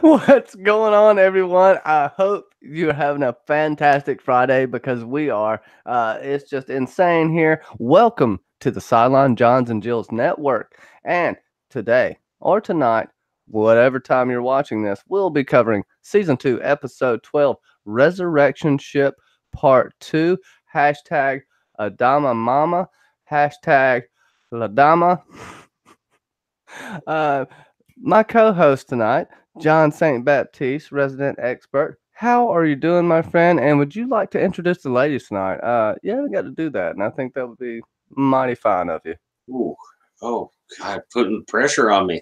What's going on, everyone? I hope you're having a fantastic Friday because we are. It's just insane here. Welcome to the Cylon Johns and Jills Network. And today or tonight, whatever time you're watching this, we'll be covering Season 2, Episode 12, Resurrection Ship Part 2. Hashtag Adama Mama. Hashtag Ladama. Uh, my co-host tonight, John St. Baptiste, resident expert. How are you doing, my friend? And would you like to introduce the ladies tonight? You haven't got to do that, and I think that would be mighty fine of you. Ooh, oh God, putting pressure on me.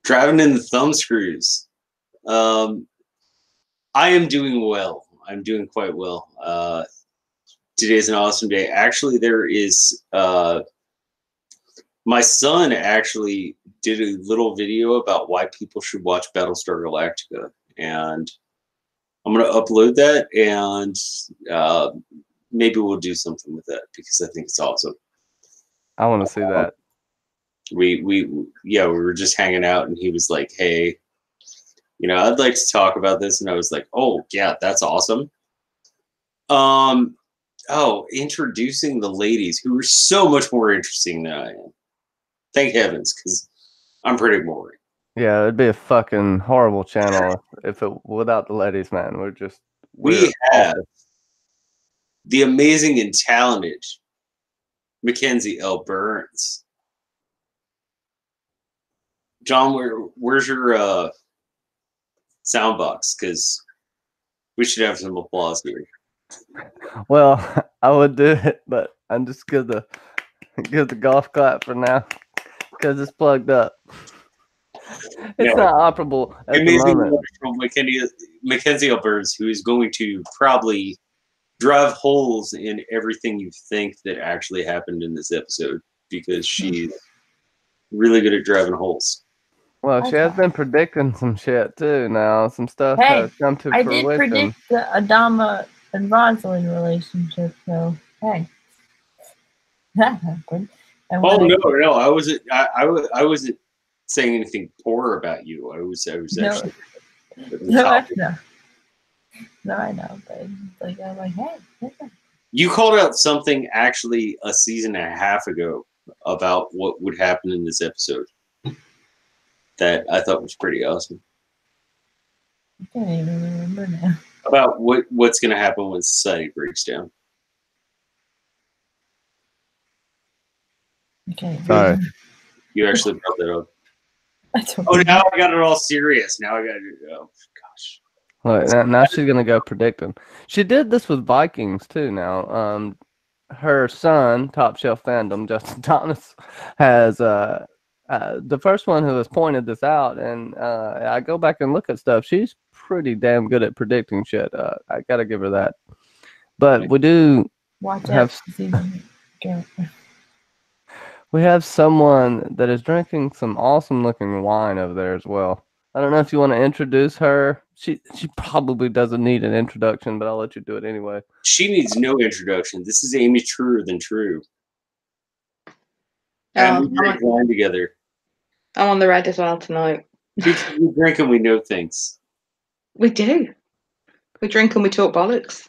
Driving in the thumb screws. I am doing well. I'm doing quite well. Today's an awesome day. Actually, there is my son actually did a little video about why people should watch Battlestar Galactica, and I'm gonna upload that, and maybe we'll do something with that because I think it's awesome. I want to see that. We were just hanging out, and he was like, "Hey, I'd like to talk about this," and I was like, "Oh yeah, that's awesome." Introducing the ladies who are so much more interesting than I am. Thank heavens, because I'm pretty boring. Yeah, it'd be a fucking horrible channel if it without the ladies, man. We have the amazing and talented Mackenzie L. Burns. John, where's your sound box? Because we should have some applause here. Well, I would do it, but I'm just gonna give the golf clap for now because it's plugged up. It's not operable at the moment. From Mackenzie L. Burns, who is going to probably drive holes in everything you think that actually happened in this episode because she's really good at driving holes. Well, she has been predicting some shit too now. Some stuff has come to fruition. I did predict the Adama and Rosalind relationship, so hey. That happened. Oh no, I wasn't I wasn't saying anything poor about you. I was actually No, I know, but like I'm like, hey. You called out something actually a season and a half ago about what would happen in this episode that I thought was pretty awesome. I can't even remember now. About what's going to happen when society breaks down. Okay. Sorry. You actually brought that up. Oh, now I got it all serious. Now I got to do it. Oh, gosh. Look, now she's going to go predicting. She did this with Vikings, too, now. Her son, Top Shelf Fandom, Justin Thomas, has the first one who has pointed this out, and I go back and look at stuff. She's pretty damn good at predicting shit. I got to give her that. But we do we have someone that is drinking some awesome looking wine over there as well. I don't know if you want to introduce her. She probably doesn't need an introduction, but I'll let you do it anyway. She needs no introduction. This is Amy Truer Than True. And we drink wine together. I'm on the red as well tonight. We drink and we know things. We do. We drink and we talk bollocks.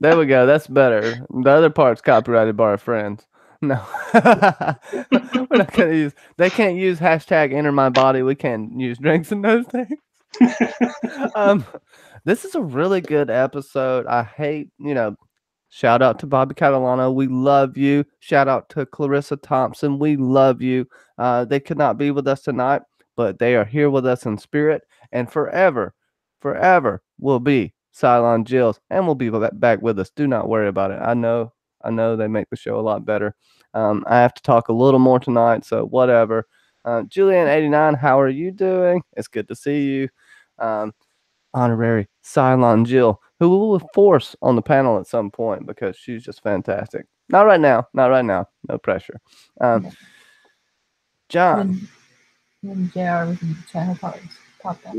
There we go. That's better. The other part's copyrighted by our friends. No. We're not gonna use. They can't use hashtag enter my body. We can't use drinks and those things. This is a really good episode. I hate, shout out to Bobby Catalano. We love you. Shout out to Clarissa Thompson. We love you. They could not be with us tonight, but they are here with us in spirit, and forever will be Cylon Jills, and will be back with us. Do not worry about it. I know they make the show a lot better. I have to talk a little more tonight, so whatever. Julianne89, how are you doing? It's good to see you. Honorary Cylon Jill, who we will force on the panel at some point because she's just fantastic. Not right now. No pressure. John. When JR was in the channel popped up.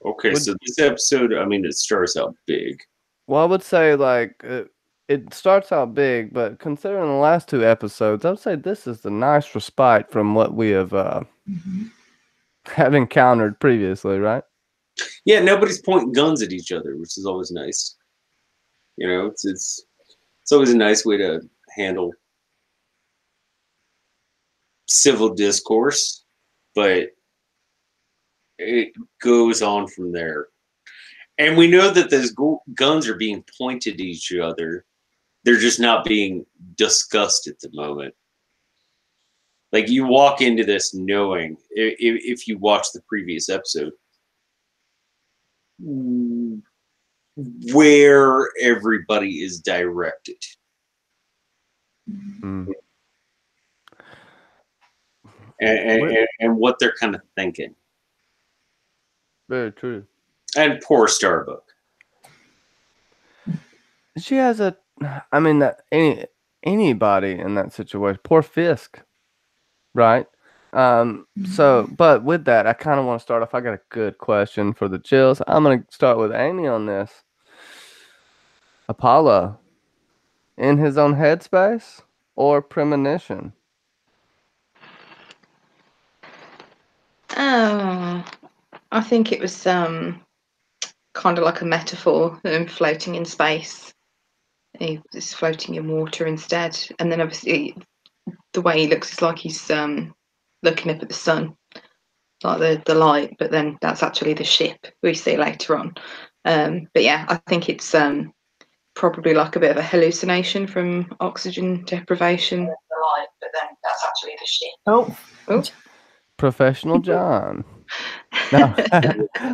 Okay, so this episode, it starts out big. Well, I would say it starts out big, but considering the last 2 episodes, I would say this is a nice respite from what we have have encountered previously, right? Yeah, nobody's pointing guns at each other, which is always nice. You know, it's always a nice way to handle civil discourse, but it goes on from there. And we know that those guns are being pointed at each other. They're just not being discussed at the moment. Like, you walk into this knowing, if you watch the previous episode, where everybody is directed. Mm. And what they're kind of thinking. Very true. And poor Starbuck. She has a, I mean, that anybody in that situation, poor Fisk, right? So, but with that, I kind of want to start off. I got a good question for the chills. I'm going to start with Amy on this. Apollo, in his own headspace or premonition? I think it was kind of like a metaphor, floating in space. He was floating in water instead, and then obviously the way he looks is like he's looking up at the sun, like the light, but then that's actually the ship we see later on. But yeah, I think it's probably like a bit of a hallucination from oxygen deprivation. The light, but then that's actually the ship. Oh, Professional John. No,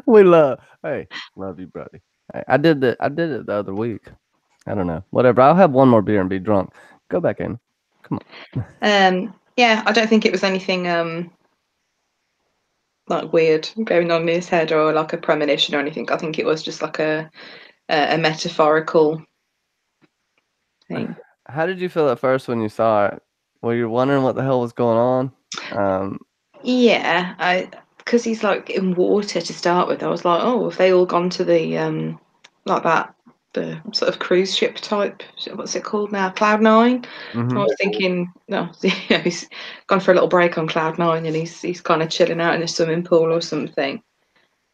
we love you, buddy. Hey, I did it the other week. I don't know. Whatever. I'll have one more beer and be drunk. Go back in. Come on. Yeah, I don't think it was anything like weird going on in his head or like a premonition or anything. I think it was just like a metaphorical thing. How did you feel at first when you saw it? Were you wondering what the hell was going on? Yeah, because he's like in water to start with. I was like, oh, have they all gone to the like that, the sort of cruise ship type? What's it called now? Cloud9. Mhm. I was thinking, no, he's gone for a little break on Cloud9 and he's kind of chilling out in a swimming pool or something.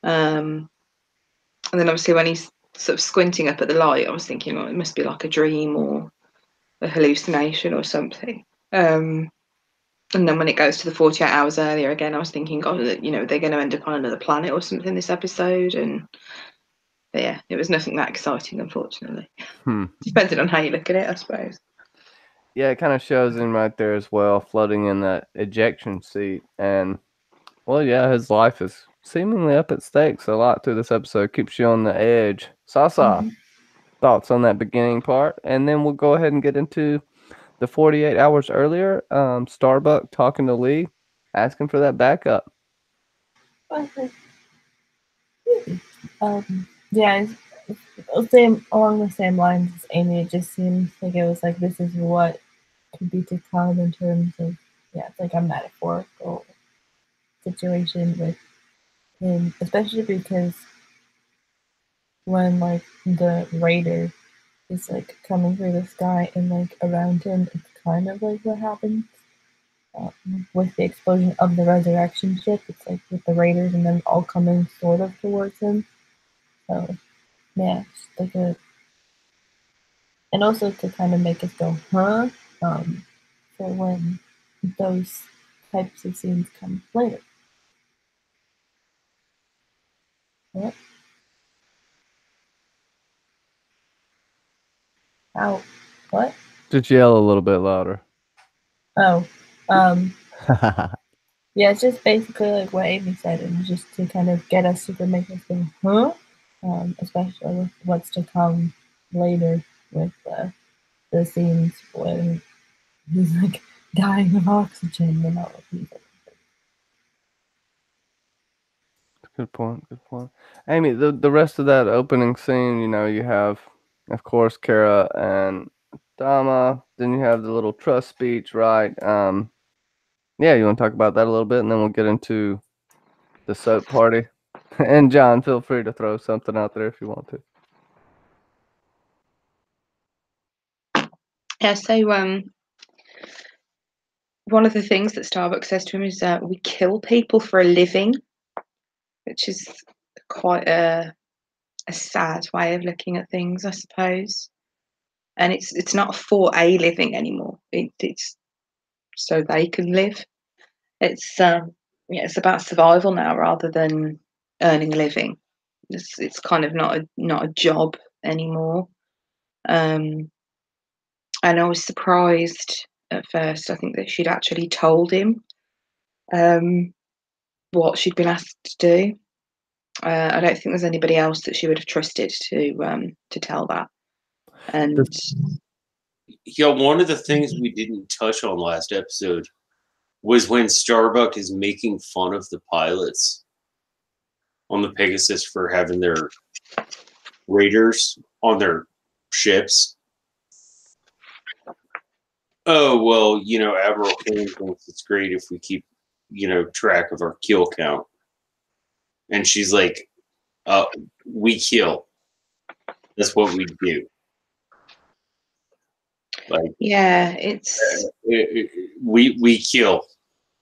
And then obviously when he's sort of squinting up at the light, I was thinking, oh, it must be like a dream or a hallucination or something. And then when it goes to the 48 hours earlier again, I was thinking, oh, you know, they're going to end up on another planet or something this episode. And yeah, it was nothing that exciting, unfortunately. Depending on how you look at it, I suppose. Yeah, it kind of shows him right there as well, floating in that ejection seat. And, well, yeah, his life is seemingly up at stakes a lot through this episode. Keeps you on the edge. Sasa, thoughts on that beginning part? And then we'll go ahead and get into the 48 hours earlier. Starbuck talking to Lee, asking for that backup. Yeah, same along the same lines as Amy. It just seems like it was like this is what could be to come in terms of it's like a metaphorical situation with him, especially because when like the raider is like coming through the sky and like around him, it's kind of like what happens with the explosion of the resurrection ship. It's like with the raiders and them all coming sort of towards him. So yeah, it's like a, and also to kind of make us go, huh? For when those types of scenes come later. Yep. Ow. What? Just yell a little bit louder. Oh. Yeah, it's just basically like what Amy said, and just to kind of get us to make us go, huh? Especially with what's to come later with the scenes when he's like dying of oxygen and all of these. Good point. Amy, the rest of that opening scene, you have, of course, Kara and Dama. Then you have the little trust speech, right? Yeah, you want to talk about that a little bit, and then we'll get into the soap party. And John, feel free to throw something out there if you want to. Yeah, so one of the things that Starbuck says to him is we kill people for a living, which is quite a sad way of looking at things, I suppose. And it's not for a living anymore. It's so they can live. It's it's about survival now rather than earning a living. It's kind of not a job anymore. And I was surprised at first. I think that she'd actually told him what she'd been asked to do. I don't think there's anybody else that she would have trusted to tell that. And Yeah, one of the things we didn't touch on last episode was when Starbuck is making fun of the pilots on the Pegasus for having their raiders on their ships. Oh, well, Admiral Kane thinks it's great if we keep, track of our kill count. And she's like, we kill. That's what we do. Like, yeah, it's we kill.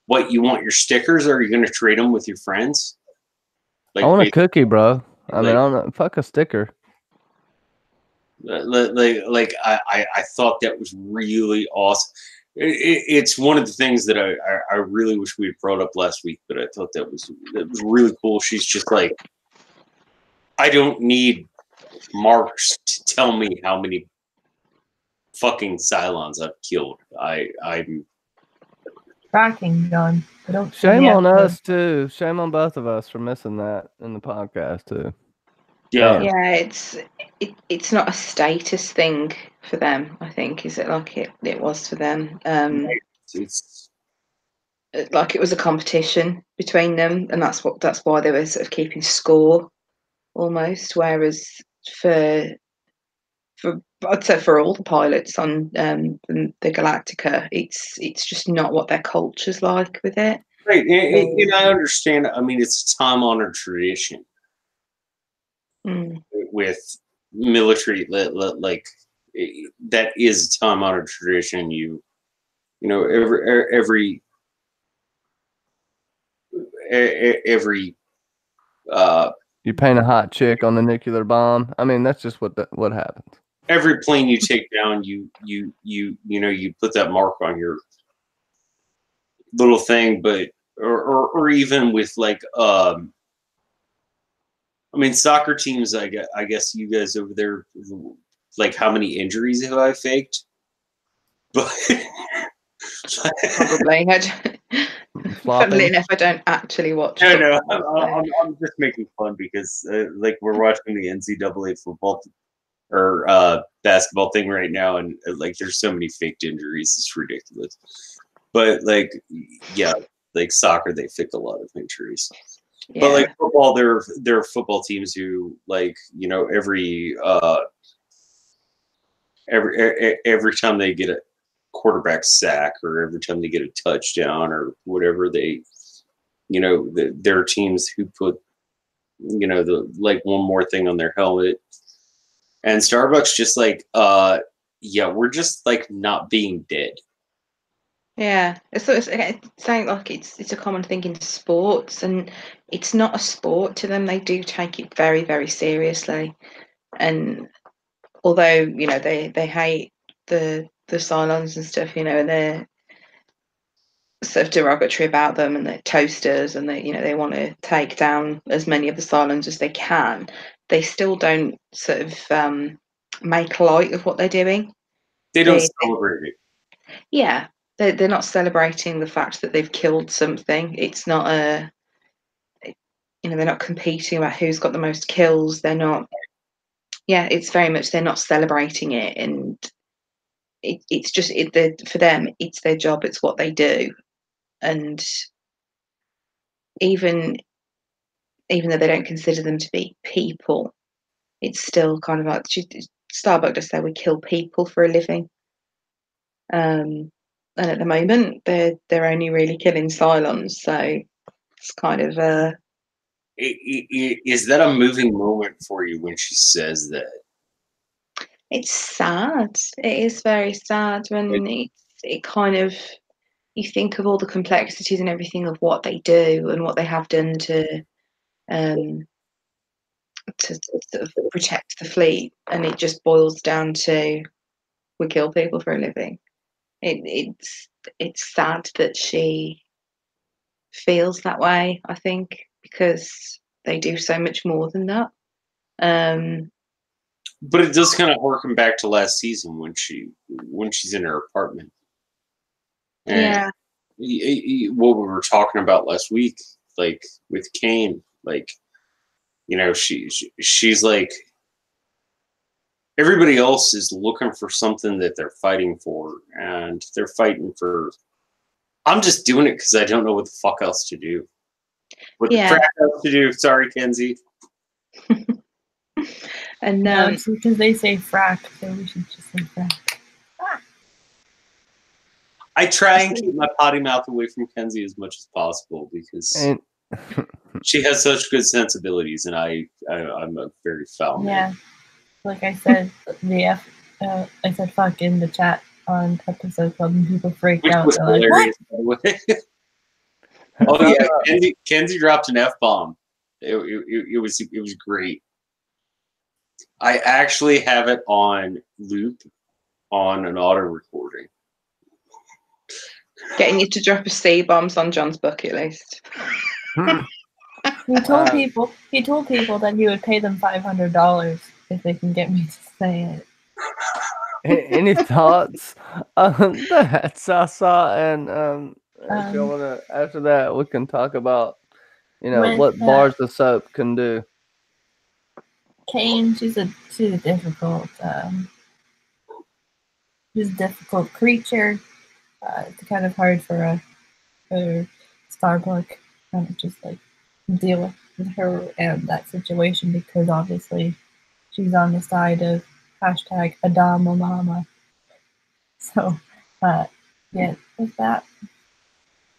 What, you want your stickers, or are you going to trade them with your friends? I want a cookie, bro. I mean, like- I don't know. Fuck a sticker. I thought that was really awesome. It's one of the things that I really wish we had brought up last week, but I thought that was really cool. She's just like, I don't need marks to tell me how many fucking Cylons I've killed. I'm Tracking, John. I don't see Shame the on episode. us too. Shame on both of us for missing that in the podcast too. yeah. yeah, it's not a status thing for them. I think is it like it was for them. It's Like it was a competition between them, and that's why they were sort of keeping score almost. Whereas for I'd say for all the pilots on the Galactica, it's just not what their culture's like with it. right. And I understand. I mean, it's a time-honored tradition with military. Like that is a time-honored tradition. Every You paint a hot chick on the nuclear bomb. I mean, that's just what happens. every plane you take down, you put that mark on your little thing, but or even with like I mean, soccer teams. I guess you guys over there, like, how many injuries have I faked? But Probably. Funnily enough, I don't actually watch. No, I'm just making fun because like we're watching the NCAA football or basketball thing right now, and like there's so many faked injuries, it's ridiculous. But like, yeah, like soccer, they fake a lot of injuries. Yeah. But like football, there are football teams who, like, every time they get a quarterback sack, or every time they get a touchdown or whatever, they, there are teams who put, the like one more thing on their helmet. And Starbucks just like, yeah, we're just like not being dead. Yeah, it's saying like it's a common thing in sports, and it's not a sport to them. They do take it very, very seriously, and although they hate the Cylons and stuff, and they're sort of derogatory about them, and they're toasters, and they want to take down as many of the Cylons as they can. They still don't sort of make light of what they're doing. They don't celebrate it. Yeah, they're not celebrating the fact that they've killed something. It's not they're not competing about who's got the most kills. They're not. Yeah, it's very much they're not celebrating it, and it's just for them. It's their job. It's what they do, and even though they don't consider them to be people, it's still kind of like Starbuck just say we kill people for a living. And at the moment, they're only really killing Cylons, so it's kind of Is that a moving moment for you when she says that? It's sad. It is very sad when it kind of, you think of all the complexities and everything of what they do and what they have done to sort of protect the fleet, and it just boils down to we kill people for a living. It's sad that she feels that way, I think, because they do so much more than that. But it does kind of harken back to last season when she's in her apartment. And what we were talking about last week, like with Kane, like, you know, she's like, everybody else is looking for something that they're fighting for, and they're fighting for, I'm just doing it because I don't know what the fuck else to do. What the crap else to do? Sorry, Kenzie. And no, because they say frack, so we should just say frack. I try and keep my potty mouth away from Kenzie as much as possible because she has such good sensibilities, and I'm a very foul man. Yeah, like I said, I said fuck in the chat on episode 12, and people freaked out. Was They're hilarious, like, by the way. Oh yeah, Kenzie dropped an F-bomb. It was great. I actually have it on loop on an auto recording. Getting you to drop a C-bombs on John's bucket list. He told people that he would pay them $500 if they can get me to say it. Any thoughts on that, Sasa? And if you want to, after that, we can talk about, you know, what bars of soap can do. Kane, she's a difficult creature. It's kind of hard for Starbuck kind of just like deal with her and that situation, because obviously she's on the side of hashtag Adama Mama. So yeah, with that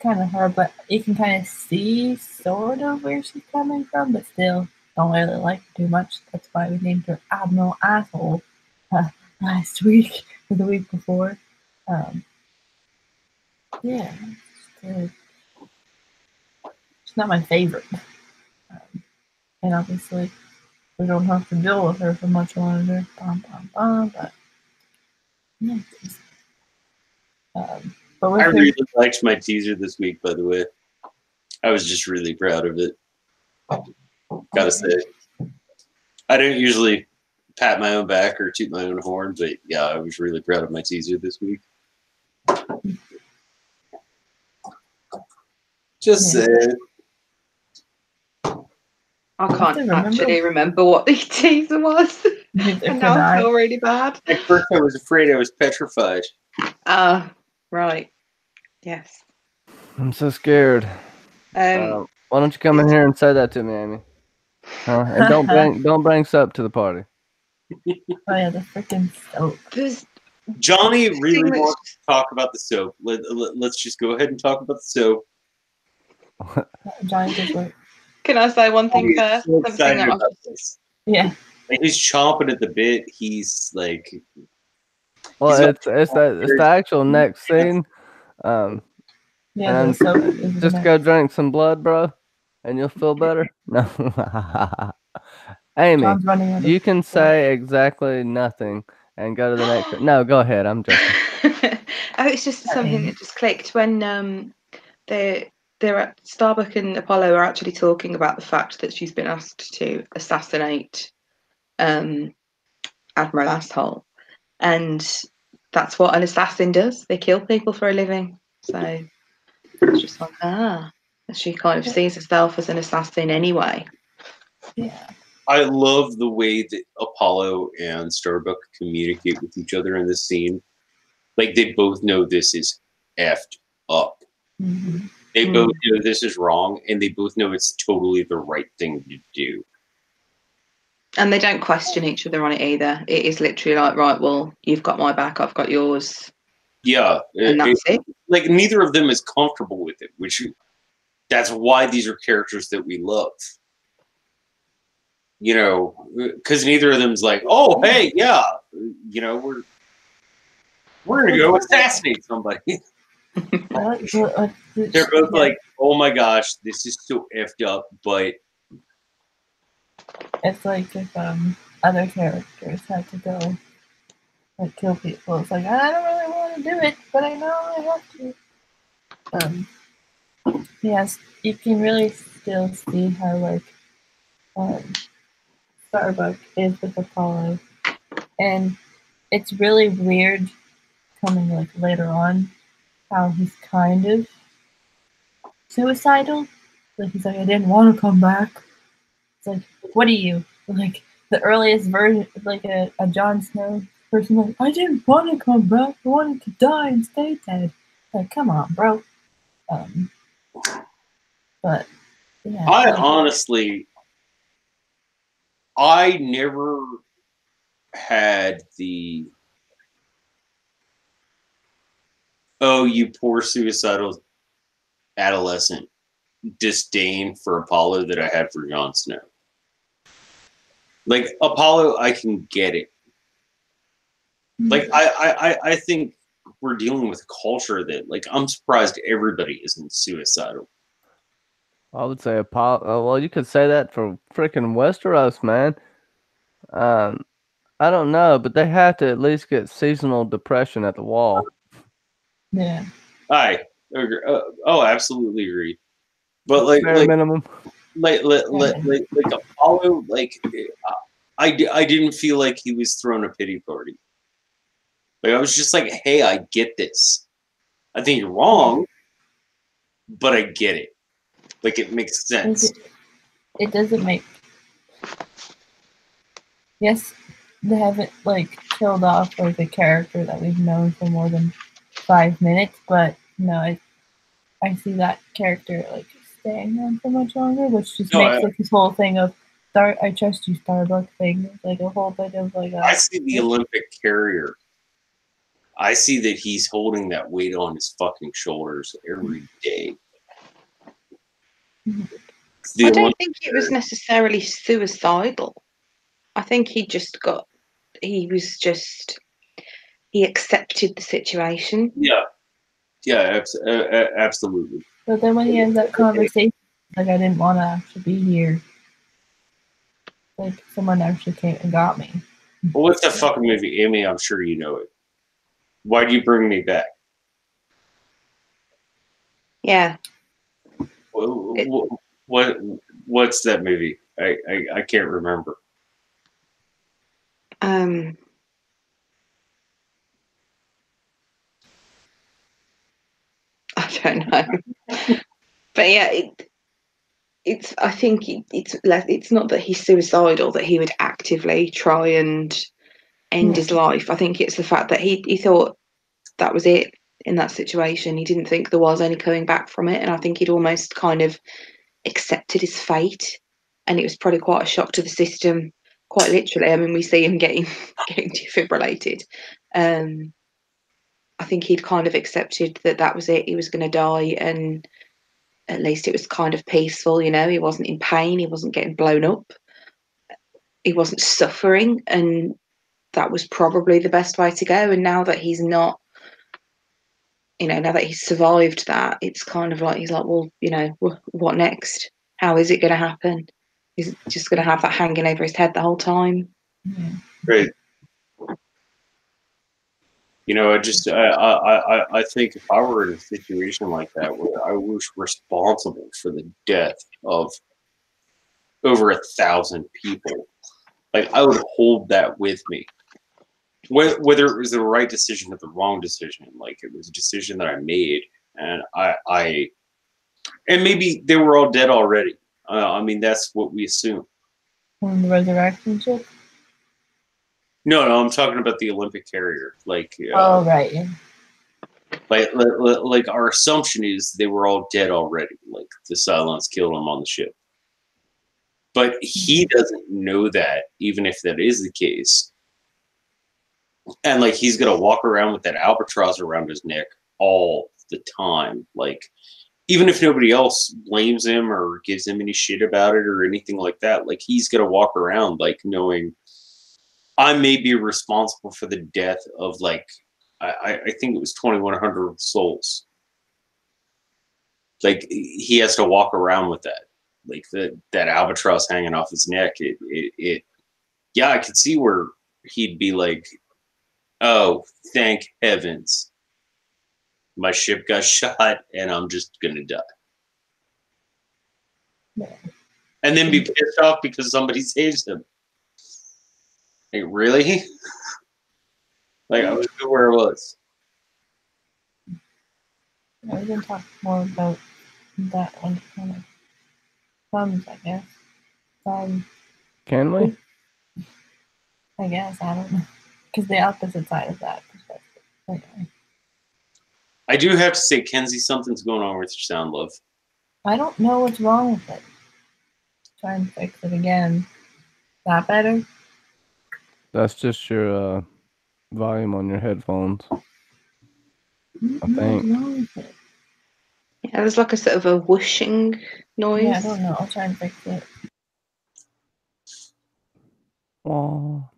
kind of hard, but you can kind of see sort of where she's coming from, but still don't really like her too much. That's why we named her Admiral Asshole last week or the week before. Yeah, it's not my favorite. And obviously, we don't have to deal with her for much longer. But yeah. But I really liked my teaser this week, by the way. I was just really proud of it. Gotta say. I don't usually pat my own back or toot my own horn, but yeah, I was really proud of my teaser this week. Just saying. I can't actually remember what the teaser was. And now I feel really bad. At first I was afraid I was petrified. Right. Yes. I'm so scared. Why don't you come in here and say that to me, Amy? And don't bring soap to the party. Oh yeah, the freaking soap. Johnny really wants to talk about the soap. Let's just go ahead and talk about the soap. Johnny just like, can I say one thing first? So excited about this. Yeah. Like, he's chomping at the bit. He's like, well, it's the actual next scene. Yeah, just go drink some blood, bro, and you'll feel better. No, Amy, you can say exactly nothing and go to the next. No, go ahead. I'm joking. It's just something that just clicked when they're at Starbuck and Apollo are actually talking about the fact that she's been asked to assassinate Admiral Asshole, and that's what an assassin does. They kill people for a living. So it's just like, she kind of sees herself as an assassin anyway. Yeah. I love the way that Apollo and Starbuck communicate with each other in this scene. Like, they both know this is effed up. Mm-hmm. They both know this is wrong, and they both know it's totally the right thing to do. And they don't question each other on it either. It is literally like, right, well, you've got my back, I've got yours. Yeah. And that's it. Like, neither of them is comfortable with it, which that's why these are characters that we love. you know, because neither of them's like, oh, hey, yeah, you know, we're gonna go assassinate somebody. They're both like, oh my gosh, this is so effed up, but it's like if other characters had to go like kill people. It's like I don't really want to do it, but I know I have to. Yes, you can really still see how like Starbuck is with Apollo, and it's really weird coming like later on how he's kind of suicidal. Like he's like, I didn't want to come back. It's like, what are you? Like the earliest version, like a Jon Snow person, like, I didn't want to come back. I wanted to die and stay dead. Like, come on, bro. But yeah, I honestly, I never had the oh, you poor suicidal adolescent disdain for Apollo that I had for Jon Snow. Like Apollo, I can get it. Like I think we're dealing with a culture that, like, I'm surprised everybody isn't suicidal. I would say Apollo. Well, you could say that for freaking Westeros, man. I don't know, but they have to at least get seasonal depression at the wall. yeah. I agree. Oh, absolutely agree. But like minimum. Like Apollo, like I didn't feel like he was throwing a pity party. Like I was just like, hey, I get this. I think you're wrong, but I get it. Like it makes sense. It doesn't make. Yes, they haven't like killed off like a character that we've known for more than 5 minutes, but no, I see that character like staying on for much longer, which just makes like this whole thing of I trust you, Starbuck thing, like a whole bit of like. I see the Olympic carrier. I see that he's holding that weight on his fucking shoulders every day. I don't think it was necessarily suicidal. I think he accepted the situation. Yeah, absolutely. But then when he has that conversation, like, I didn't want to actually be here. Like, someone actually came and got me. Well, what's that fucking movie, Amy? I'm sure you know it. Why do you bring me back? Yeah. What's that movie? I can't remember. I don't know. But yeah, it's. I think it's not that he's suicidal, that he would actively try and end his life. I think it's the fact that he thought that was it in that situation. He didn't think there was any coming back from it, and I think he'd almost kind of accepted his fate, and it was probably quite a shock to the system, quite literally. I mean, we see him getting defibrillated. I think he'd kind of accepted that was it. He was going to die, and at least it was kind of peaceful. You know, he wasn't in pain. He wasn't getting blown up. He wasn't suffering, and that was probably the best way to go. And now that he's not, now that he's survived that, it's kind of like he's like, well, what next? How is it going to happen? He's just going to have that hanging over his head the whole time. Great. I think if I were in a situation like that where I was responsible for the death of over 1,000 people, like I would hold that with me. Whether it was the right decision or the wrong decision, like it was a decision that I made, and and maybe they were all dead already. I mean, that's what we assume. On the resurrection ship? No, I'm talking about the Olympic carrier. Like, oh right, yeah. Like our assumption is they were all dead already. Like the Cylons killed them on the ship, but he doesn't know that, even if that is the case. And like he's gonna walk around with that albatross around his neck all the time. Like even if nobody else blames him or gives him any shit about it or anything like that, like he's gonna walk around like knowing I may be responsible for the death of like I think it was 2,100 souls. Like he has to walk around with that, like that albatross hanging off his neck. It yeah, I could see where he'd be like, "Oh, thank heavens, my ship got shot, and I'm just gonna die." Yeah. And then be pissed off because somebody saves him. Like, really? Like, I was good where I was. Yeah, we can talk more about that when it kind of comes, I guess. Can we? I guess, I don't know. Because the opposite side of that perspective. Anyway. I do have to say, Kenzie, something's going on with your sound, love. I don't know what's wrong with it. Try and fix it again. That better? That's just your volume on your headphones. I think. What's wrong with it? Yeah, there's like a sort of a whooshing noise. Yeah, I don't know. I'll try and fix it. Oh.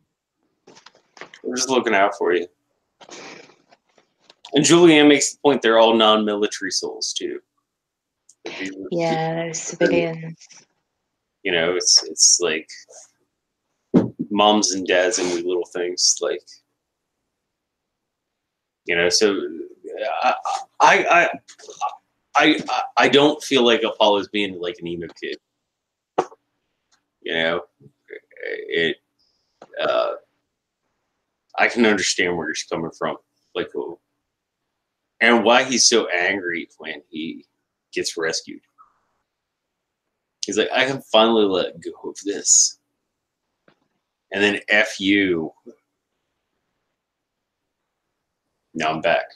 We're just looking out for you. And Julianne makes the point they're all non-military souls, too. Yeah, those civilians. You know, it's like moms and dads and wee little things, like, you know. So I don't feel like Apollo's being like an emo kid. You know, I can understand where he's coming from, like, and why he's so angry when he gets rescued. He's like, I can finally let go of this. And then F you. Now I'm back.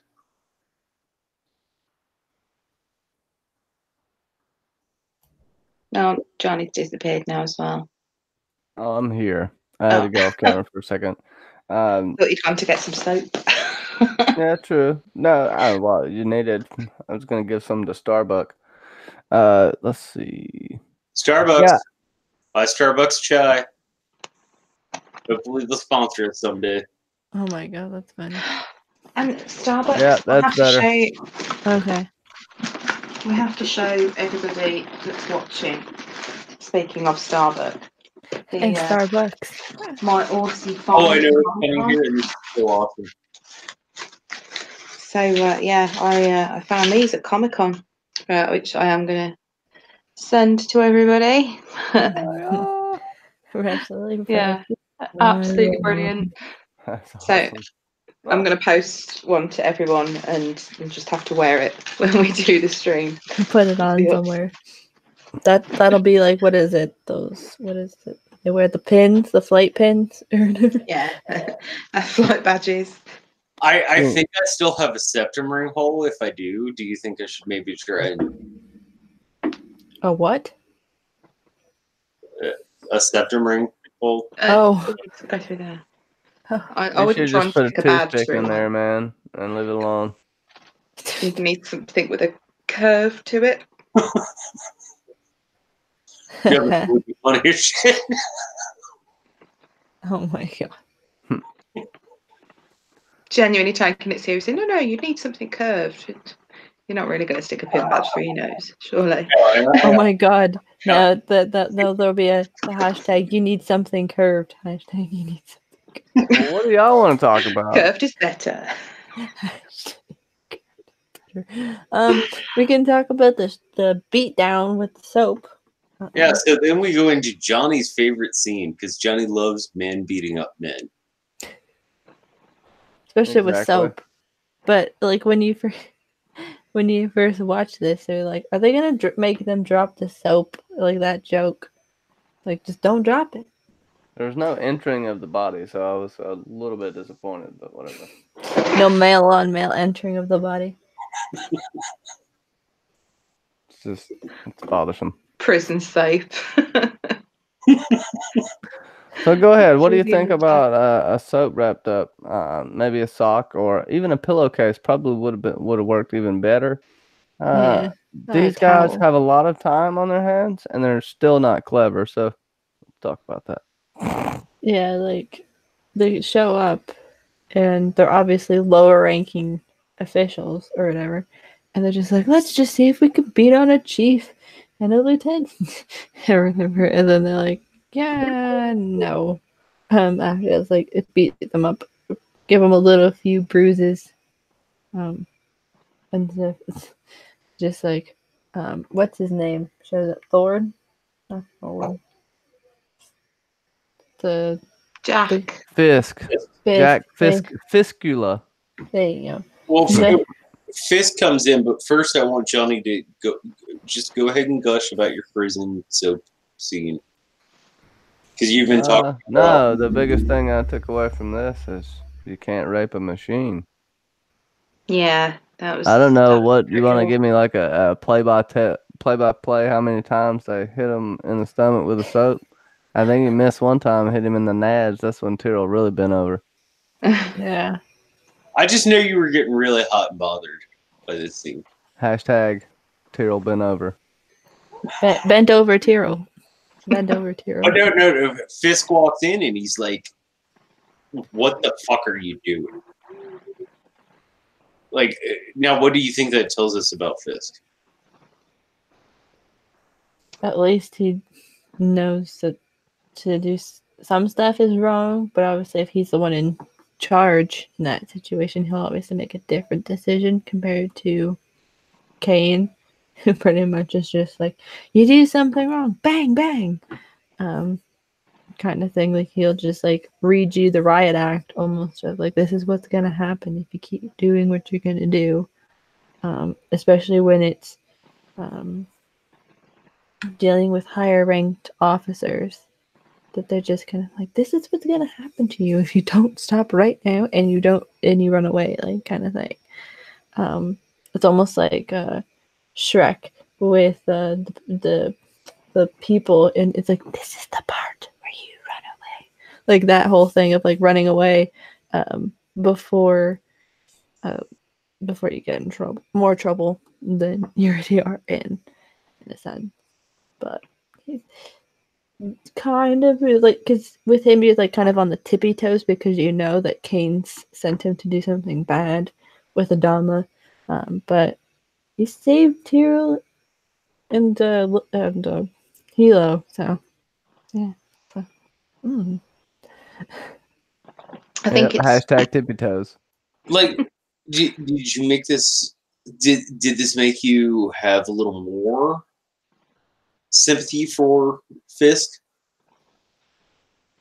No, Johnny's disappeared now as well. Oh, I'm here. I had to go off camera for a second. Thought you'd gone to get some soap. Yeah, true. No, well, you needed. I was gonna give some to Starbucks. Let's see. Starbucks. Yeah. Buy Starbucks chai. Hopefully they'll sponsor us someday. Oh my god, that's funny. And Starbucks. Yeah, that's better. Okay. We have to show everybody that's watching. Speaking of Starbucks. And Starbucks. My Aussie Oh, I find. know. It's coming here and it's so awesome. So yeah, I found these at Comic-Con, which I am gonna send to everybody. We're absolutely Yeah, absolutely brilliant. That's So awesome. I'm gonna post one to everyone, and you'll just have to wear it when we do the stream. Put it on somewhere. That'll be like, what is it? What is it? They wear the pins, the flight pins. Yeah, flight badges. I think I still have a septum ring hole. If I do you think I should maybe try A what? a septum ring hole? Oh. Go through there. I You wouldn't should try just and put a stick a badge toothpick through in one. there, man, and leave it alone. You need something with a curve to it. Yeah, that would be funny as shit. Oh my god. Genuinely taking it seriously. No, you need something curved. You're not really going to stick a pin badge through your nose, surely. Oh my god. No, there'll be the hashtag, you need something curved. Hashtag, you need something curved. Well, what do y'all want to talk about? Curved is better. We can talk about the beatdown with the soap. Yeah, so then we go into Johnny's favorite scene because Johnny loves men beating up men. Especially with Exactly. soap. But like when you first watch this, they're like, are they gonna make them drop the soap? Like that joke. Like, just don't drop it. There's no entering of the body, so I was a little bit disappointed, but whatever. No male on male entering of the body. It's bothersome. Prison soap. So go ahead. What do you think about a soap wrapped up? Maybe a sock or even a pillowcase probably would have worked even better. Yeah. these guys towel. have a lot of time on their hands, and they're still not clever. So, talk about that. Yeah, like they show up and they're obviously lower ranking officials or whatever. And they're just like, let's just see if we can beat on a chief and a lieutenant. And then they're like, yeah, no. After it's like it beat them up, give them a little few bruises. And it's just like, what's his name? Shows it Thorn? Not Thorn. The Jack. Fisk. Jack Fisk. Fiskula. There you go. Well, So- Fisk comes in, but first I want Johnny to go ahead and gush about your prison soap scene. Because you've been talking No, the biggest thing I took away from this is you can't rape a machine. Yeah, that was. I don't know that was what you want to pretty give me, like a play-by-play, how many times they hit him in the stomach with a soap. I think he missed one time, hit him in the nads. That's when Tyrrell really bent over. Yeah. I just know you were getting really hot and bothered by this scene. Hashtag Tyrrell bent over. Bent over Tyrrell. Bent over Tyrrell. Oh, no. Fisk walks in and he's like, what the fuck are you doing? Like, now what do you think that tells us about Fisk? At least he knows that to do some stuff is wrong, but obviously if he's the one in charge in that situation, he'll obviously make a different decision compared to Kane, who pretty much is just like, you do something wrong, bang, bang, kind of thing. Like he'll just like read you the riot act, almost of like, this is what's gonna happen if you keep doing what you're gonna do, especially when it's dealing with higher ranked officers, that they're just kind of like, this is what's gonna happen to you if you don't stop right now and you run away, like kind of thing. It's almost like Shrek with the people, and it's like, this is the part where you run away, like that whole thing of like running away before you get in more trouble than you already are in a sense. But he's kind of like, because with him he's like kind of on the tippy toes, because you know that Kane's sent him to do something bad with Adama, but he saved Tyrrell and Hilo, so yeah. So, I think it's. Hashtag tippy toes. Like, did you make this? Did this make you have a little more sympathy for Fisk?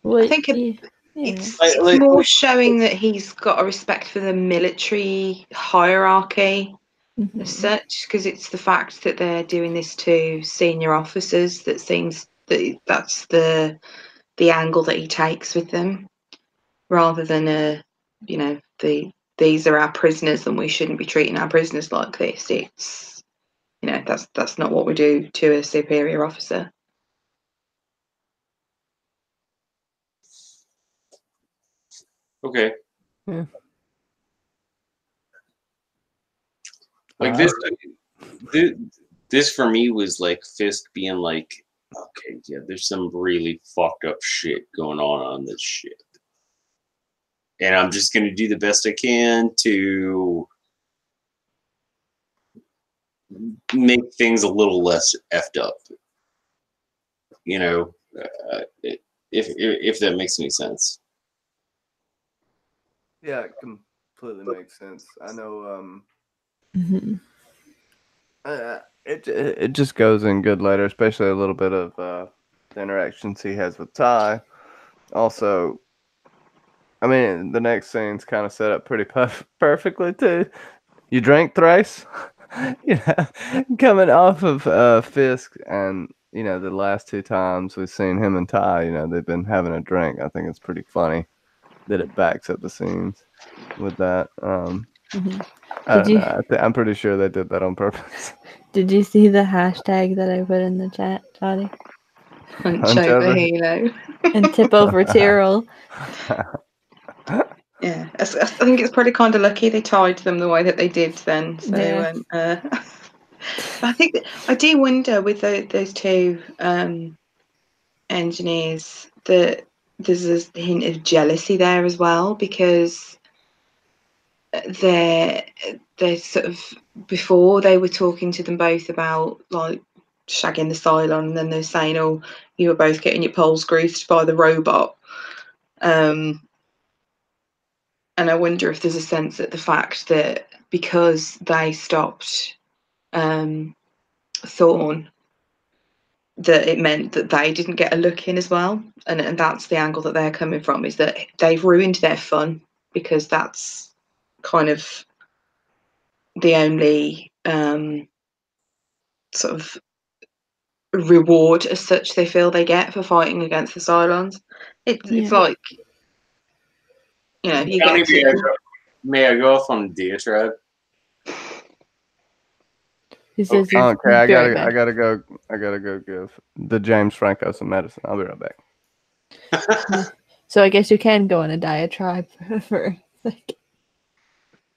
well, I think yeah. It's Like- more showing that he's got a respect for the military hierarchy Mhm. as such, because it's the fact that they're doing this to senior officers that seems that that's the angle that he takes with them, rather than these are our prisoners and we shouldn't be treating our prisoners like this. It's that's not what we do to a superior officer. Okay. Yeah. Like this for me was like Fisk being like, okay, yeah, there's some really fucked up shit going on this ship, and I'm just gonna do the best I can to make things a little less effed up. If that makes any sense. Yeah, it completely makes sense. I know. Mhm. It just goes in good later, especially a little bit of the interactions he has with Ty. Also, I mean, the next scene's kind of set up pretty perfectly too. You drank thrice, coming off of Fisk, and the last two times we've seen him and Ty, they've been having a drink. I think it's pretty funny that it backs up the scenes with that. Mhm. I don't know. I'm pretty sure they did that on purpose. Did you see the hashtag that I put in the chat, Johnny? Hunch over Hilo. And tip over Tyrrell. Yeah, I think it's probably kind of lucky they tied them the way that they did then. So Yeah. I think I do wonder with those two engineers that there's a hint of jealousy there as well, because they're sort of, before they were talking to them both about like shagging the Cylon, and then they're saying, oh, you were both getting your poles greased by the robot. And I wonder if there's a sense that the fact that because they stopped Thorn, that it meant that they didn't get a look in as well, and that's the angle that they're coming from, is that they've ruined their fun, because that's kind of the only sort of reward as such they feel they get for fighting against the Cylons. It's Yeah. like, you know, you Johnny, get may I go off on a diatribe? He says he's Okay, he'll I be right gotta, I back. gotta go. I gotta go give the James Franco some medicine. I'll be right back. So I guess you can go on a diatribe for like.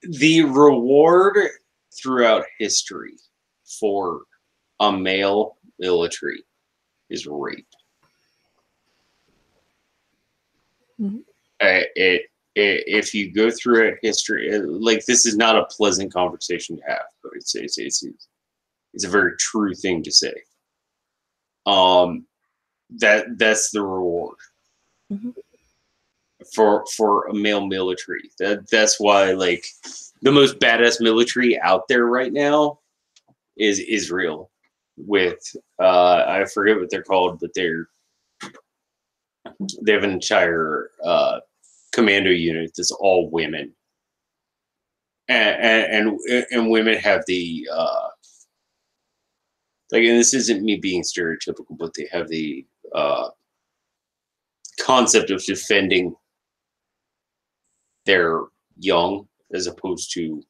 The reward throughout history for a male military is rape. Mhm. If you go through a history, like, this is not a pleasant conversation to have, but it's a very true thing to say. That's the reward Mhm. for a male military. That's why, like, the most badass military out there right now is Israel. With I forget what they're called, but they have an entire commando unit that's all women, and women have the like, and this isn't me being stereotypical, but they have the concept of defending their young, as opposed to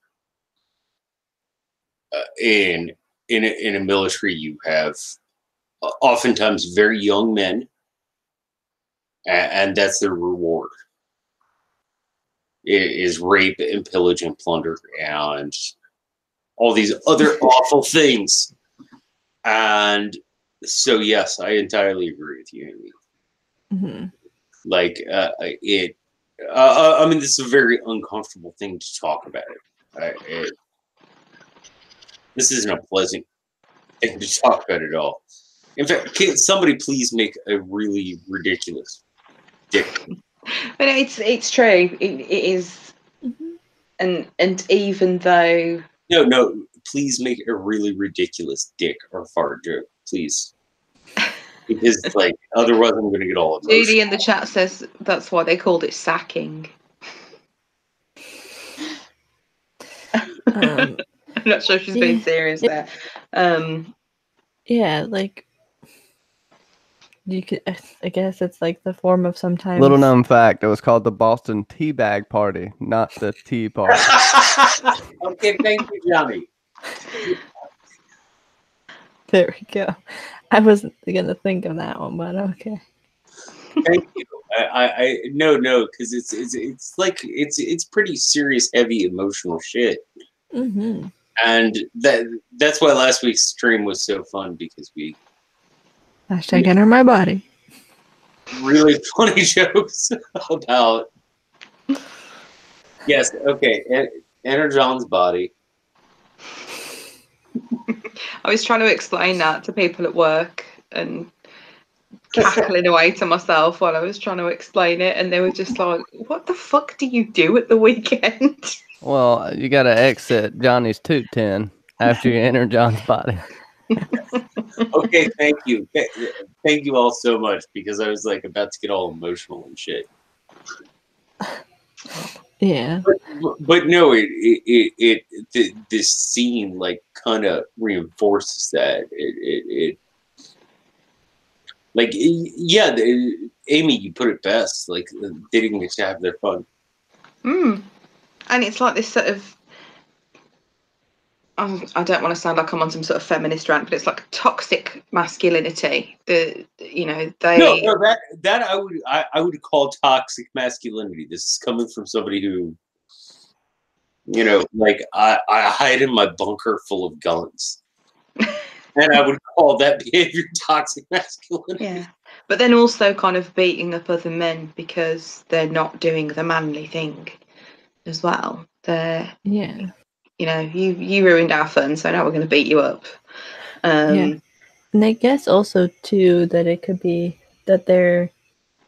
in a military you have oftentimes very young men, and that's their reward. It is rape and pillage and plunder and all these other awful things. And so, yes, I entirely agree with you, Amy. Mm-hmm. Like, I mean, this is a very uncomfortable thing to talk about. This isn't a pleasant thing to talk about at all. In fact, can somebody please make a really ridiculous dick? But it's true. It is, Mm-hmm. and even though No, please make a really ridiculous dick or fart joke, please. Because, like, otherwise I'm going to get all emotional. Judy in the chat says that's why they called it sacking. I'm not sure if she's being serious there. Yeah, like you could. I guess it's like the form of sometimes. Little known fact: it was called the Boston Teabag Party, not the Tea Party. Okay, thank you, Johnny. There we go. I wasn't gonna think of that one, but okay. Thank you. I no, because it's like it's pretty serious, heavy, emotional shit. Mm-hmm. And that's why last week's stream was so fun, because we Hashtag enter my body. really funny jokes about. Yes, okay, enter John's body. I was trying to explain that to people at work and cackling away to myself while I was trying to explain it, and they were just like, "What the fuck do you do at the weekend?" Well, you got to exit Johnny's toot tin after you enter John's body. Okay, thank you. Thank you all so much, because I was like about to get all emotional and shit. Yeah. But no, this scene, like, kind of reinforces that. It like, yeah, Amy, you put it best. Like, they didn't get to have their fun. And it's like this sort of, I don't want to sound like I'm on some sort of feminist rant, but it's like a toxic masculinity. They No, that I would call toxic masculinity. This is coming from somebody who, like, I hide in my bunker full of guns. And I would call that behavior toxic masculinity. Yeah. But then also kind of beating up other men because they're not doing the manly thing as well. They're, Yeah. you know, you ruined our fun, so now we're going to beat you up. Yeah. And I guess also too that it could be that they're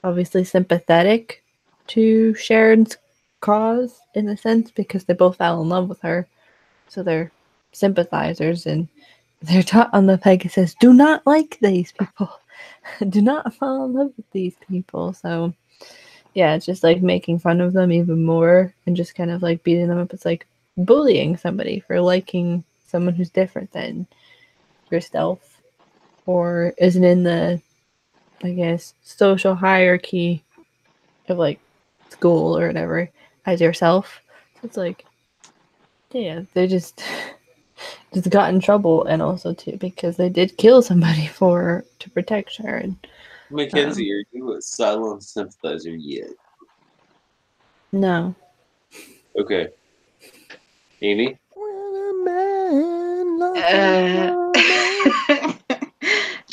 obviously sympathetic to Sharon's cause in a sense because they both fell in love with her. So they're sympathizers and they're taught on the Pegasus, do not like these people. Do not fall in love with these people. So yeah, it's just like making fun of them even more and just kind of like beating them up. It's like bullying somebody for liking someone who's different than yourself or isn't in the, I guess, social hierarchy of like school or whatever as yourself. So it's like, yeah, they just got in trouble, and also too because they did kill somebody to protect Sharon. Mackenzie, are you a Cylon sympathizer yet? No. Okay. Amy?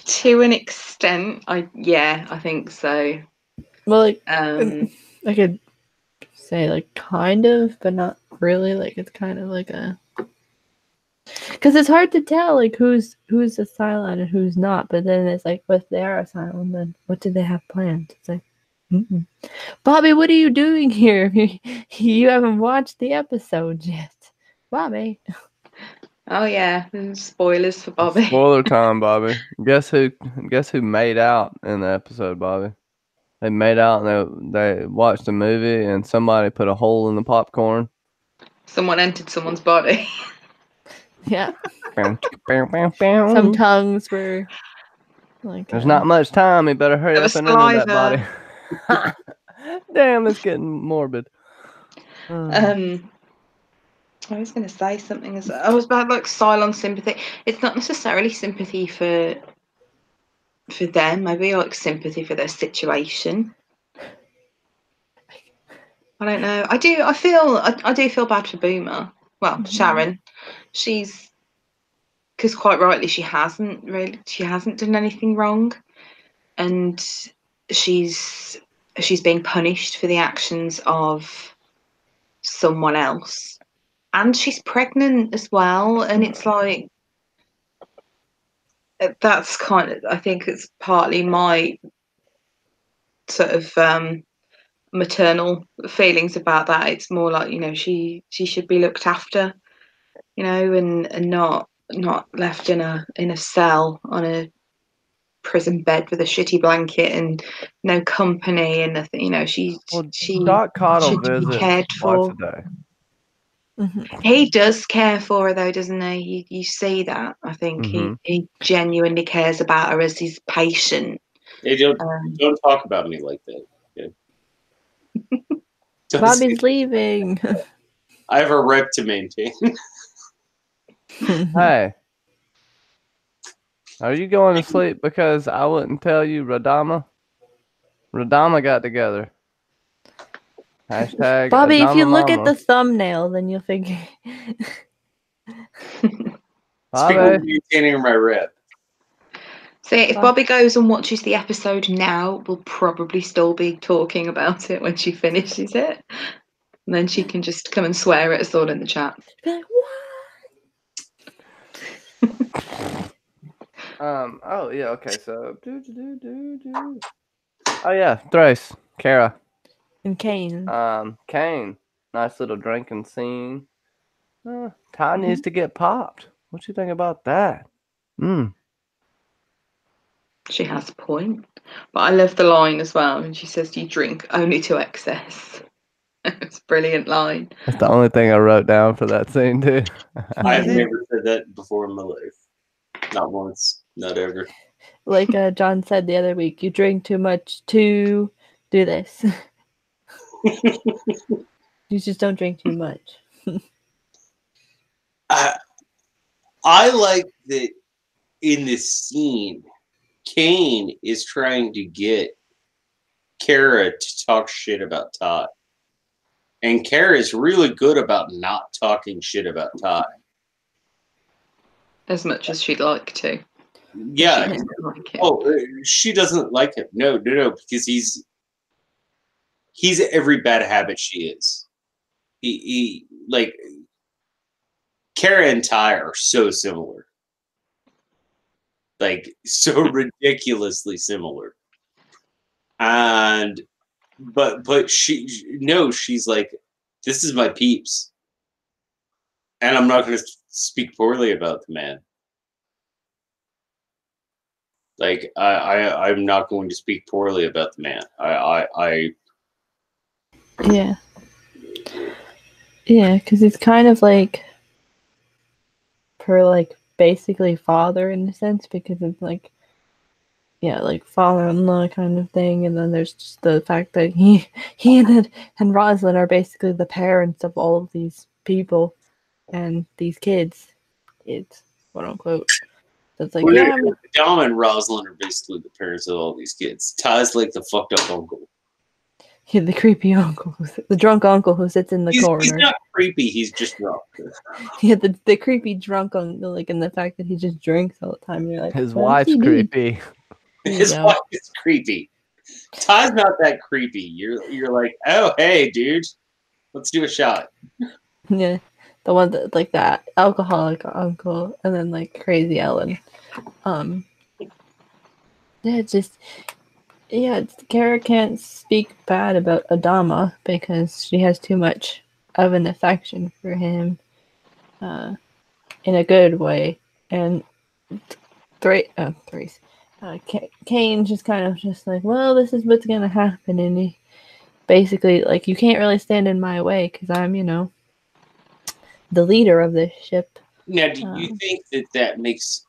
To an extent, I think so. Well, like Um, I could say like kind of, but not really. Like it's kind of like a because it's hard to tell like who's a Cylon and who's not. But then it's like, if they are a Cylon, then what do they have planned? It's like, Bobby, what are you doing here? You haven't watched the episode yet, Bobby. oh yeah, spoilers for Bobby. Spoiler time, Bobby. Guess who made out in the episode, Bobby? They made out and they watched a movie and somebody put a hole in the popcorn. Someone entered someone's body. Yeah. Some Some tongues were like. There's not much time. You better hurry There up was and enter that body. saliva. Damn, it's getting morbid. I was going to say something. I was about like Cylon sympathy. It's not necessarily sympathy for them. Maybe like sympathy for their situation. I don't know. I do feel bad for Boomer. Well, Sharon. She's because quite rightly she hasn't done anything wrong, and she's being punished for the actions of someone else, and she's pregnant as well, and it's like that's kind of, I think it's partly my sort of maternal feelings about that. It's more like, you know, she should be looked after, you know, and not left in a cell on a prison bed with a shitty blanket and no company and nothing. You know, she Doc Cottle should be visits cared twice for. a day. He does care for her though, doesn't he? You see that. I think he genuinely cares about her as his patient. Hey, don't talk about me like that. Okay? Bobby's leaving. I have a rep to maintain. Hey, are you going to sleep because I wouldn't tell you Radama got together. Hashtag Bobby, if you look at Adama the thumbnail, then you'll figure. Speaking of maintaining my rep. See, if Bobby goes and watches the episode now, we'll probably still be talking about it when she finishes it. And then she can just come and swear at us all in the chat. Be like, what? Oh yeah. Okay. So. Oh yeah. Thrace, Kara, And Kane. Kane. Nice little drinking scene. Ty needs to get popped. What you think about that? She has a point. But I love the line as well. And she says, you drink only to excess. It's a brilliant line. That's the only thing I wrote down for that scene too. I've never said that before in my life. Not once. Not ever. Like John said the other week, you drink too much to do this. You just don't drink too much. I like that in this scene, Kane is trying to get Kara to talk shit about Todd. And Kara is really good about not talking shit about Todd. as much as she'd like to. Yeah. She doesn't like him. Oh, she doesn't like him. No, because he's every bad habit she is. He like Kara and Ty are so similar. Like so ridiculously similar. And but she's like, this is my peeps. And I'm not gonna speak poorly about the man. Like I'm not going to speak poorly about the man. Yeah. Yeah, because it's kind of like her, like, basically father in a sense, because it's like, yeah, like father-in-law kind of thing, and then there's just the fact that he and Rosalind are basically the parents of all of these people and these kids, quote unquote. So it's like, yeah, Dom and Rosalind are basically the parents of all these kids. Ty's like the fucked up uncle. yeah, the creepy uncle, the drunk uncle who sits in the corner. He's not creepy. He's just drunk. Yeah, the creepy drunk uncle, like, and the fact that he just drinks all the time. And you're like, His what does wife's he do? creepy. His wife is creepy. Ty's not that creepy. You're like, oh hey, dude, let's do a shot. Yeah, the one that, like, that alcoholic uncle, and then like crazy Ellen. Yeah, Kara can't speak bad about Adama because she has too much of an affection for him, in a good way, and Kane's just kind of just like, well, this is what's gonna happen, and he basically, like, you can't really stand in my way because I'm, the leader of this ship. Now, do you think that makes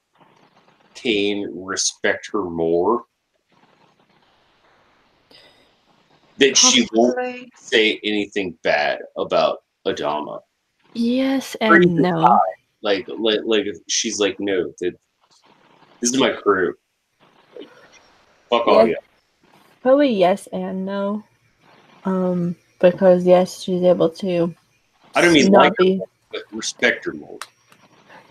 Kane respect her more? That she won't say anything bad about Adama? Yes and no. Like she's like, no, this is my crew. Like, fuck all you. Probably yes and no. Because yes, she's able to. I don't mean not like her, but respect her more.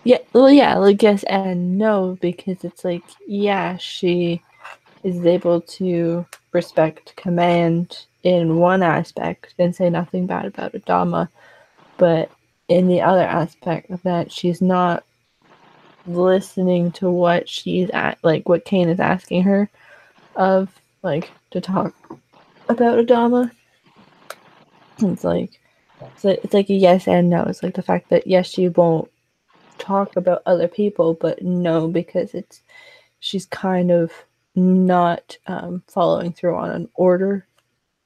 Yeah, well, yeah, like yes and no, because it's like, yeah, she is able to respect command in one aspect and say nothing bad about Adama, but in the other aspect of that, she's not listening to what what Kane is asking her of, like, to talk about Adama. It's like a yes and no. It's like the fact that yes, she won't talk about other people, but no, because she's kind of not following through on an order.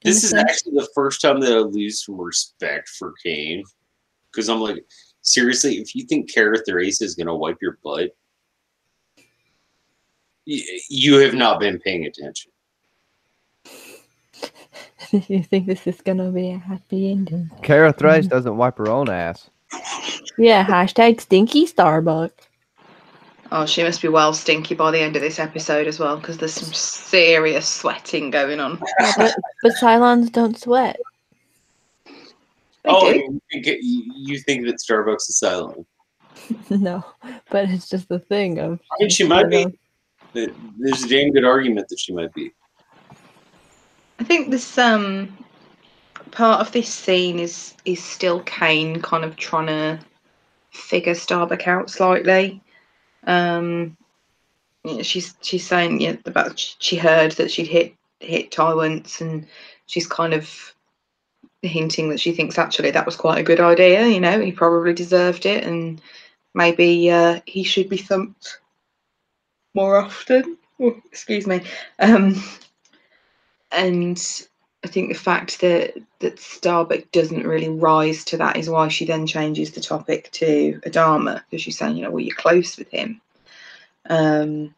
This is actually the first time that I lose some respect for Kane, because I'm like, seriously, if you think Kara Thrace is gonna wipe your butt, you have not been paying attention. You think this is gonna be a happy ending? Kara Thrace doesn't wipe her own ass. Yeah, hashtag stinky Starbucks. Oh, she must be well stinky by the end of this episode as well, because there's some serious sweating going on. Yeah, but Cylons don't sweat. You think that Starbucks is Cylon? No, but it's just the thing of. I mean, she might be. There's a damn good argument that she might be. I think this part of this scene is still Kane kind of trying to figure Starbuck out slightly. She's saying about she heard that she'd hit Ty once, and she's kind of hinting that she thinks actually that was quite a good idea. He probably deserved it, and maybe he should be thumped more often. Oh, excuse me. And I think the fact that Starbuck doesn't really rise to that is why she then changes the topic to Adama, because she's saying, well, you're close with him. And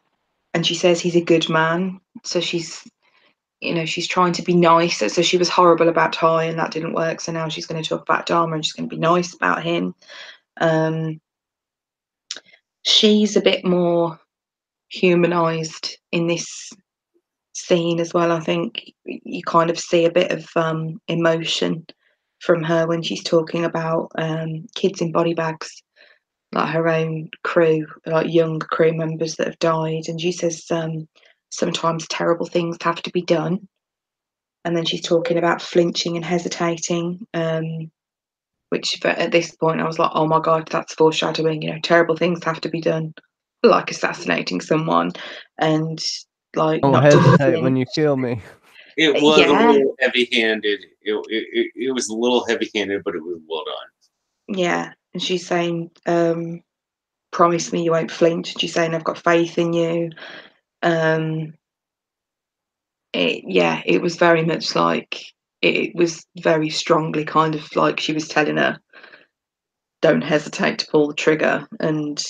she says he's a good man. So she's trying to be nice. So she was horrible about Ty and that didn't work. So now she's going to talk about Adama and she's going to be nice about him. She's a bit more humanized in this scene as well. I think you kind of see a bit of emotion from her when she's talking about kids in body bags, like her own crew, like young crew members that have died, and she says sometimes terrible things have to be done. And then she's talking about flinching and hesitating, which at this point I was like, oh my God, that's foreshadowing. You know, terrible things have to be done, like assassinating someone and like Don't not doing hesitate anything. when you kill me. It was a Yeah. little heavy-handed. It was a little heavy-handed, but it was well done. Yeah. And she's saying, promise me you won't flinch. She's saying, I've got faith in you. It was very much like, it was very strongly kind of like she was telling her, don't hesitate to pull the trigger, and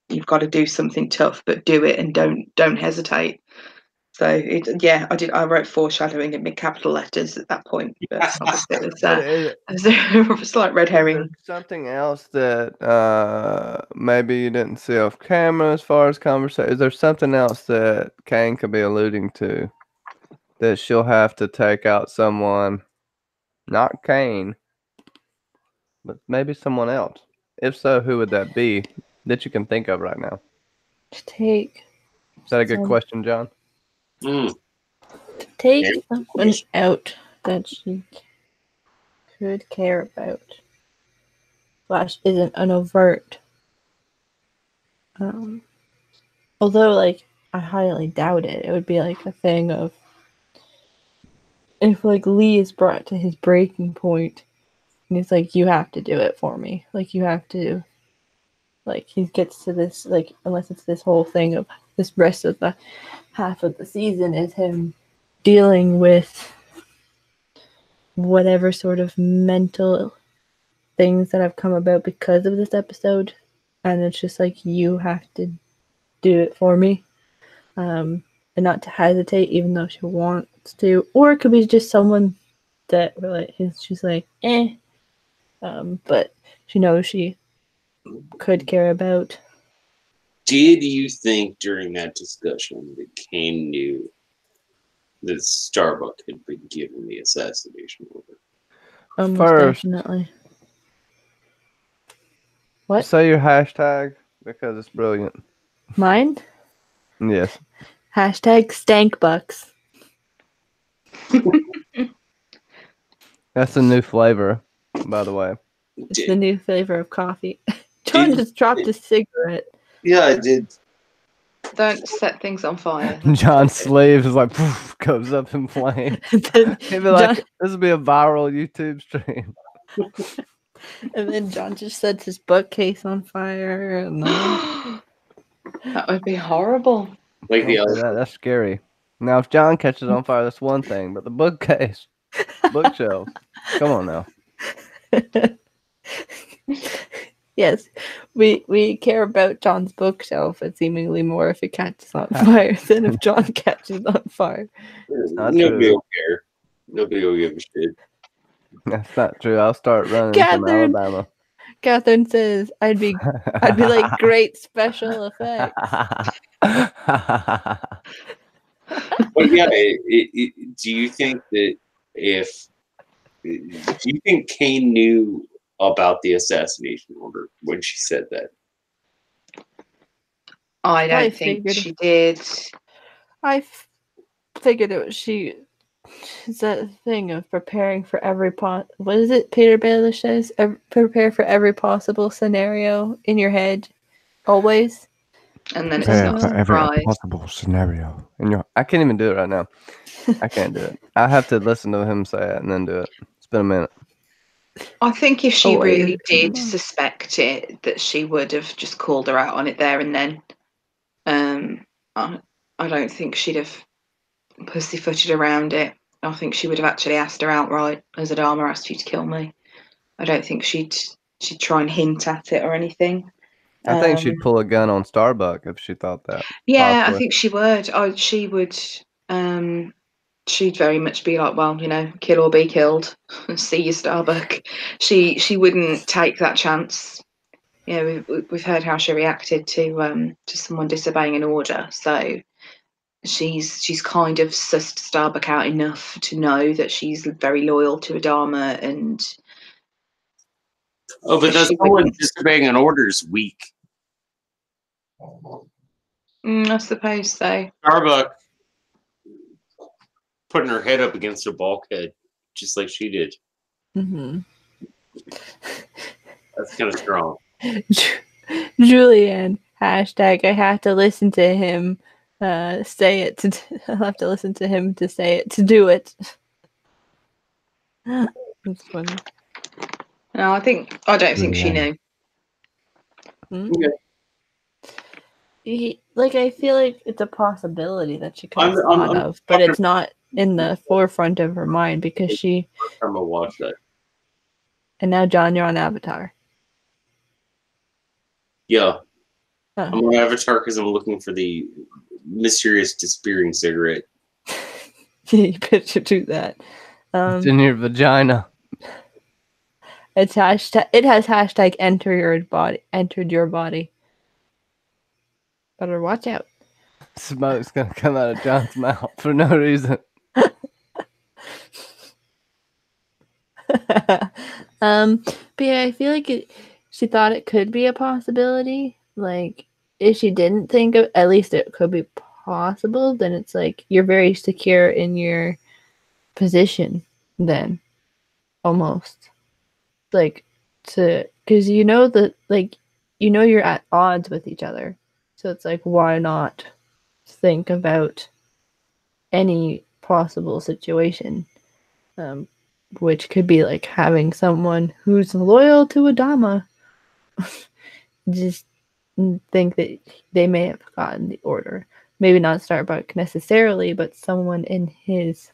you've got to do something tough, but do it and don't hesitate. So I wrote foreshadowing in big capital letters at that point, but obviously it was a slight red herring. There's something else that maybe you didn't see off camera as far as conversation. Is there something else that Kane could be alluding to that she'll have to take out someone, not Kane, but maybe someone else? If so, who would that be that you can think of right now? Take. Is that a good question, John? Take Yeah. someone out that she could care about. Slash isn't an overt. Although, like, I highly doubt it. It would be like a thing of if, like, Lee is brought to his breaking point, and he's like, "You have to do it for me. Like, you have to." Like, he gets to this, like, unless it's this whole thing of this rest of the half of the season is him dealing with whatever sort of mental things that have come about because of this episode, and it's just like, you have to do it for me, and not to hesitate even though she wants to. Or it could be just someone that she's like but she knows she could care about. Did you think during that discussion that Kane knew that Starbuck had been given the assassination order? Almost First, definitely. What? say your hashtag because it's brilliant. Mine? Yes. Hashtag #stankbucks. That's a new flavor, by the way. It's the new flavor of coffee. John just dropped a cigarette. Yeah, I did. Don't set things on fire. John's sleeve is like poof, goes up in flames. Then He'd be like, this would be a viral YouTube stream. And then John just sets his bookcase on fire. And That would be horrible. Like the Okay, other. that's scary. Now, if John catches on fire, that's one thing. But the bookcase, bookshelf, come on now. Yes, we care about John's bookshelf, and seemingly more if it catches on fire than if John catches on fire. Not Nobody true. will care. Nobody will give a shit. That's not true. I'll start running from Catherine. Alabama. Catherine says, "I'd be like great special effects." But yeah, do you think that do you think Kane knew about the assassination order when she said that? I don't think figured- she did. I figured it was she. It's that thing of preparing for every what is it Peter Baelish says? Prepare for every possible scenario in your head, always. And then it's not a surprise. possible scenario. I can't even do it right now. I can't do it. I have to listen to him say it and then do it. It's been a minute. I think if she Always. really did suspect it, that she would have just called her out on it there and then. I don't think she'd have pussyfooted around it. I think she would have actually asked her outright, "Has Adama asked you to kill me?" I don't think she'd try and hint at it or anything. I think she'd pull a gun on Starbuck if she thought that. Yeah, possibly. I think she would. She would. She'd very much be like, well, kill or be killed. See you, Starbuck. She wouldn't take that chance. We've heard how she reacted to someone disobeying an order. So she's kind of sussed Starbuck out enough to know that she's very loyal to Adama, and Oh, but that's someone disobeying an order is weak. I suppose so. Starbuck putting her head up against a bulkhead, just like she did. Mm-hmm. That's kind of strong. Julianne, hashtag I have to listen to him say it. I'll have to listen to him to say it, to do it. That's funny. No, I don't think she knew. Okay. I feel like it's a possibility that she could have I'm thought of, but it's not in the forefront of her mind because she. I'm gonna watch that. And now, John, you're on Avatar. Yeah. I'm on Avatar because I'm looking for the mysterious disappearing cigarette. You better do that. It's in your vagina. It's hashtag. It has hashtag entered your body. Better watch out. Smoke's gonna come out of John's mouth for no reason. But yeah, I feel like she thought it could be a possibility. Like, if she didn't think of, at least it could be possible, then it's like you're very secure in your position then, almost. Like, because you know that, like, you know you're at odds with each other. So it's like, why not think about any possible situation? Which could be like having someone who's loyal to Adama just think that they may have gotten the order. Maybe not Starbuck necessarily, but someone in his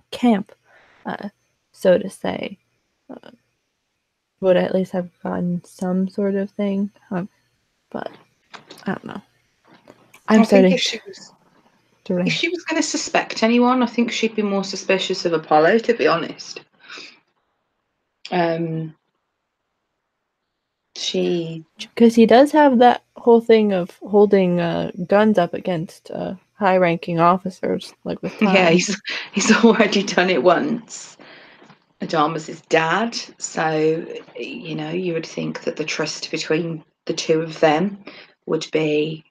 camp, so to say, would at least have gotten some sort of thing. But I don't know. I'm starting. If she was going to suspect anyone, I think she'd be more suspicious of Apollo, to be honest. Because he does have that whole thing of holding guns up against high-ranking officers, like with Tom. Yeah, he's already done it once. Adama's his dad, so you would think that the trust between the two of them would be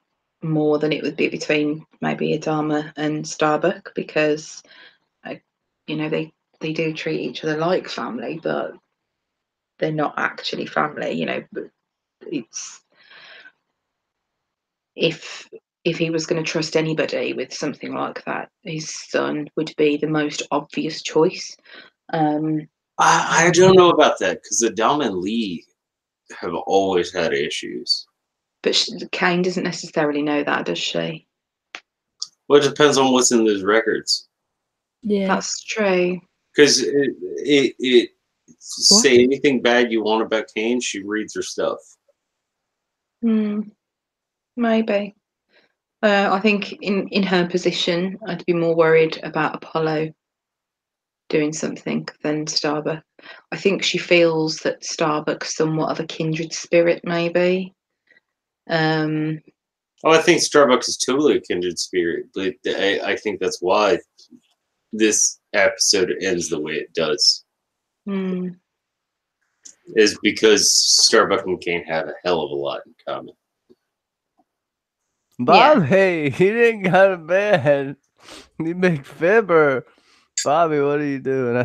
more than it would be between maybe Adama and Starbuck, because they do treat each other like family, but they're not actually family. But it's if he was going to trust anybody with something like that, his son would be the most obvious choice. I don't know about that because Adama and Lee have always had issues. But Kane doesn't necessarily know that, does she? Well, it depends on what's in those records. Yeah, that's true. Because it say anything bad you want about Kane, she reads her stuff. Maybe. I think in her position, I'd be more worried about Apollo doing something than Starbuck. I think she feels that Starbuck's somewhat of a kindred spirit, maybe. I think Starbucks is totally a kindred spirit, but I think that's why this episode ends the way it does. Is because Starbuck and Kane have a hell of a lot in common. Bobby, he didn't go to bed. You big fibber. Bobby, what are you doing?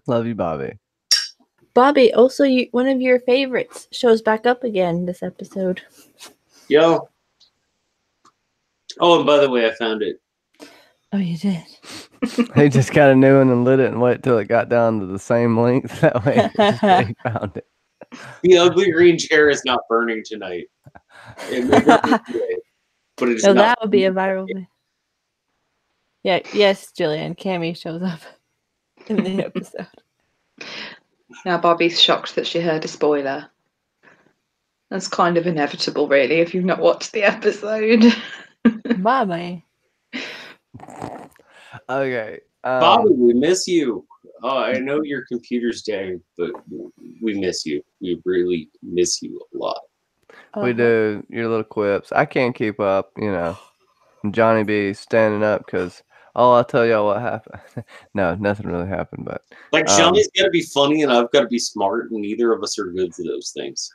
Love you, Bobby. Bobby, also one of your favorites shows back up again this episode. Yo. Oh, and by the way, I found it. Oh, you did? He just got a new one and lit it and wait till it got down to the same length. That way he found it. The ugly green chair is not burning tonight. But it's no, not. that would be a viral video. Yeah, yes, Jillian. Cammy shows up in the episode. Now Bobby's shocked that she heard a spoiler. That's kind of inevitable, really, if you've not watched the episode. Bobby. Okay. Bobby, we miss you. Oh, I know your computer's down, but we miss you. We really miss you a lot. We do. Your little quips. I can't keep up, Johnny B standing up because Oh, I'll tell y'all what happened. No, nothing really happened, but Like Johnny's got to be funny, and I've got to be smart, and neither of us are good for those things.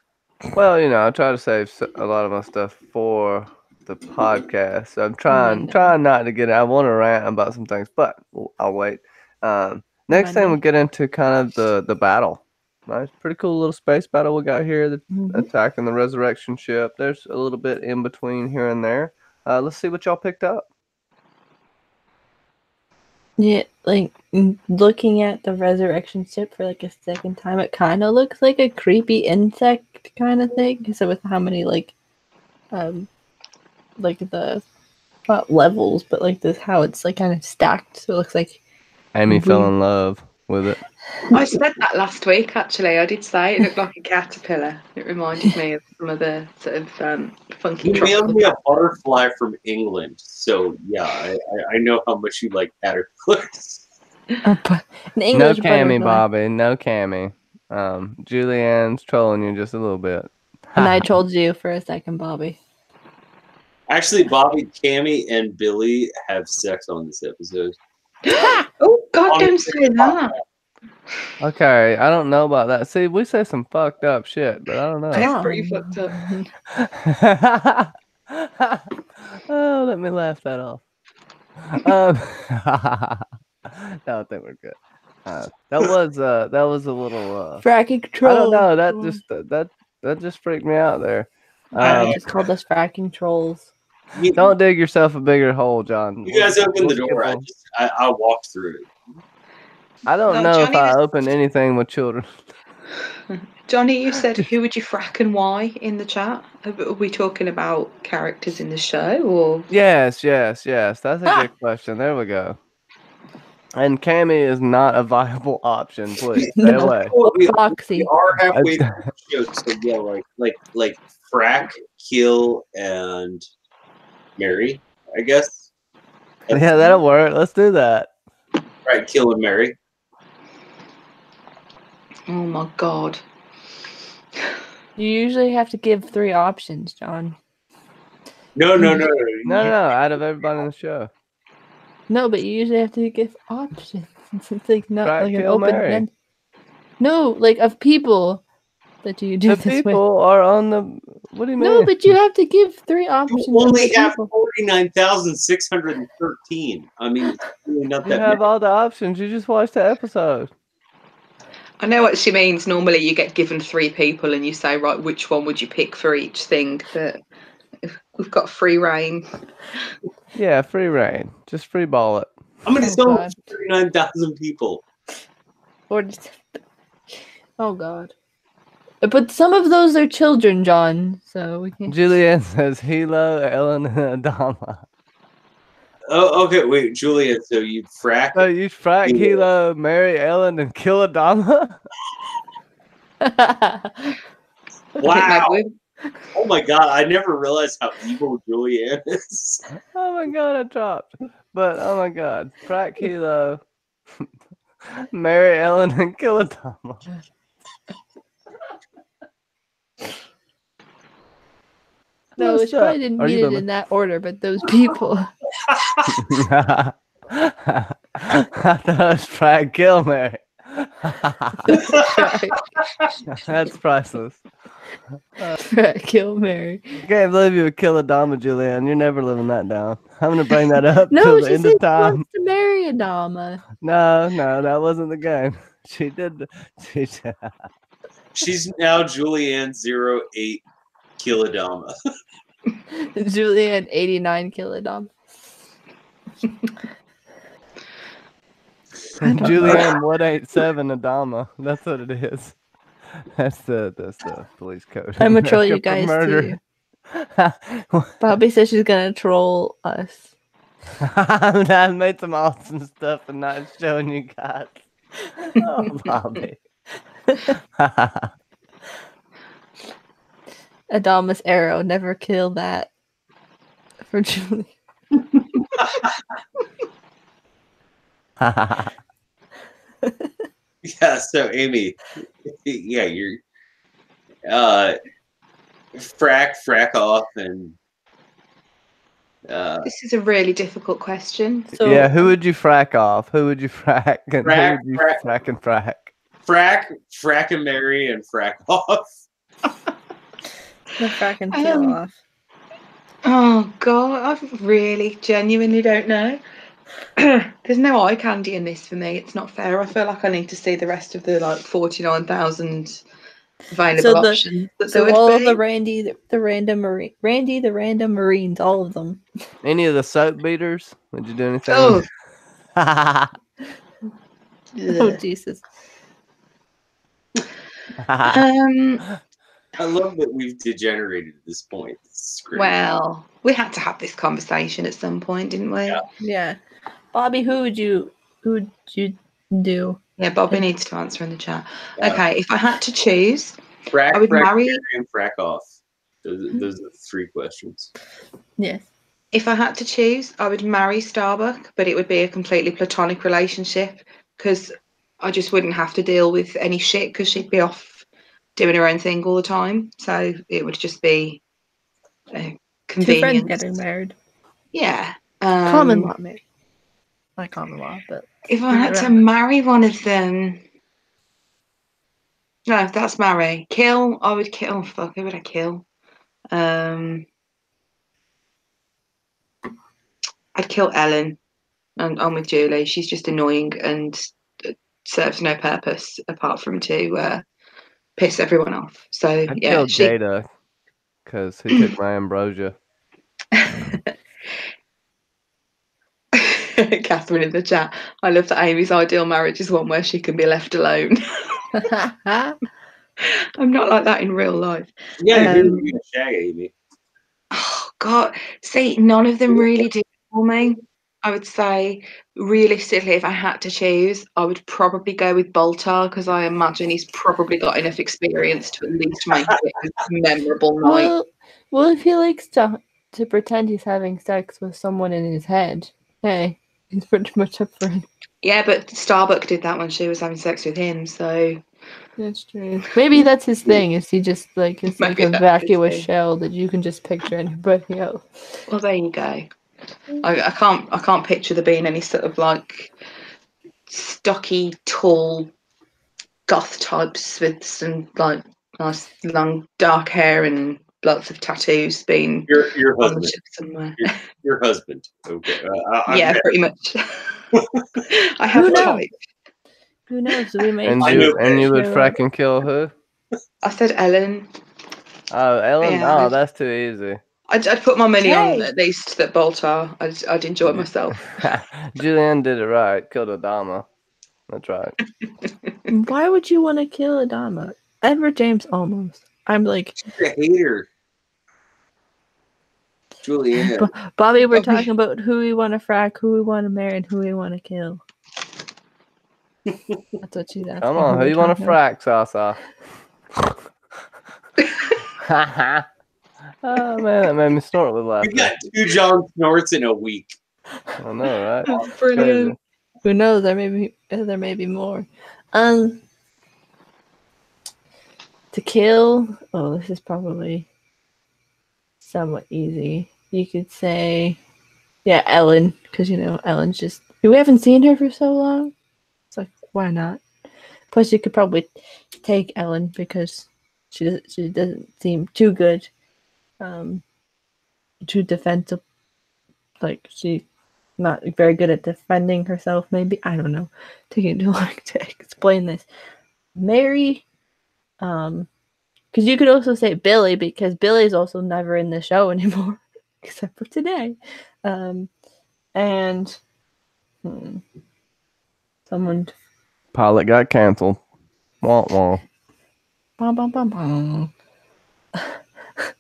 well, I try to save a lot of my stuff for the podcast. So I'm trying not to get it. I want to rant about some things, but I'll wait. Next thing Monday. we'll get into kind of the battle. Nice, pretty cool little space battle we got here. The attacking the resurrection ship. There's a little bit in between here and there. Let's see what y'all picked up. Yeah, like looking at the resurrection ship for like a second time, it kind of looks like a creepy insect kind of thing. So with how many like the not levels, but like this how it's like kind of stacked. So it looks like Amy fell weird. in love with it. I said that last week, actually. I did say it looked like a caterpillar. It reminded me of some of the sort of funky You mailed tropical. me a butterfly from England, so yeah, I know how much you like caterpillars. An No English Cammy, butterfly. Bobby. No Cammy. Julianne's trolling you just a little bit. And I told you for a second, Bobby. Actually, Bobby, Cammy, and Billy have sex on this episode. Oh, God, don't say that. Okay, I don't know about that. See, we say some fucked up shit, but I don't know. That's pretty fucked up. Oh, let me laugh that off. No, I think we're good. That was a little. Fracking I trolls. don't know. That just freaked me out there. Just called us fracking trolls. Don't dig yourself a bigger hole, John. You guys opened the skip door. on. I walked through it. I don't No, know if Johnny I was- opened anything with children. Johnny, you said who would you frack and why in the chat? Are we talking about characters in the show or? Yes. That's a good question. There we go. And Cammy is not a viable option. Please stay No. away. We Foxy. are halfway through the show, so yeah, like Frack, Kill, and Mary, I guess. Yeah, that'll work. Let's do that. Right, Kill and Mary. Oh my God. You usually have to give 3 options, John. No. Out of everybody in the show. No, but you usually have to give options. It's like not Frack, like an kill, open marry. end. No, like of people that you do The this with. people are on the. What do you mean? No, but you have to give 3 options. You only of the have people. 49,613. I mean, it's really not You that have many. all the options. You just watched the episode. I know what she means. Normally you get given 3 people and you say, right, which one would you pick for each thing? But if we've got free reign. Yeah, free reign. Just free ball it. How many Oh, songs? God. 39,000 people. Or just... Oh God. But some of those are children, John. So we can't. Julianne says Hilo, Ellen, and Adama. Oh, okay. Wait, Julia. So you Frack? So you frack Yeah. Hilo, marry Ellen, and kill Adama? Wow. Maybe Oh my God! I never realized how evil Julianne is. Oh my god, I dropped. But oh my god. Frack Hilo, marry Ellen, and kill Adama. No, What's which probably up? didn't Are you mean it bumming? in that order, but those people. I thought it was Frack Kill Mary. That's priceless. Kill Mary. I can't believe you would kill Adama, Julianne. You're never living that down. I'm gonna bring that up No, till the she end said of she time. wants to marry Adama. No, that wasn't the game. She did. She's now Julianne 08 Kilodama. Julianne 89 Kilodama. Julianne 187 Adama. That's what it is. That's the police code. I'm gonna troll America you for guys murder. too. Bobby says she's gonna troll us. I made some awesome stuff and not showing you guys. Oh, Bobby. Adama's arrow, never kill that. For Julie. Yeah. So Amy, yeah, you're frack off and This is a really difficult question. So yeah, who would you frack off? Who would you frack? And who Frack, would you frack. frack and frack? Frack and marry and frack off. the fracking kill Um, off. Oh God, I really genuinely don't know. There's no eye candy in this for me. It's not fair. I feel like I need to see the rest of the like 49,000 available So the- options that there So would all be. the the random Marines, all of them. Any of the soap beaters? Would you do anything? Oh, Oh yeah. Jesus! I love that we've degenerated at this point. This is great. Well, we had to have this conversation at some point, didn't we? Yeah. Yeah, Bobby, who would you do? Yeah, Bobby needs to answer in the chat. Yeah. Okay, if I had to choose, Frack, I would frack, marry. marry, and frack off. Those are the 3 questions. Yes. If I had to choose, I would marry Starbuck, but it would be a completely platonic relationship because I just wouldn't have to deal with any shit because she'd be off doing her own thing all the time. So it would just be a 2 friends convenience. getting married. Yeah. Common law married. Not common law, but If I had to marry one of them, no, that's marry. Kill, I would kill. Oh, fuck, who would I kill? I'd kill Ellen. And I'm with Julie. She's just annoying and serves no purpose apart from to piss everyone off. So I'd yeah, kill she. Jada because he took my ambrosia. Catherine in the chat. I love that Amy's ideal marriage is one where she can be left alone. I'm not like that in real life. Yeah, who are you gonna shag, Amy? Oh God, see, none of them really do for me. I would say, realistically, if I had to choose, I would probably go with Baltar because I imagine he's probably got enough experience to at least make it a memorable night. Well, if he likes to pretend he's having sex with someone in his head, hey, he's pretty much up for it. Yeah, but Starbuck did that when she was having sex with him, so That's true. Maybe that's his thing. Is he just like it's like Maybe a that's his vacuous thing. shell that you can just picture anybody else. Well, there you go. I can't picture there being any sort of like stocky, tall goth types with some like nice long dark hair and lots of tattoos being Your on the husband. ship somewhere. Your husband. Okay. Yeah, pretty much. I have Who a knows? type. Who knows? We may. And I you know and you would Sure. fracking kill who? I said Ellen. Oh, Ellen. Yeah. Oh, that's too easy. I'd put my money on Hey. at least that Baltar. I'd enjoy myself. Julianne did it right. Killed Adama. That's right. Why would you want to kill Adama? Edward James almost. I'm like, She's a hater. Julianne. Bobby, we're Bobby. talking about who we want to frack, who we want to marry, and who we want to kill. That's what she's asking. Come on, who you want to frack, Sasa? Oh man, that made me snort with We laughter. got 2 John Snorts in a week. I know, right? Oh, brilliant. Who knows? There may be more. To kill. Oh, this is probably somewhat easy. You could say, yeah, Ellen, because Ellen's just. We haven't seen her for so long. It's like, why not? Plus, you could probably take Ellen because she doesn't seem too good, too defensive. Like she's not very good at defending herself. Maybe, I don't know. Taking too long to explain this. Mary, because you could also say Billy because Billy's also never in the show anymore, except for today. And someone. Pilot got canceled. Wah wah. Bum, bum, bum, bum.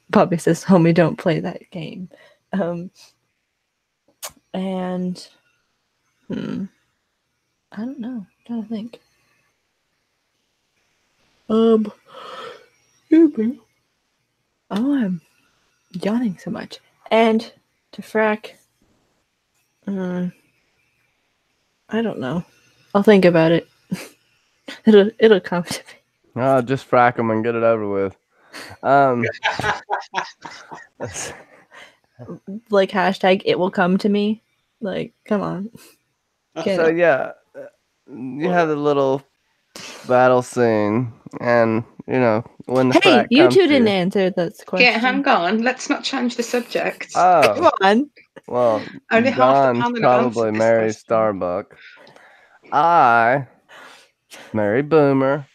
Bobby says, "Homie, don't play that game." And I don't know. I'm trying to think. Oh, I'm yawning so much. And to frack, I don't know. I'll think about it. It'll come to me. Oh, just frack them and get it over with. like hashtag it will come to me. Like, come on. Get So it. yeah, you have the little battle scene, and when the Hey, frack you comes two to didn't you. answer this question. Yeah, hang on. Let's not change the subject. Come Oh, on. well, Only half the John panel have probably answered this marries question. Starbuck. I marry Boomer.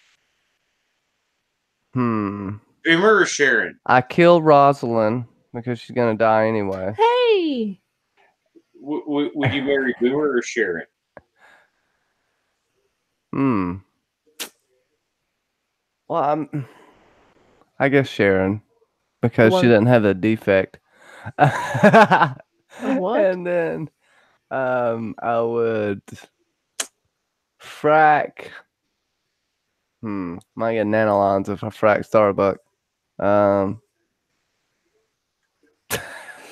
Boomer or Sharon? I kill Rosalind because she's gonna die anyway. Hey. Would you marry Boomer or Sharon? Well, I guess Sharon because she One- doesn't have a defect. What? And then I would frack. Might get nanolines if I frack Starbuck.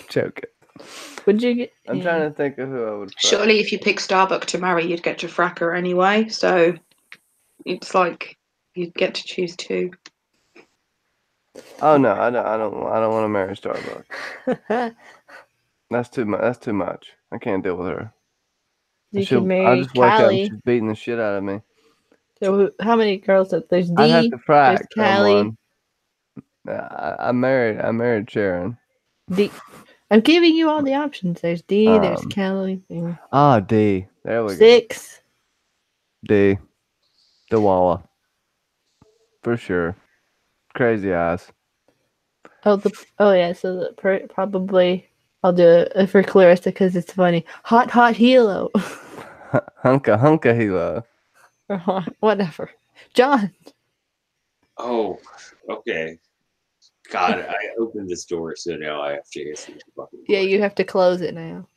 Joking. Would you get? I'm trying to think of who I would frack. Surely, if you pick Starbuck to marry, you'd get to frack her anyway. So it's like you'd get to choose two. Oh no, I don't want to marry Starbuck. That's too much. That's too much. I can't deal with her. You could I'll marry just wake up and Callie. she's beating the shit out of me. So how many girls? There's I'd have D. to frack There's Callie. someone. I married Sharon. D. I'm giving you all the options. There's D. There's Um, Callie. D. There we go. 6. D. Dewalla. For sure. Crazy eyes. Oh yeah. So probably I'll do it for Clarissa because it's funny. Hot Hilo. Hunka Hilo. Or whatever. John. Oh, okay. God, I opened this door, so now I have to answer the fucking Yeah, question. you have to close it now.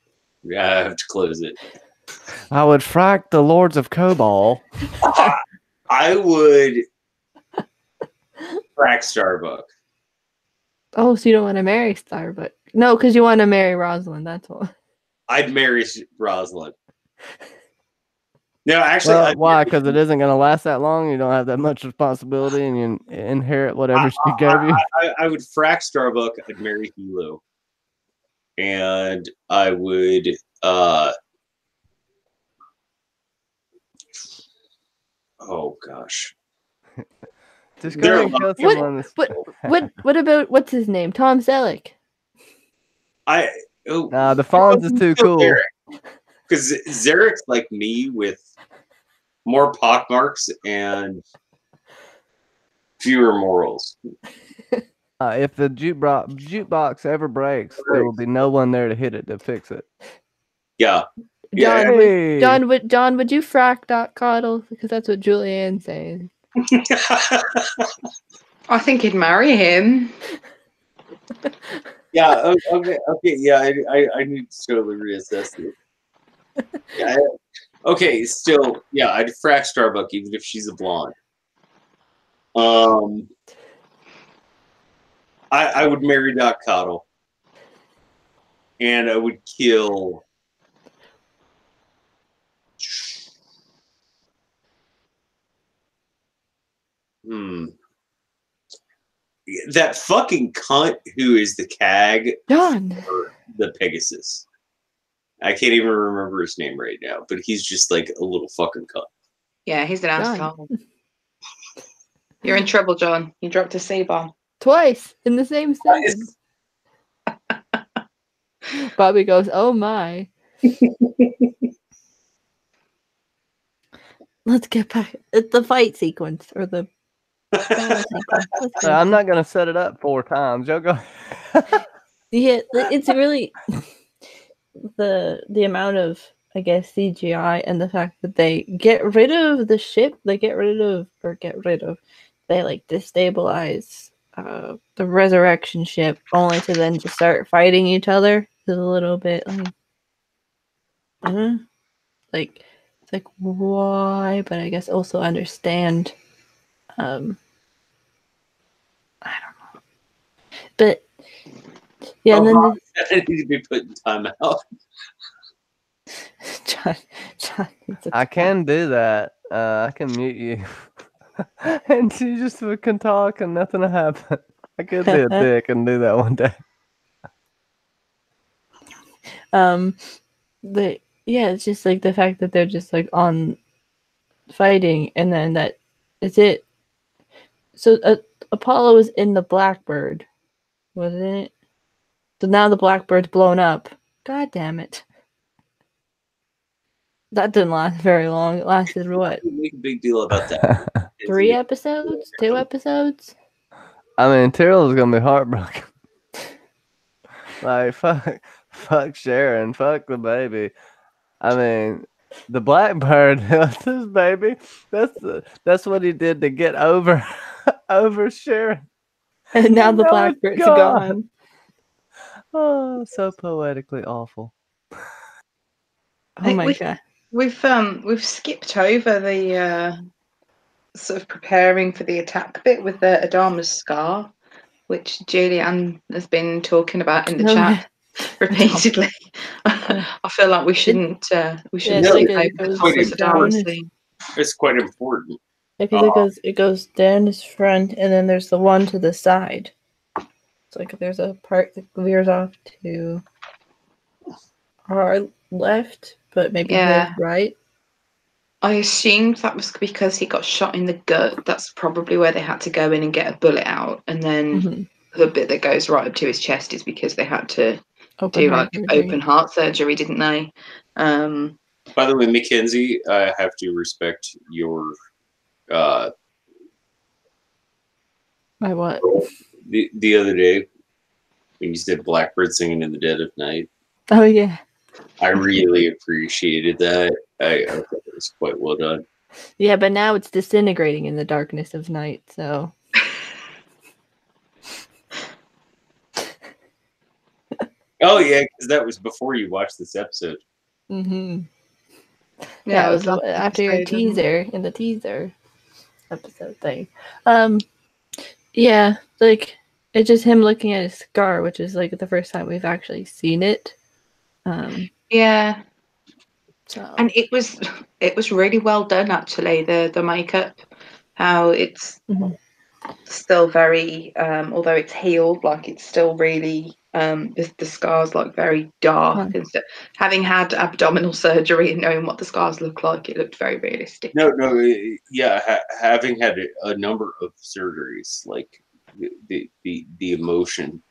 Yeah, I have to close it. I would frack the Lords of Cobol. I would frack Starbuck. Oh, so you don't want to marry Starbuck? No, because you want to marry Rosalind. That's all. I'd marry Rosalind. No, actually, Well, I'd why? marry- Because it isn't going to last that long. You don't have that much responsibility, and you inherit whatever she gave you. I would frack Starbuck. I'd marry Hilo, and I would. Oh gosh. Just There go are ahead and a lot kill of someone. What about what's his name? Tom Selleck. The Fonz is too cool. Because Zarek's like me with more pockmarks and fewer morals. If the jukebox ever breaks, there will be no one there to hit it to fix it. Yeah. John, Hey. John, would you frack Doc Coddle? Because that's what Julianne's saying. I think he'd marry him. Yeah. Okay. Yeah. I need to totally reassess this. Yeah. Okay. Still, yeah. I'd frack Starbuck even if she's a blonde. I would marry Doc Coddle, and I would kill. That fucking cunt who is the CAG John. for the Pegasus. I can't even remember his name right now, but he's just like a little fucking cunt. Yeah, he's an John. asshole. You're in trouble, John. You dropped a C-bomb. Twice in the same sentence. Bobby goes, "Oh my." Let's get back. It's the fight sequence or the battle sequence. Let's go. I'm not going to set it up 4 times. Y'all go. Yeah, it's really the amount of, I guess, CGI and the fact that they get rid of the ship. They like destabilize the resurrection ship only to then just start fighting each other. Is a little bit like it's like why, but I guess also understand. I don't know, but yeah, and then I need to be put in timeout. John needs a I can do that. I can mute you. And you just can talk and nothing will happen. I could be a dick and do that one day. It's just like the fact that they're just like on fighting, and then that is it. So Apollo was in the Blackbird, wasn't it? So now the Blackbird's blown up. God damn it. That didn't last very long. It lasted what? Make a big deal about that. 3 episodes? 2 episodes? I mean, Tyrell is gonna be heartbroken. Like fuck Sharon, fuck the baby. I mean, the Blackbird, that's his baby. That's what he did to get over Sharon. And now the Now it's Blackbird's gone. gone. Oh, so poetically awful. Oh my god. We've skipped over the sort of preparing for the attack bit with the Adama's scar, which Julianne has been talking about in the chat repeatedly. I feel like we shouldn't it's skip like over it the goes Thomas down. Adama scene. It's quite important. Because it goes down his front, and then there's the one to the side. It's like there's a part that veers off to our left, but maybe his right. I assumed that was because he got shot in the gut. That's probably where they had to go in and get a bullet out, and then the bit that goes right up to his chest is because they had to do like open heart surgery, didn't they? By the way, Mackenzie, I have to respect your My what? The other day when you said Blackbird singing in the dead of night. Oh yeah. I really appreciated that. I thought it was quite well done. Yeah, but now it's disintegrating in the darkness of night, so. Oh yeah, because that was before you watched this episode. Yeah, Yeah, it was after your teaser in the teaser episode thing. Yeah, like it's just him looking at his scar, which is like the first time we've actually seen it. Yeah. So. And it was really well done actually, the makeup, how it's still very although it's healed, like it's still really the scar's like very dark and stuff. Having had abdominal surgery and knowing what the scars look like, it looked very realistic. No, yeah, having had a number of surgeries, like the emotion,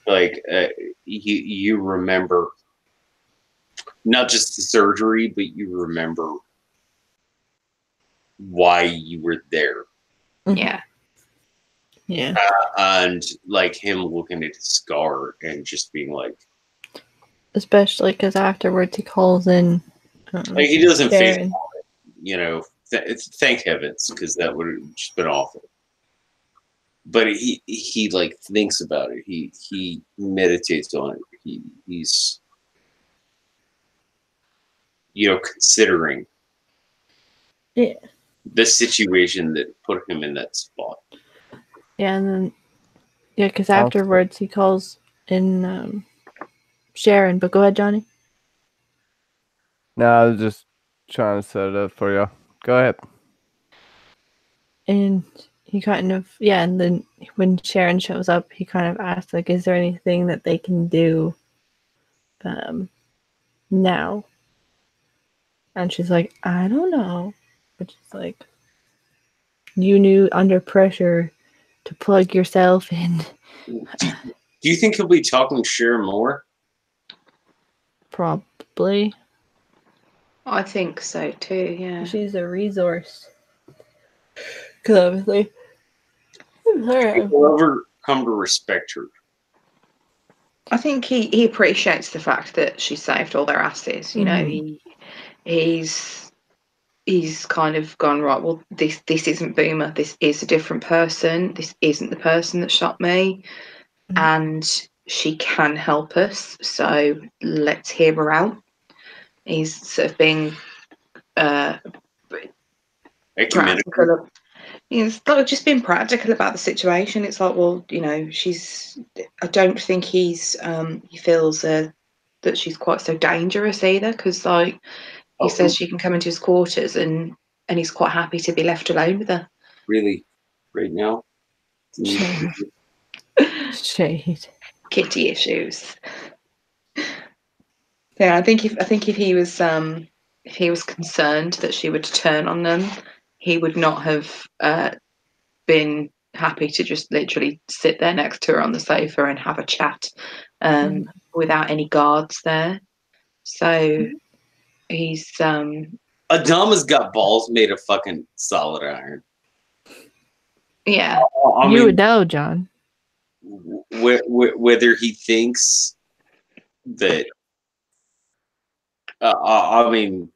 like you remember not just the surgery, but you remember why you were there. Yeah. And like him looking at his scar and just being like, especially because afterwards he calls in. Like he doesn't face it, you know. Thank heavens, because that would have just been awful. But he like thinks about it. He meditates on it. He's considering the situation that put him in that spot. Yeah, and then because afterwards he calls in Sharon. But go ahead, Johnny. No, I was just trying to set it up for you. Go ahead. And he kind of and then when Sharon shows up, he kind of asks like, "Is there anything that they can do now?" And she's like, "I don't know," which is like, you knew under pressure to plug yourself in. Do you think he'll be talking to Sharon more? Probably. I think so too, yeah. She's a resource. Because obviously, He'll ever come to respect her. I think he appreciates the fact that she saved all their asses. You know, he's kind of gone, right, well, this isn't Boomer. This is a different person. This isn't the person that shot me. And she can help us. So let's hear her out. He's sort of being practical. He's just being practical about the situation. It's like, well, I don't think he feels that she's quite so dangerous either, because like he says she can come into his quarters and he's quite happy to be left alone with her. Really? Right now? Shade. Kitty issues. Yeah, I think if he was concerned that she would turn on them, he would not have been happy to just literally sit there next to her on the sofa and have a chat without any guards there. So he's Adama's got balls made of fucking solid iron. yeah. I You mean, would know, John. whether he thinks that, I mean,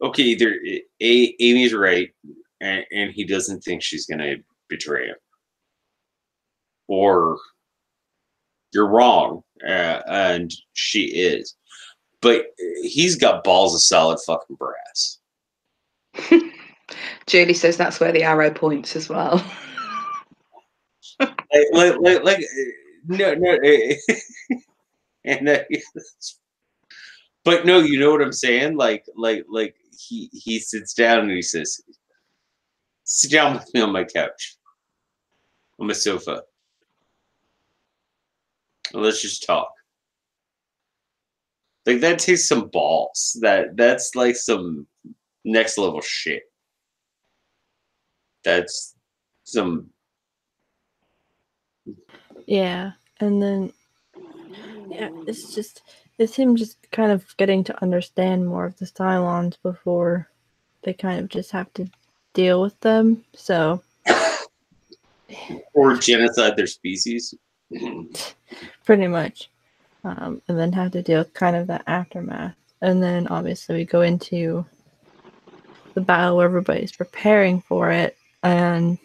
okay, either Amy's right, and he doesn't think she's gonna betray him, or you're wrong, and she is. But he's got balls of solid fucking brass. Julie says that's where the arrow points as well. like no, and but no, you know what I'm saying? Like he sits down and he says, "Sit down with me on my couch, on my sofa, and let's just talk." Like that takes some balls. That's like some next level shit. That's some. Yeah, and then it's him just kind of getting to understand more of the Cylons before they kind of just have to deal with them. So Or genocide their species. pretty much, and then have to deal with kind of that aftermath, and then obviously we go into the battle where everybody's preparing for it, and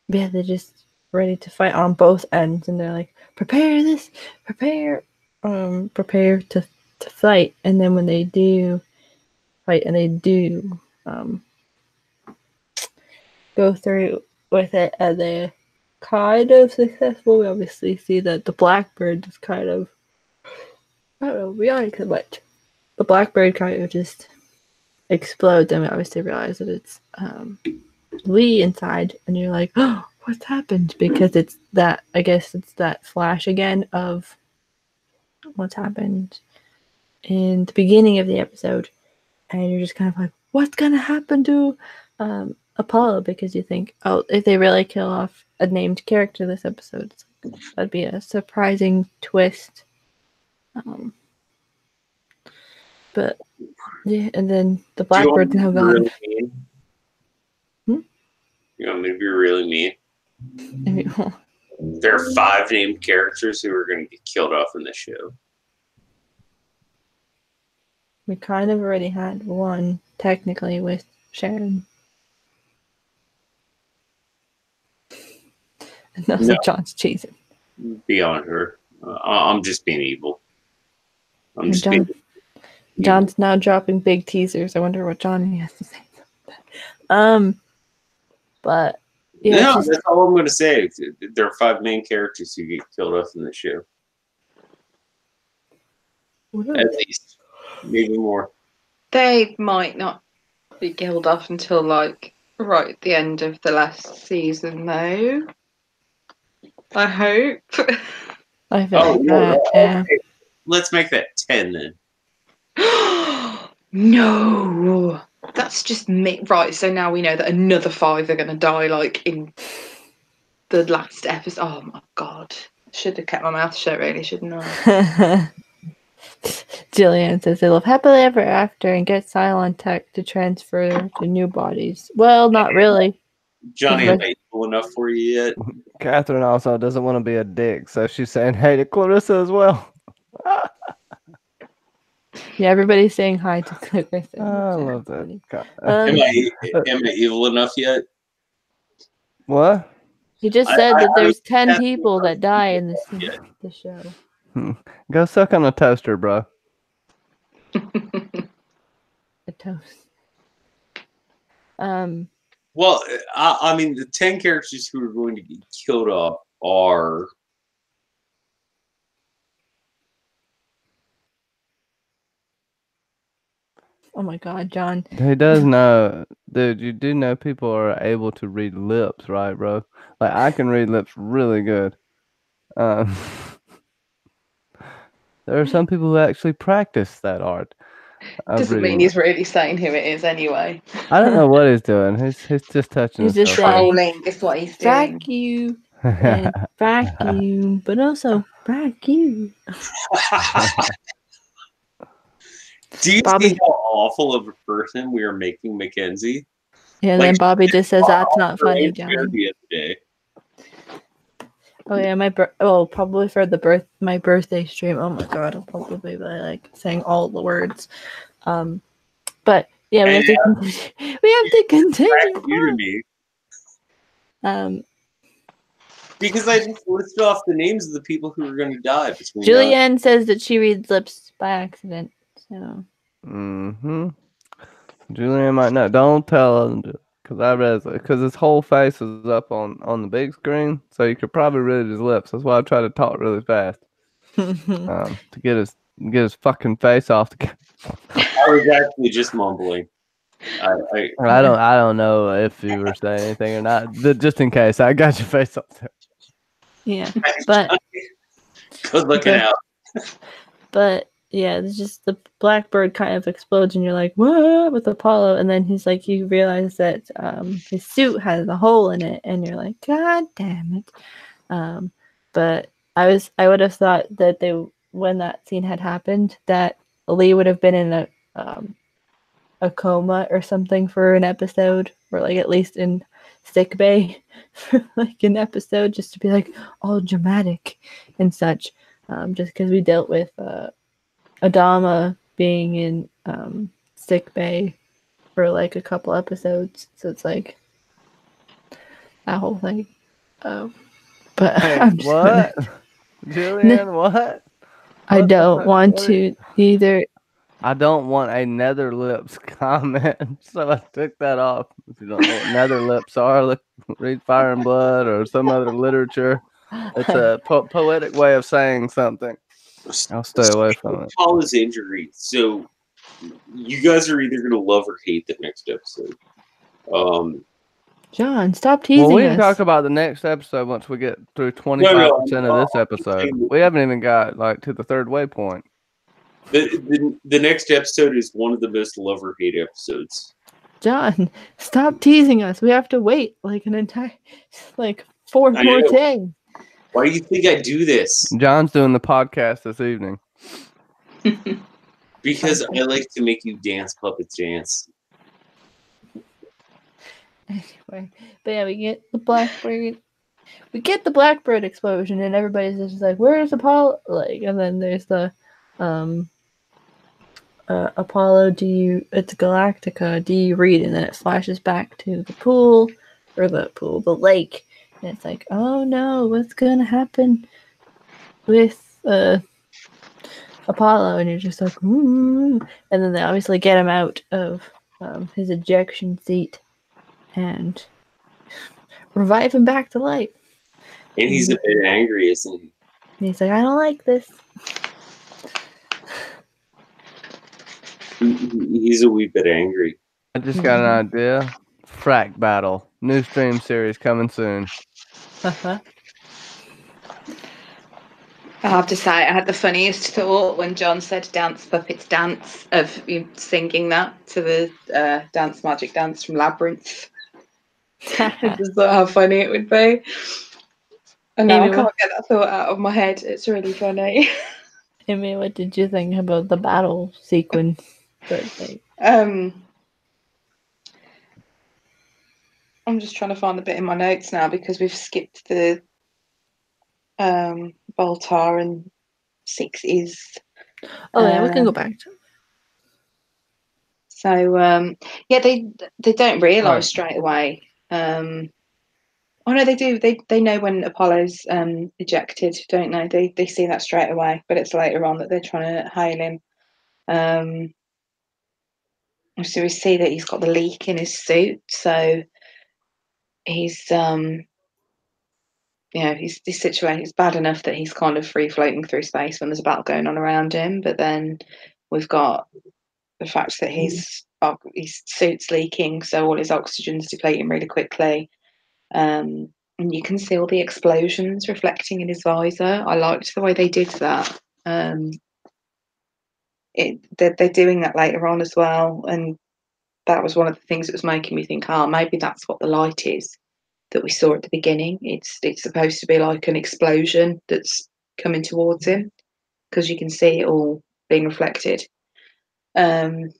yeah, they're just ready to fight on both ends, and they're like, prepare to fight. And then when they do fight, and they do go through with it, and they're kind of successful, we obviously see that the Blackbird is kind of, I don't know, beyond so much. The Blackbird kind of just explodes, and we obviously realize that it's Lee inside, and you're like, oh, what's happened? Because it's that, I guess it's that flash again of what's happened in the beginning of the episode, and you're just kind of like, what's gonna happen to Apollo? Because you think, oh, if they really kill off a named character this episode, that'd be a surprising twist. But yeah, and then the Blackbird's now gone. Really mean? You want me to be really mean? There are 5 named characters who are going to get killed off in this show. We kind of already had one, technically, with Sharon. And also No. John's cheesing. Beyond her. I'm just being evil. I'm just being evil. John's now dropping big teasers. I wonder what Johnny has to say. But yeah, no, that's all I'm going to say. There are 5 main characters who get killed off in the show. At least, maybe more. They might not be killed off until like right at the end of the last season, though. I hope. I feel like that. Yeah. Okay. Let's make that 10 then. No, that's just me. Right, so now we know that another 5 are going to die, like in the last episode. Oh my god, should have kept my mouth shut, really, shouldn't I? Jillian says they live happily ever after and get Cylon tech to transfer to new bodies. Well, not really. Johnny, am I cool enough for you yet? Catherine also doesn't want to be a dick, so she's saying hey to Clarissa as well. Yeah, everybody's saying hi to Clarissa. I love that. Am I evil enough yet? What? He just said that there's 10 people that die in the show. Go suck on a toaster, bro. A toast. Well, I mean, the 10 characters who are going to get killed off are... Oh my god, John. He does know. Dude, you do know people are able to read lips, right, bro? Like, I can read lips really good. There are some people who actually practice that art. Of Doesn't mean reading. he's really saying who it is anyway. I don't know what he's doing. He's just touching He's just himself. saying, Trolling is what he's doing. vacuum and vacuum, but also vacuum. Do you Bobby- see how awful of a person we are making Mackenzie? Yeah, and Like, then Bobby just says, "That's not Her funny, age John." the other day. Oh yeah, probably for my birthday stream. Oh my god, I'll probably be like saying all the words. But yeah, we have to continue. You to me. Because I just listed off the names of the people who are going to die between now. Julianne says that she reads lips by accident. So Julian might not. Don't tell him because I read it because his whole face is up on the big screen, so you could probably read his lips. That's why I try to talk really fast to get his fucking face off the. I was actually just mumbling. I don't know if you were saying anything or not. Just in case, I got your face up there. yeah, but Good looking out. But yeah, it's just the blackbird kind of explodes, and you're like, "What?" with Apollo, and then he's like, you realize that his suit has a hole in it, and you're like, "God damn it!" But I would have thought that when that scene had happened, that Lee would have been in a coma or something for an episode, or like at least in sick bay for like an episode, just to be like all dramatic and such. Just because we dealt with Adama being in sick bay for like a couple episodes, so it's like that whole thing. But Hey, I'm just what, Julian? What? I What the don't fuck? want What to either. I don't want a nether lips comment, so I took that off. If you don't know what nether lips are, read Fire and Blood or some other literature. It's a poetic way of saying something. I'll stay away from it. Paula's injury. So you guys are either going to love or hate the next episode. John, stop teasing Well, we us. can talk about the next episode once we get through 25% of this episode. We haven't even got like to the third waypoint. The next episode is one of the most love or hate episodes. John, stop teasing us. We have to wait like an entire, like 4 more days. Why do you think I do this? John's doing the podcast this evening. Because I like to make you dance, puppets dance. Anyway, but yeah, we get the blackbird explosion, and everybody's just like, "Where's Apollo?" Like, and then there's the Apollo. It's Galactica. Do you read? And then it flashes back to the lake, and it's like, oh no, what's gonna happen with Apollo? And you're just like, and then they obviously get him out of his ejection seat and revive him back to life. And he's a bit angry, isn't he? And he's like, I don't like this. He's a wee bit angry. I just got an idea. Frack Battle. New stream series coming soon. Uh-huh. I have to say, I had the funniest thought when John said "Dance Puppets Dance" of you singing that to the dance magic dance from Labyrinth. I just thought how funny it would be. And now I can't get that thought out of my head. It's really funny. Amy, what did you think about the battle sequence? I'm just trying to find the bit in my notes now because we've skipped the Baltar and 6 Oh yeah, we can go back to it. So yeah, they don't realise straight away. Oh no, they do. They know when Apollo's ejected, don't they? They see that straight away, but it's later on that they're trying to hail him. So we see that he's got the leak in his suit, so he's this situation is bad enough that he's kind of free floating through space when there's a battle going on around him, but then we've got the fact that his suit's leaking, so all his oxygen's depleting really quickly. And you can see all the explosions reflecting in his visor. I liked the way they did that. they're doing that later on as well, and that was one of the things that was making me think, maybe that's what the light is that we saw at the beginning. It's supposed to be like an explosion that's coming towards him, because you can see it all being reflected. And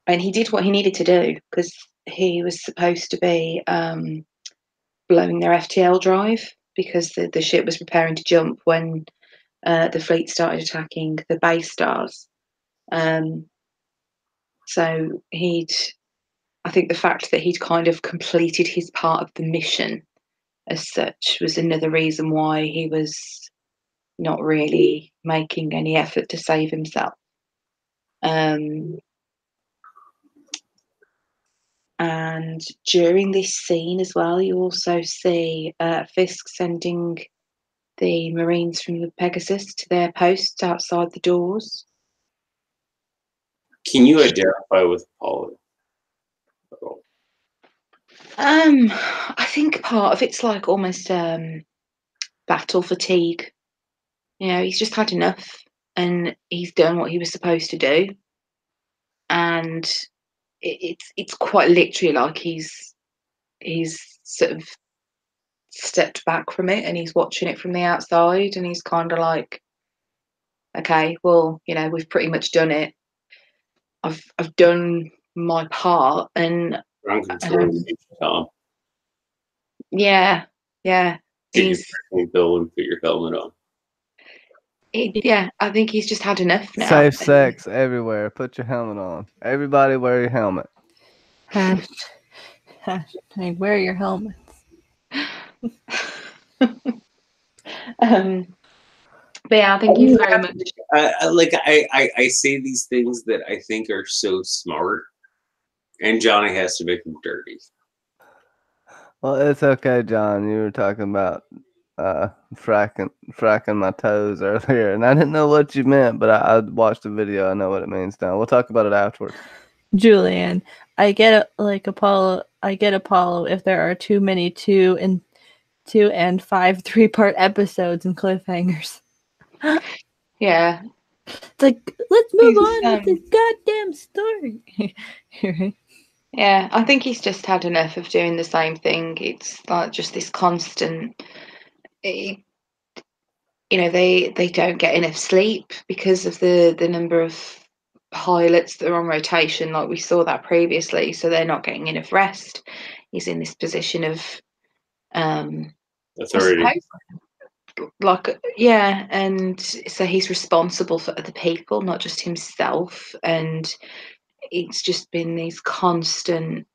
he did what he needed to do, because he was supposed to be blowing their FTL drive, because the ship was preparing to jump when the fleet started attacking the base stars. So I think the fact that he'd kind of completed his part of the mission as such was another reason why he was not really making any effort to save himself. And during this scene as well, you also see Fisk sending the Marines from the Pegasus to their posts outside the doors. Can you identify with Apollo at all? I think part of it's like almost battle fatigue. He's just had enough, and he's done what he was supposed to do, and it's quite literally like he's sort of stepped back from it, and he's watching it from the outside, and he's kind of like, okay, well, we've pretty much done it. I've done my part, and Ground control of the future, Tom. Yeah. Get your freaking bill and put your helmet on. I think he's just had enough now. Safe sex everywhere. Put your helmet on. Everybody wear your helmet. Hashtag wear your helmets. But yeah, I think he's very much. I say these things that I think are so smart, and Johnny has to make them dirty. Well, it's okay, John. You were talking about fracking my toes earlier, and I didn't know what you meant, but I watched the video. I know what it means now. We'll talk about it afterwards. Julian, I get Apollo. I get Apollo if there are too many 2 and 5 3-part episodes and cliffhangers. Yeah. It's like, let's move on with this goddamn story. Yeah, I think he's just had enough of doing the same thing. It's like just this constant. They don't get enough sleep because of the number of pilots that are on rotation, like we saw that previously. So they're not getting enough rest. He's in this position of authority. And so he's responsible for other people, not just himself. And it's just been these constant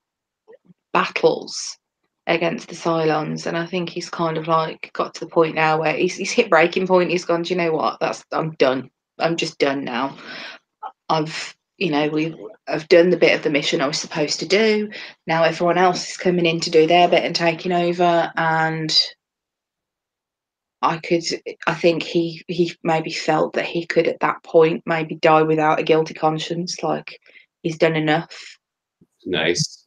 battles against the Cylons, and I think he's kind of like got to the point now where he's hit breaking point. He's gone, do you know what? I'm done. I'm just done now. I've done the bit of the mission I was supposed to do. Now everyone else is coming in to do their bit and taking over, and I think he maybe felt that he could at that point maybe die without a guilty conscience, like he's done enough. Nice.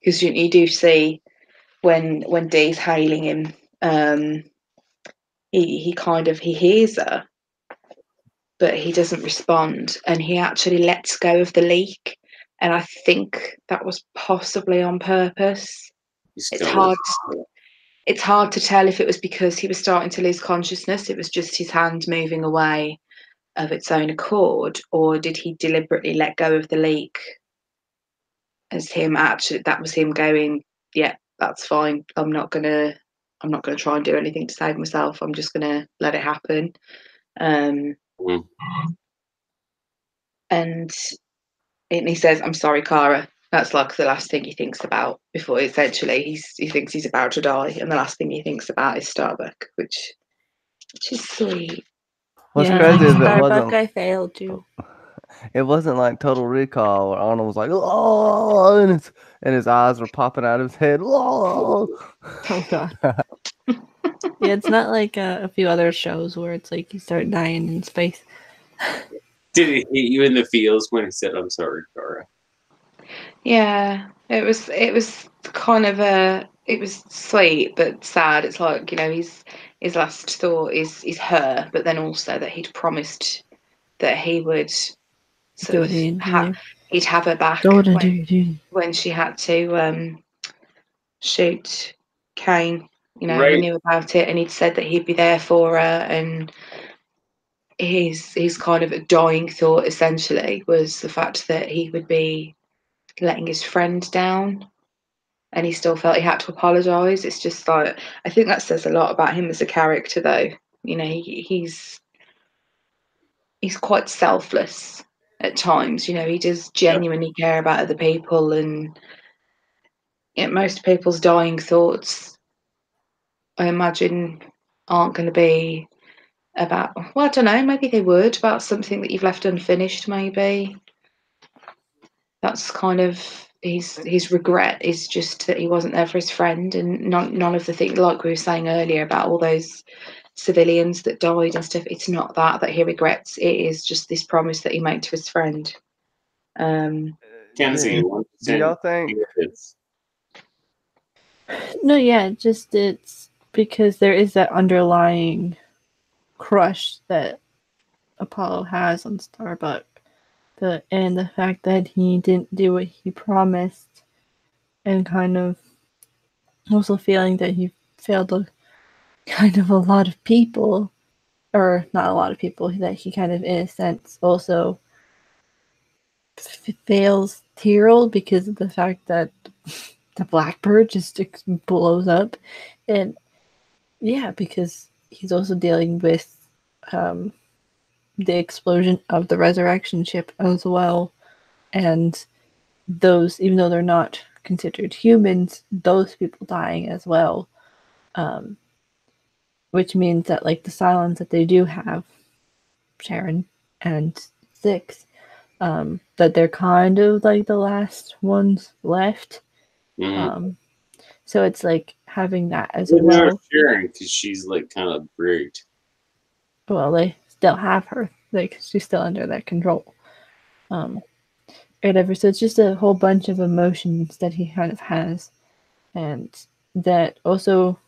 Because you do see when Dee's hailing him, he hears her, but he doesn't respond, and he actually lets go of the leak, and I think that was possibly on purpose. It's hard to tell if it was because he was starting to lose consciousness, it was just his hand moving away of its own accord, or did he deliberately let go of the leak as that was him going, yeah, that's fine. I'm not gonna try and do anything to save myself. I'm just gonna let it happen. And he says, "I'm sorry, Kara." That's like the last thing he thinks about before essentially he thinks he's about to die, and the last thing he thinks about is Starbuck, which is sweet. What's crazy is Starbuck, I failed you. It wasn't like Total Recall where Arnold was like, "Oh," and his eyes were popping out of his head. Oh God. Yeah, it's not like a few other shows where it's like you start dying in space. Did it hit you in the feels when he said, "I'm sorry, Kara"? Yeah, it was kind of it was sweet but sad. It's like, you know, his last thought is her, but then also that he'd promised that he would sort Do of it in. he'd have her back Go and do your duty. when she had to shoot Kane. You know, he Right. knew about it, and he'd said that he'd be there for her. And his kind of a dying thought, essentially, was the fact that he would be letting his friend down, and he still felt he had to apologise. It's just like, I think that says a lot about him as a character, though. You know, he's quite selfless at times. You know, he does genuinely care about other people, and most people's dying thoughts, I imagine, aren't going to be about, well, I don't know, maybe they would, about something that you've left unfinished, maybe. That's kind of his regret, is just that he wasn't there for his friend, and none of the things, like we were saying earlier, about all those civilians that died and stuff. It's not that he regrets. It is just this promise that he made to his friend. Kenzie, do y'all think it's No, yeah, just it's because there is that underlying crush that Apollo has on Starbuck, and the fact that he didn't do what he promised, and kind of also feeling that he failed a lot of people, or not a lot of people, that he kind of, in a sense, also fails Tyrell because of the fact that the Blackbird just blows up. And yeah, because he's also dealing with the explosion of the resurrection ship as well, and those, even though they're not considered humans, those people dying as well, which means that, like, the Cylons that they do have, Sharon and Six, that they're kind of like the last ones left. So it's like having that as well. Sharon, because she's like kind of rigged. Well, they still have her, like, she's still under their control. Whatever. So it's just a whole bunch of emotions that he kind of has, and that also,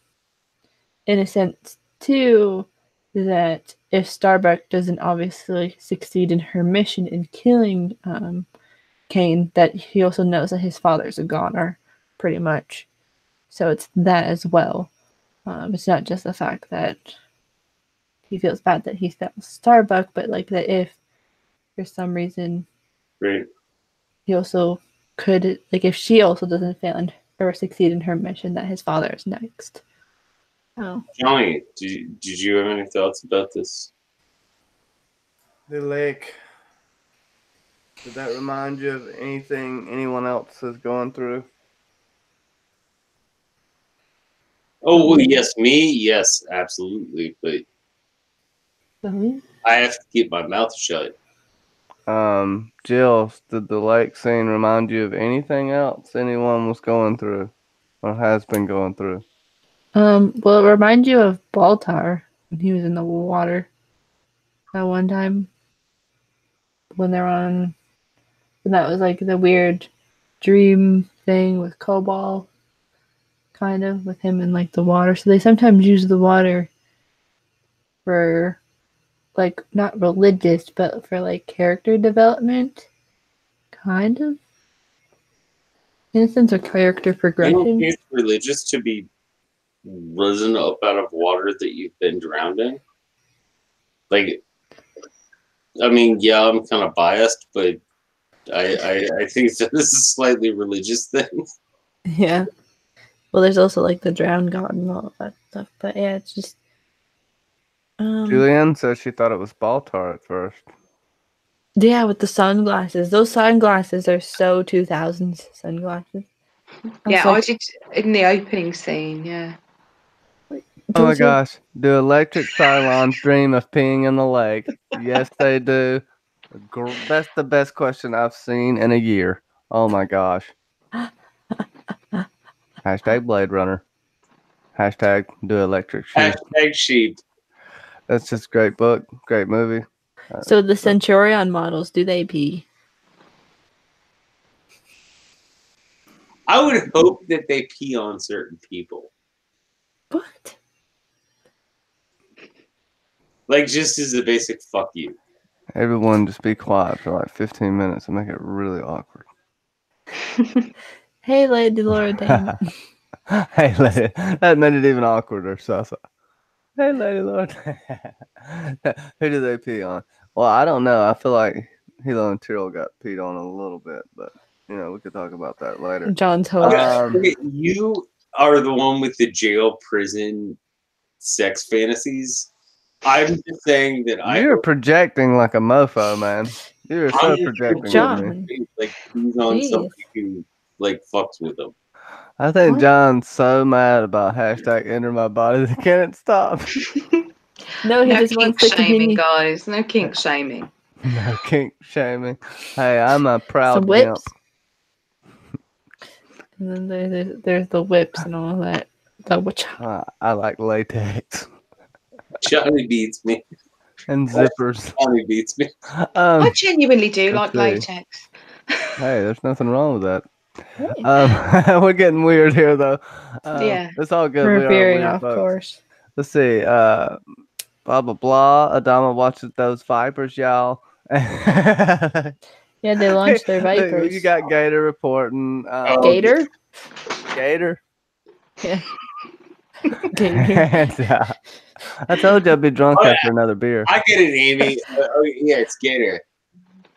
in a sense, too, that if Starbuck doesn't obviously succeed in her mission in killing Kane, that he also knows that his father's a goner, pretty much. So it's that as well. It's not just the fact that he feels bad that he failed Starbuck, but like that if for some reason he also could, like, if she also doesn't fail or succeed in her mission, that his father is next. Oh, Johnny, did you have any thoughts about this? the lake, did that remind you of anything anyone else is going through? Oh, well, yes, me? Yes, absolutely. But I have to keep my mouth shut. Jill, did the lake scene remind you of anything else anyone was going through or has been going through? well, it reminds you of Baltar when he was in the water that one time when when that was like the weird dream thing with Cobalt, kind of, with him in like the water. So they sometimes use the water for, like, not religious, but for like character development, kind of, in a sense, of character progression. You don't need religious to be risen up out of water that you've been drowned in. Like, I mean, yeah, I'm kind of biased, but I think that this is a slightly religious thing. Yeah. Well, there's also like the drowned god and all that stuff, but yeah, it's just. Julianne says she thought it was Baltar at first. Yeah, with the sunglasses. Those sunglasses are so 2000s sunglasses. I did in the opening scene, yeah. Oh my gosh. Do electric Cylons dream of peeing in the lake? Yes, they do. That's the best question I've seen in a year. Oh my gosh. Hashtag Blade Runner. Hashtag do electric sheep. Hashtag sheep. That's just a great book. Great movie. So the Centurion models, do they pee? I would hope that they pee on certain people. What? Like, just as a basic fuck you. Everyone just be quiet for like 15 minutes and make it really awkward. Hey, Lady Laura Dane. Hey, lady. That made it even awkwarder. So, hey, Lady Laura. Who do they pee on? Well, I don't know. I feel like Hilo and Tyrell got peed on a little bit, but we could talk about that later. John's host. Okay, you are the one with the jail prison sex fantasies. I'm just saying that You're projecting like a mofo, man. You're so projecting John. with me. Like he's on Jeez. somebody who like fucks with them. I think What? John's so mad about hashtag enter my body that he can't stop. No, he No just kink wants to shaming, continue. guys. No kink shaming. No kink shaming. Hey, I'm a proud Some gimp. whips. And then there's the whips and all that. I like latex Johnny beats me. and zippers. Johnny beats me. I genuinely do let's like see. latex. Hey, there's nothing wrong with that. We're getting weird here, though. Yeah. It's all good. We're We are veering weird off folks. course. Let's see. Blah blah blah. Adama watches those vipers, y'all. Yeah, they launched their Look, vipers. you got Gator reporting. Gator? Gator. Yeah. Gator. And, I told you I'd be drunk after another beer. I get it, Amy. Yeah, it's Gator.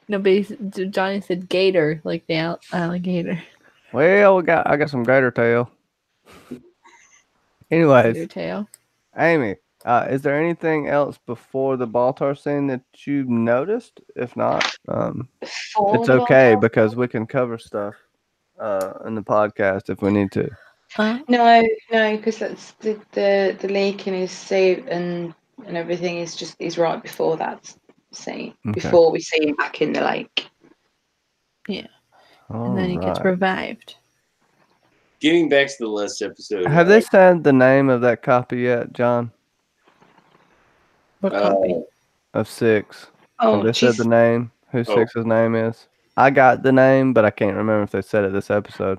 No, but Johnny said gator, like the alligator. Well, I got some gator tail. Anyways, Gator tail. Amy, is there anything else before the Baltar scene that you noticed? If not, it's okay because we can cover stuff in the podcast if we need to. No, because that's the lake in his suit and everything is right before that scene. Okay. Before we see him back in the lake. Yeah. And then he gets revived. Getting back to the last episode. Have they said the name of that copy yet, John? What copy? Of 6. Oh, Have they said the name? Who 6's name is? I got the name, but I can't remember if they said it this episode.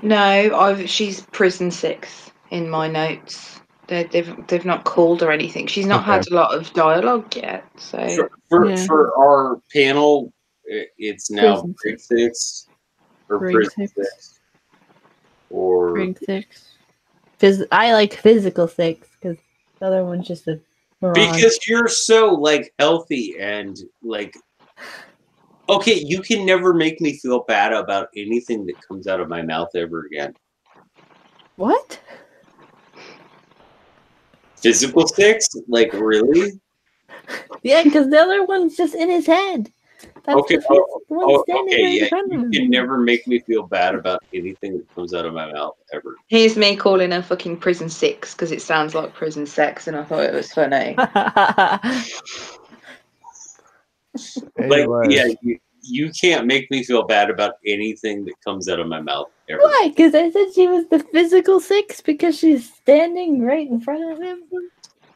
No, she's prison 6 in my notes. They've not called or anything. She's not had a lot of dialogue yet. So for our panel, it's now Prison Grade 6 or Grade Prison 6. 6 or Grade 6. I like physical 6 because the other one's just a mirage. because you're so like healthy and like. Okay, you can never make me feel bad about anything that comes out of my mouth ever again. What? Physical 6? Like, really? Yeah, because the other one's just in his head. That's Okay, the one standing right yeah, in front of you him. can never make me feel bad about anything that comes out of my mouth ever. here's me calling her fucking prison 6 because it sounds like prison sex, and I thought it was funny. Like, yeah, you can't make me feel bad about anything that comes out of my mouth ever. Why? Because I said she was the physical 6 because she's standing right in front of him.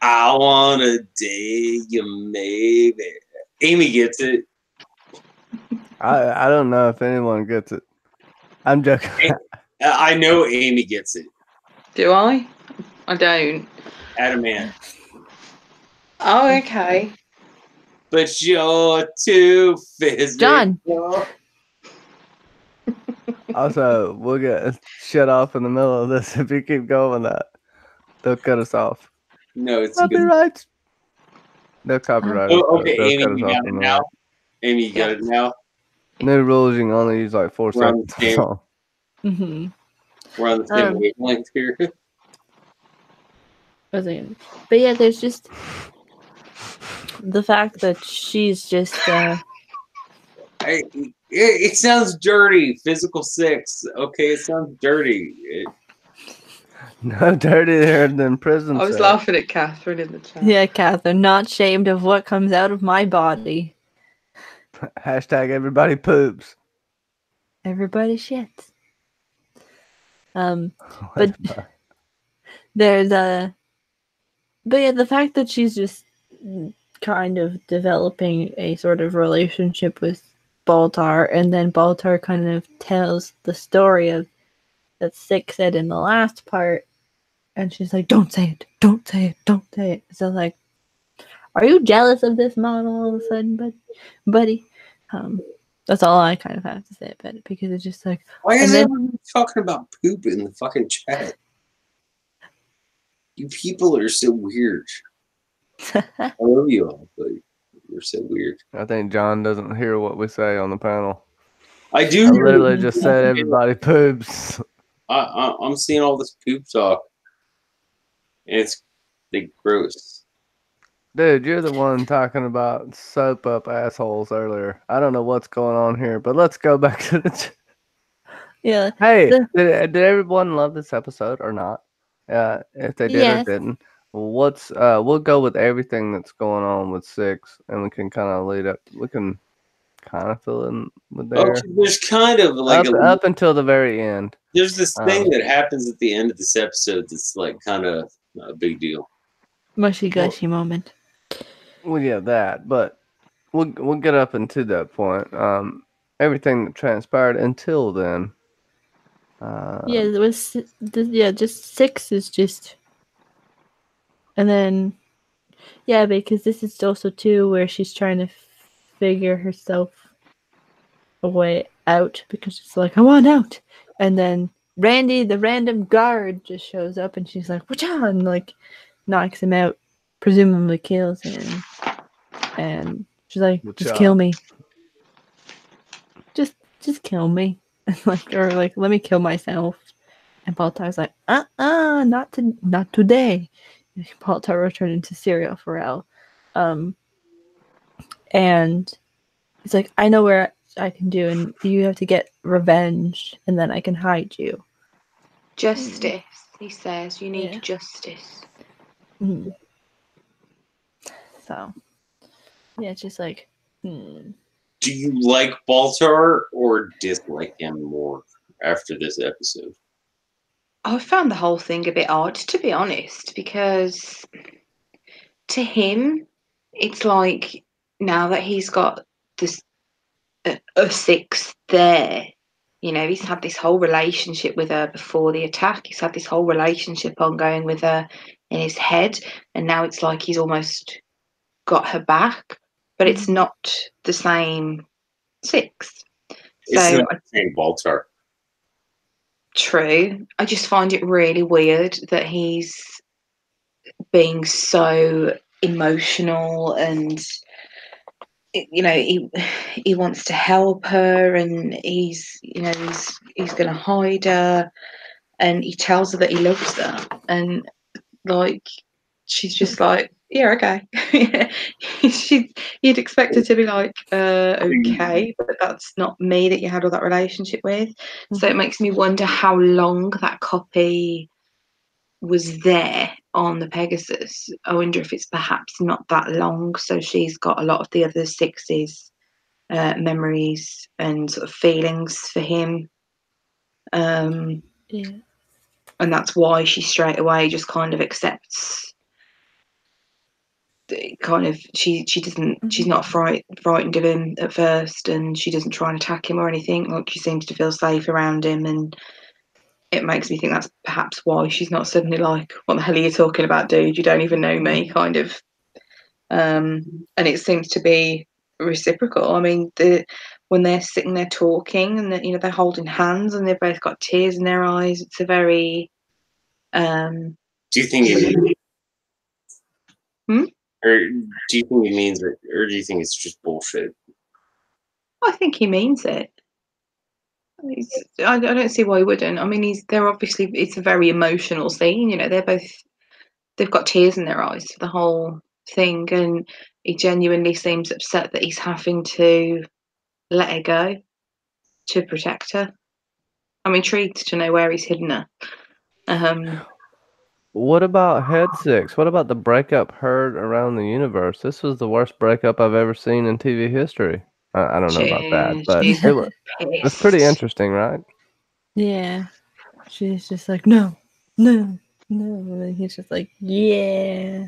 I wanna date you, maybe. Amy gets it. I don't know if anyone gets it. I'm joking. I know Amy gets it. Do I? I don't. Adamant. Oh, okay. But you're too physical. John. Also, we'll get shut off in the middle of this if you keep going with that. They'll cut us off. No, it's good. Copyright. They'll copyright us. Oh, okay, They'll Amy, cut us you off got in it the now. middle. Amy, you got it now. New rules, you can only use like 4 We're on seconds. the same- So. Mm-hmm. We're on the same wavelength here. But yeah, there's just the fact that she's just It sounds dirty. Physical 6. Okay, it sounds dirty. No dirtier than prison. I was sex. laughing at Catherine in the chat. yeah, Catherine, not ashamed of what comes out of my body. Hashtag everybody poops. Everybody shits. But there's but yeah, the fact that she's just kind of developing a sort of relationship with Baltar, and then Baltar kind of tells the story of that Six said in the last part, and she's like, "Don't say it, don't say it, don't say it." So like, are you jealous of this model all of a sudden, buddy? That's all I kind of have to say about it, because it's just like, Why is and then- everyone talking about poop in the fucking chat? You people are so weird. I love you all, but you're so weird. I think John doesn't hear what we say on the panel. I do. I literally just said everybody poops. I'm seeing all this poop talk, and it's like gross. Dude, you're the one talking about soap up assholes earlier. I don't know what's going on here, but let's go back to the. yeah. Hey, did everyone love this episode or not? If they did Yes. or didn't, we'll go with everything that's going on with Six, and we can kind of lead up. We can kind of fill in with there. Okay, there's kind of like up until the very end. There's this thing that happens at the end of this episode that's like kind of a big deal. Mushy gushy moment. Well, yeah, that, but we'll get up into that point. Everything that transpired until then. Yeah, it was. Just Six is just, and then, yeah, because this is also too where she's trying to figure herself a way out, because it's like, I want out, and then Randy, the random guard, just shows up, and she's like, "What's on?" Like, knocks him out, presumably kills him, and she's like, "Just kill me. Just kill me." Like, or like, let me kill myself. And Baltar's like, not today. Baltar will turn into Serial Pharrell. And he's like, I know where I can do, and you have to get revenge, and then I can hide you. Justice, he says. You need justice. Mm. So, yeah, it's just like, Do you like Baltar or dislike him more after this episode? I found the whole thing a bit odd, to be honest, because to him, it's like now that he's got this a Six there, you know, he's had this whole relationship with her before the attack. He's had this whole relationship ongoing with her in his head, and now it's like he's almost got her back, but it's not the same Six. It's not the same Baltar. True. I just find it really weird that he's being so emotional, and you know, he wants to help her, and he's going to hide her, and he tells her that he loves her, and like she's just like, yeah, okay. You'd expect her to be like, okay, but that's not me that you had all that relationship with. So it makes me wonder how long that copy was there on the Pegasus. I wonder if it's perhaps not that long, so she's got a lot of the other Six's memories and sort of feelings for him. And that's why she straight away just kind of accepts. She's not frightened of him at first, and she doesn't try and attack him or anything. Like, she seems to feel safe around him, and it makes me think that's perhaps why she's not suddenly like, what the hell are you talking about, dude? You don't even know me, kind of. And it seems to be reciprocal. I mean, when they're sitting there talking, and they're holding hands, and they've both got tears in their eyes, it's a very do you think it means or do you think he means it, or do you think it's just bullshit? I think he means it. I don't see why he wouldn't. I mean, they're obviously, it's a very emotional scene. They've got tears in their eyes for the whole thing, and he genuinely seems upset that he's having to let her go to protect her. I'm intrigued to know where he's hidden her. What about Head Six? What about the breakup heard around the universe? This was the worst breakup I've ever seen in TV history. I don't know about that, but it was pretty interesting, right? Yeah. She's just like, no. And he's just like, yeah.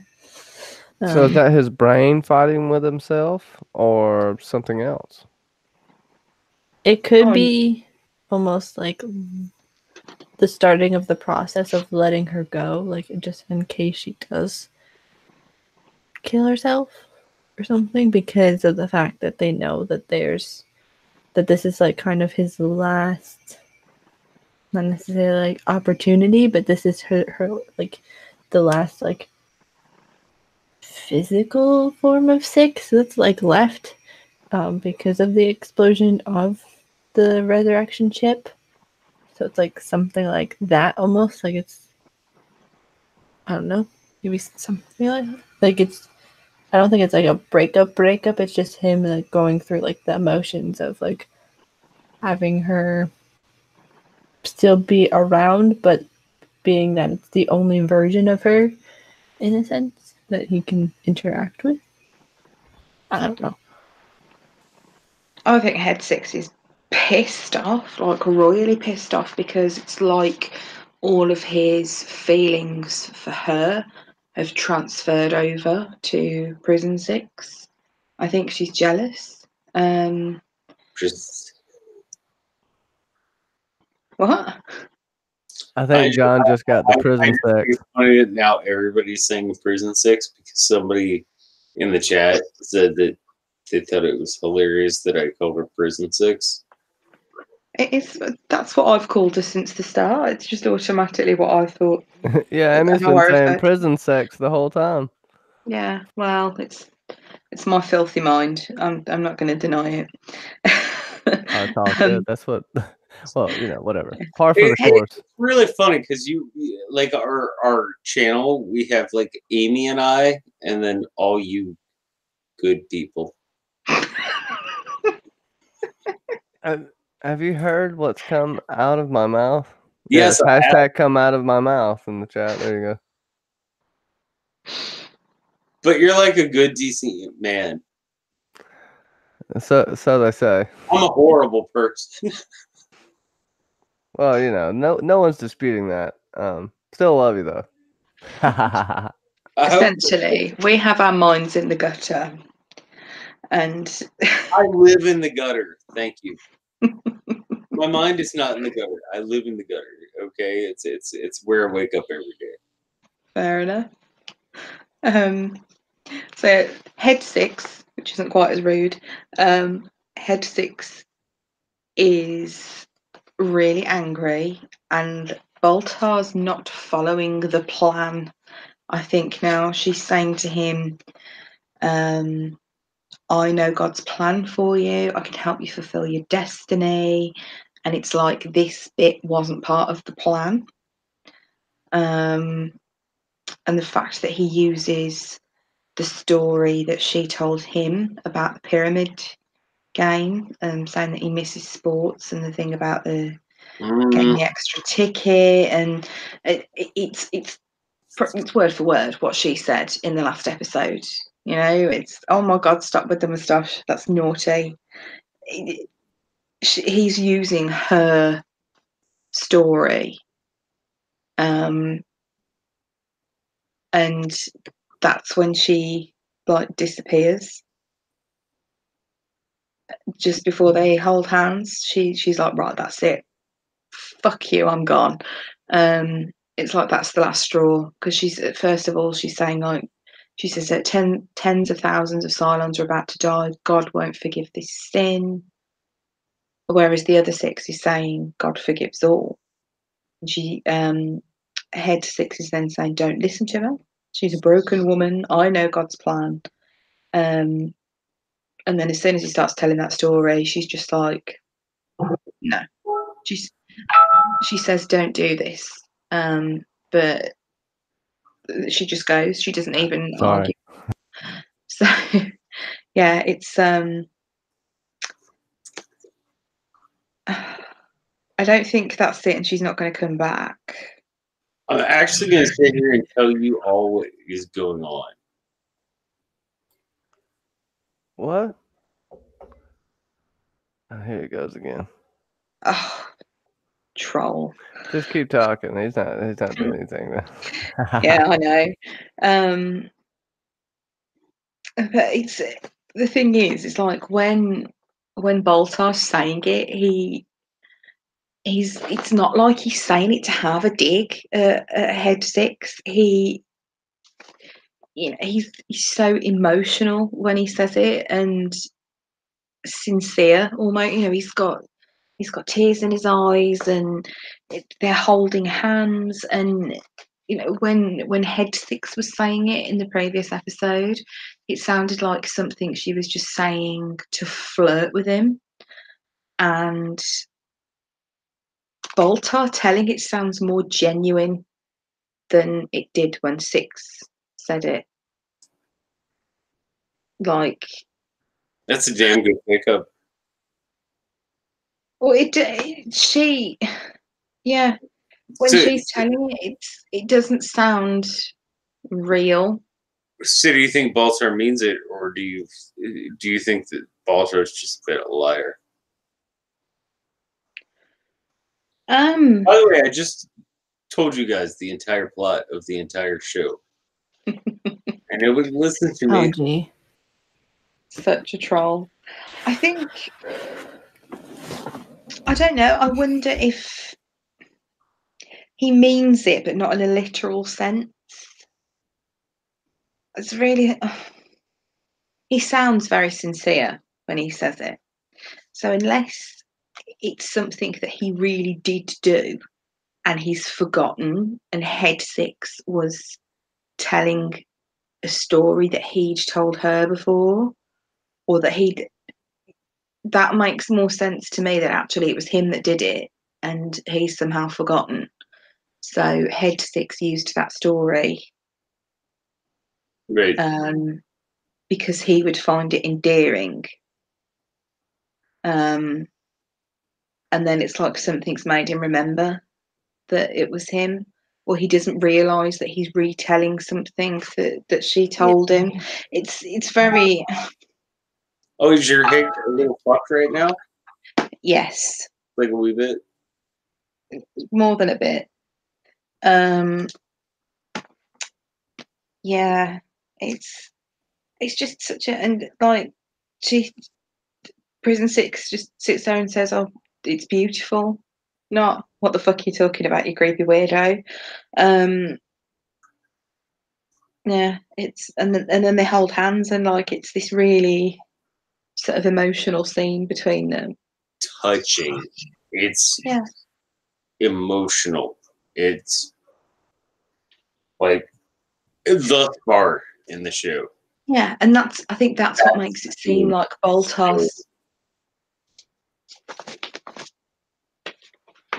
So is that his brain fighting with himself or something else? It could be almost like the starting of the process of letting her go, like just in case she does kill herself or something, because of the fact that they know that this is like kind of his last, not necessarily like opportunity, but this is her like the last like physical form of Six that's like left, because of the explosion of the resurrection ship. So it's like something like that almost, like it's, I don't know, maybe something like that. Like it's, I don't think it's like a breakup. It's just him like going through like the emotions of like having her still be around, but being that it's the only version of her, in a sense, that he can interact with. I don't know. I think Head Six is pissed off, like royally pissed off, because it's like all of his feelings for her have transferred over to Prison Six. I think she's jealous. Just What? I think John just got the prison sex. It's funny that now everybody's saying Prison Six because somebody in the chat said that they thought it was hilarious that I called her Prison Six. That's what I've called her since the start. It's just automatically what I thought. Yeah, Emmy's how been I saying referred. prison sex the whole time. Yeah, well, it's my filthy mind. I'm not going to deny it. Oh, it's all good. That's what. Well, you know, whatever. Par for the It's course. really funny because you like our channel. We have like Amy and I, and then all you good people. Have you heard what's come out of my mouth? Yes, Yeah, hashtag come out of my mouth in the chat. There you go. but you're like a good, decent man. So they say. I'm a horrible person. Well, you know, no one's disputing that. Still love you though. Essentially, we have our minds in the gutter, and I live in the gutter. Thank you. My mind is not in the gutter. I live in the gutter. Okay, it's where I wake up every day. fair enough. So Head Six, which isn't quite as rude, Head Six is really angry, and Baltar's not following the plan. I think now she's saying to him, I know God's plan for you. I can help you fulfill your destiny. And it's like this bit wasn't part of the plan. And the fact that he uses the story that she told him about the pyramid game, saying that he misses sports, and the thing about the getting the extra ticket, and it's word for word what she said in the last episode. You know, it's, oh my God, stop with the moustache. That's naughty. He's using her story, and that's when she like disappears. Just before they hold hands, she's like, right, that's it. Fuck you, I'm gone. It's like that's the last straw, because she's, first of all, she's saying, like, she says that tens of thousands of Cylons are about to die. God won't forgive this sin. Whereas the other six is saying God forgives all. And she, Head Six is then saying, don't listen to her. She's a broken woman. I know God's plan. And then as soon as he starts telling that story, she's just like, no. She says, don't do this. But she just goes. She doesn't even argue. So, yeah, it's I don't think that's it, and she's not going to come back. I'm actually going to sit here and tell you all what is going on. What? Oh, here it goes again. Oh, troll. Just keep talking. He's not doing anything. Yeah, I know. But it's, the thing is, it's like when Baltar's saying it, it's not like he's saying it to have a dig at Head Six. He's so emotional when he says it, and sincere almost. He's got tears in his eyes, and they're holding hands. And when Head Six was saying it in the previous episode, it sounded like something she was just saying to flirt with him. And Baltar telling it sounds more genuine than it did when Six said it. Like, That's a damn good pickup. well, yeah. When So- she's telling it doesn't sound real. So do you think Baltar means it, or do you think that Baltar is just a bit of a liar? By the way, I just told you guys the entire plot of the entire show. And it would listen to Oh, me. gee. Such a troll. I think, I don't know, I wonder if he means it, but not in a literal sense. It's really, he sounds very sincere when he says it. So unless it's something that he really did do and he's forgotten, and Head Six was telling a story that he'd told her before, or that makes more sense to me, that actually it was him that did it and he's somehow forgotten. So Head Six used that story Right. because he would find it endearing. And then it's like something's made him remember that it was him, or he doesn't realise that he's retelling something that she told him. It's very... Oh, is your head a little fucked right now? Yes. Like a wee bit? More than a bit. Yeah, it's just such a... And like, Prison Six just sits there and says, "Oh, it's beautiful." Not, "What the fuck are you talking about, you creepy weirdo?" Yeah, and then they hold hands, and like it's this really sort of emotional scene between them. Touching. It's emotional. It's like the part in the show. Yeah, and I think that's what makes it seem like Baltar's.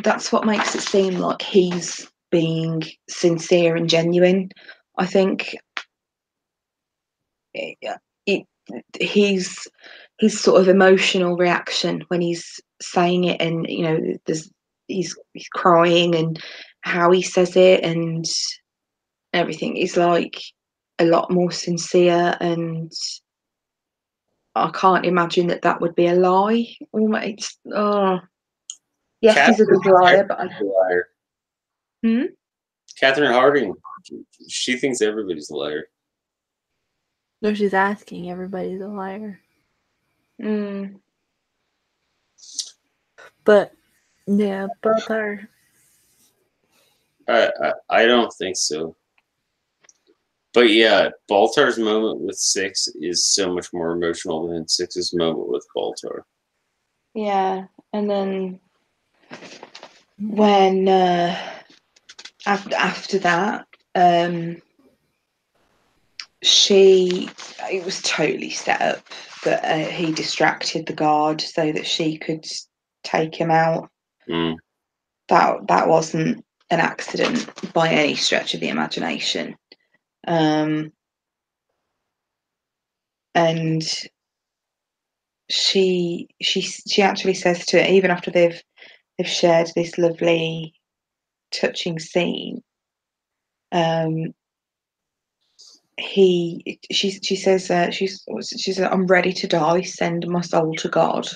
That's what makes it seem like he's being sincere and genuine. I think his sort of emotional reaction when he's saying it, and he's crying, and how he says it and everything is like a lot more sincere, and I can't imagine that would be a lie. Almost, yes, he's a good liar, but Catherine Harding, she thinks everybody's a liar. No, she's asking everybody's a liar. But yeah, both are. I don't think so. But yeah, Baltar's moment with Six is so much more emotional than Six's moment with Baltar. Yeah, and then when after that, it was totally set up that he distracted the guard so that she could take him out. That wasn't an accident by any stretch of the imagination. And she actually says to it, even after they've shared this lovely, touching scene, she says, "I'm ready to die. Send my soul to God."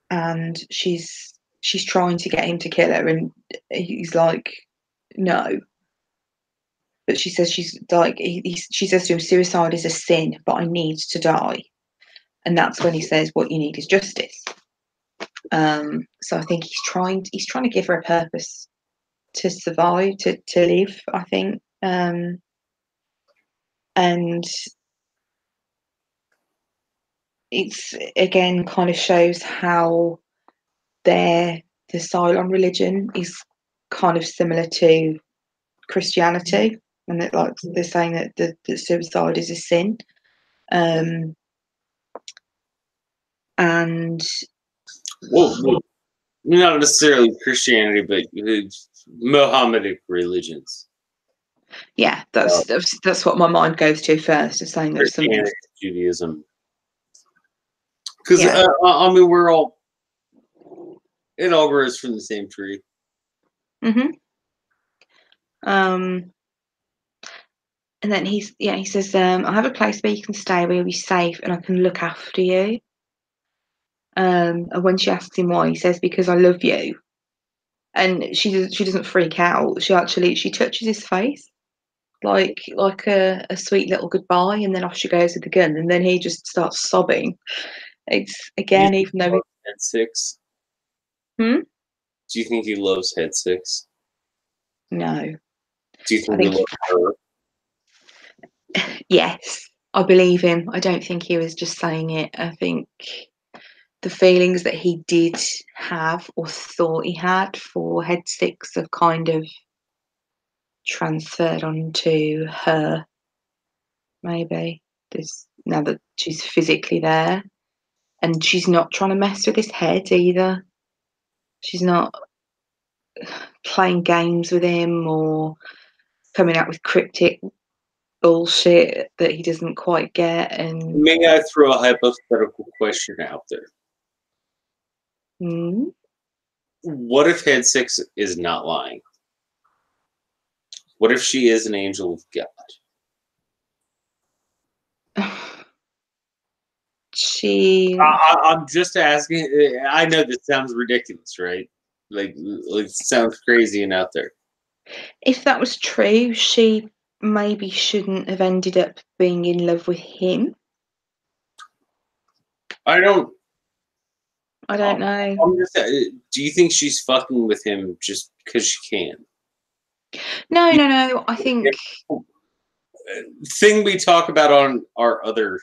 And she's trying to get him to kill her, and he's like, "No." But she says she says to him, "Suicide is a sin, but I need to die." And that's when he says, what you need is justice. So I think he's trying to give her a purpose to survive, to live, I think. And it's, again, kind of shows how the Cylon religion is kind of similar to Christianity, and that, like, they're saying that suicide is a sin. And well, not necessarily Christianity, but Mohammedan religions. yeah, that's what my mind goes to first, is saying there's something. Judaism. Because I mean, we're all, it all grows from the same tree. Mm-hmm. And then he says, I have a place where you can stay, where you'll be safe, and I can look after you. And when she asks him why, he says, because I love you. And she doesn't freak out. She touches his face like a sweet little goodbye, and then off she goes with the gun, and then he just starts sobbing. It's, again, even though Head 6. Do you think he loves Head 6? No. Do you think he loves her? Yes, I believe him. I don't think he was just saying it. I think the feelings that he did have or thought he had for Head 6 have kind of transferred onto her, maybe. Now that she's physically there, and she's not trying to mess with his head either. She's not playing games with him or coming out with cryptic bullshit that he doesn't quite get. And may I throw a hypothetical question out there? What if Head 6 is not lying? What if she is an angel of God? I'm just asking. I know this sounds ridiculous, right? Like it sounds crazy and out there. If that was true, she maybe shouldn't have ended up being in love with him. I don't know. I'm just, do you think she's fucking with him just because she can? No. I think thing we talk about on our other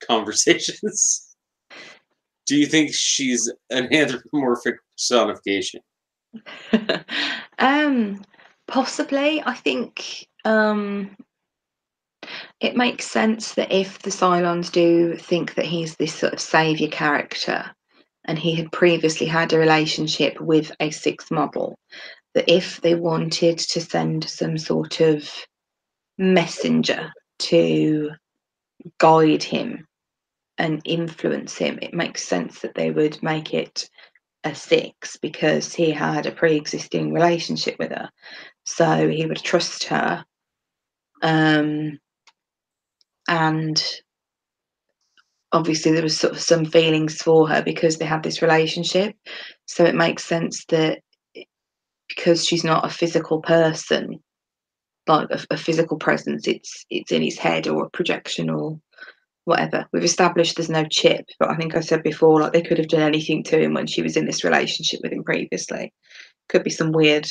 conversations. Do you think she's an anthropomorphic personification? Possibly. I think it makes sense that if the Cylons do think that he's this sort of savior character, and he had previously had a relationship with a 6 model, that if they wanted to send some sort of messenger to guide him and influence him, it makes sense that they would make it a 6, because he had a pre-existing relationship with her, so he would trust her. And obviously there was sort of some feelings for her because they had this relationship, so it makes sense that because she's not a physical person, like a physical presence, it's in his head or a projection or whatever. We've established there's no chip, but I think I said before, like, they could have done anything to him when she was in this relationship with him previously. Could be some weird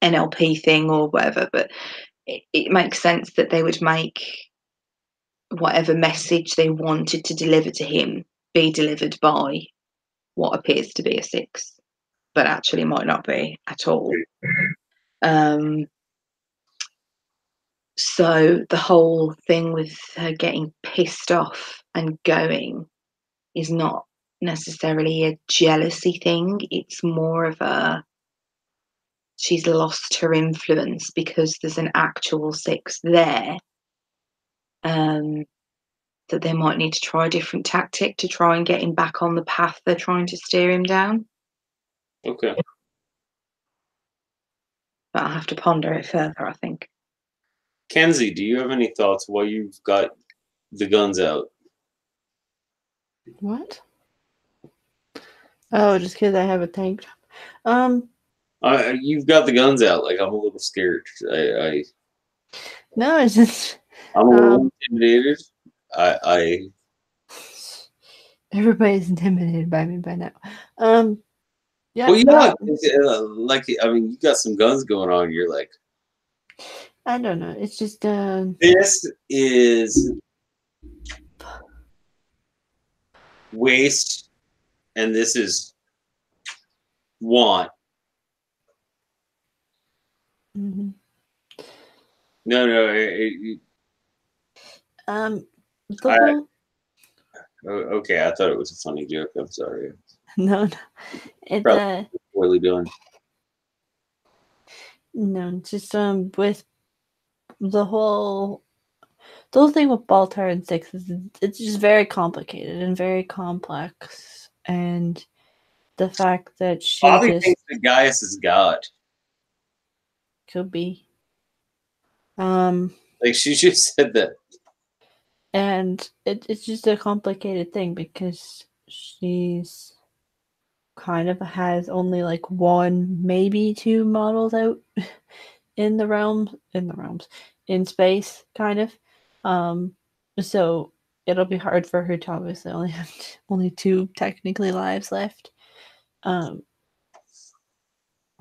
NLP thing or whatever, but it makes sense that they would make whatever message they wanted to deliver to him be delivered by what appears to be a 6, but actually might not be at all. So the whole thing with her getting pissed off and going is not necessarily a jealousy thing. It's more of she's lost her influence because there's an actual 6 there. That they might need to try a different tactic to try and get him back on the path they're trying to steer him down. Okay. But I'll have to ponder it further, I think. Kenzie, do you have any thoughts while you've got the guns out? What? Oh, just because I have a tank top. You've got the guns out. Like, I'm a little scared. No, it's just I'm a little intimidated. Everybody's intimidated by me by now. Yeah. Well, yeah, like I mean, you got some guns going on. You're like, I don't know. It's just this is waste, and this is want. mhm. No, The I- whole okay. I thought it was a funny joke. I'm sorry. no, it's Probably poorly done. no, just with the whole thing with Baltar and Six is it's just very complicated and very complex, and the fact that she Bobby just thinks that Gaius is God. could be, Like she just said that. and it's just a complicated thing because she's kind of has only like one, maybe two models out in the realms, in space, kind of. So it'll be hard for her to obviously only have only two technically lives left, or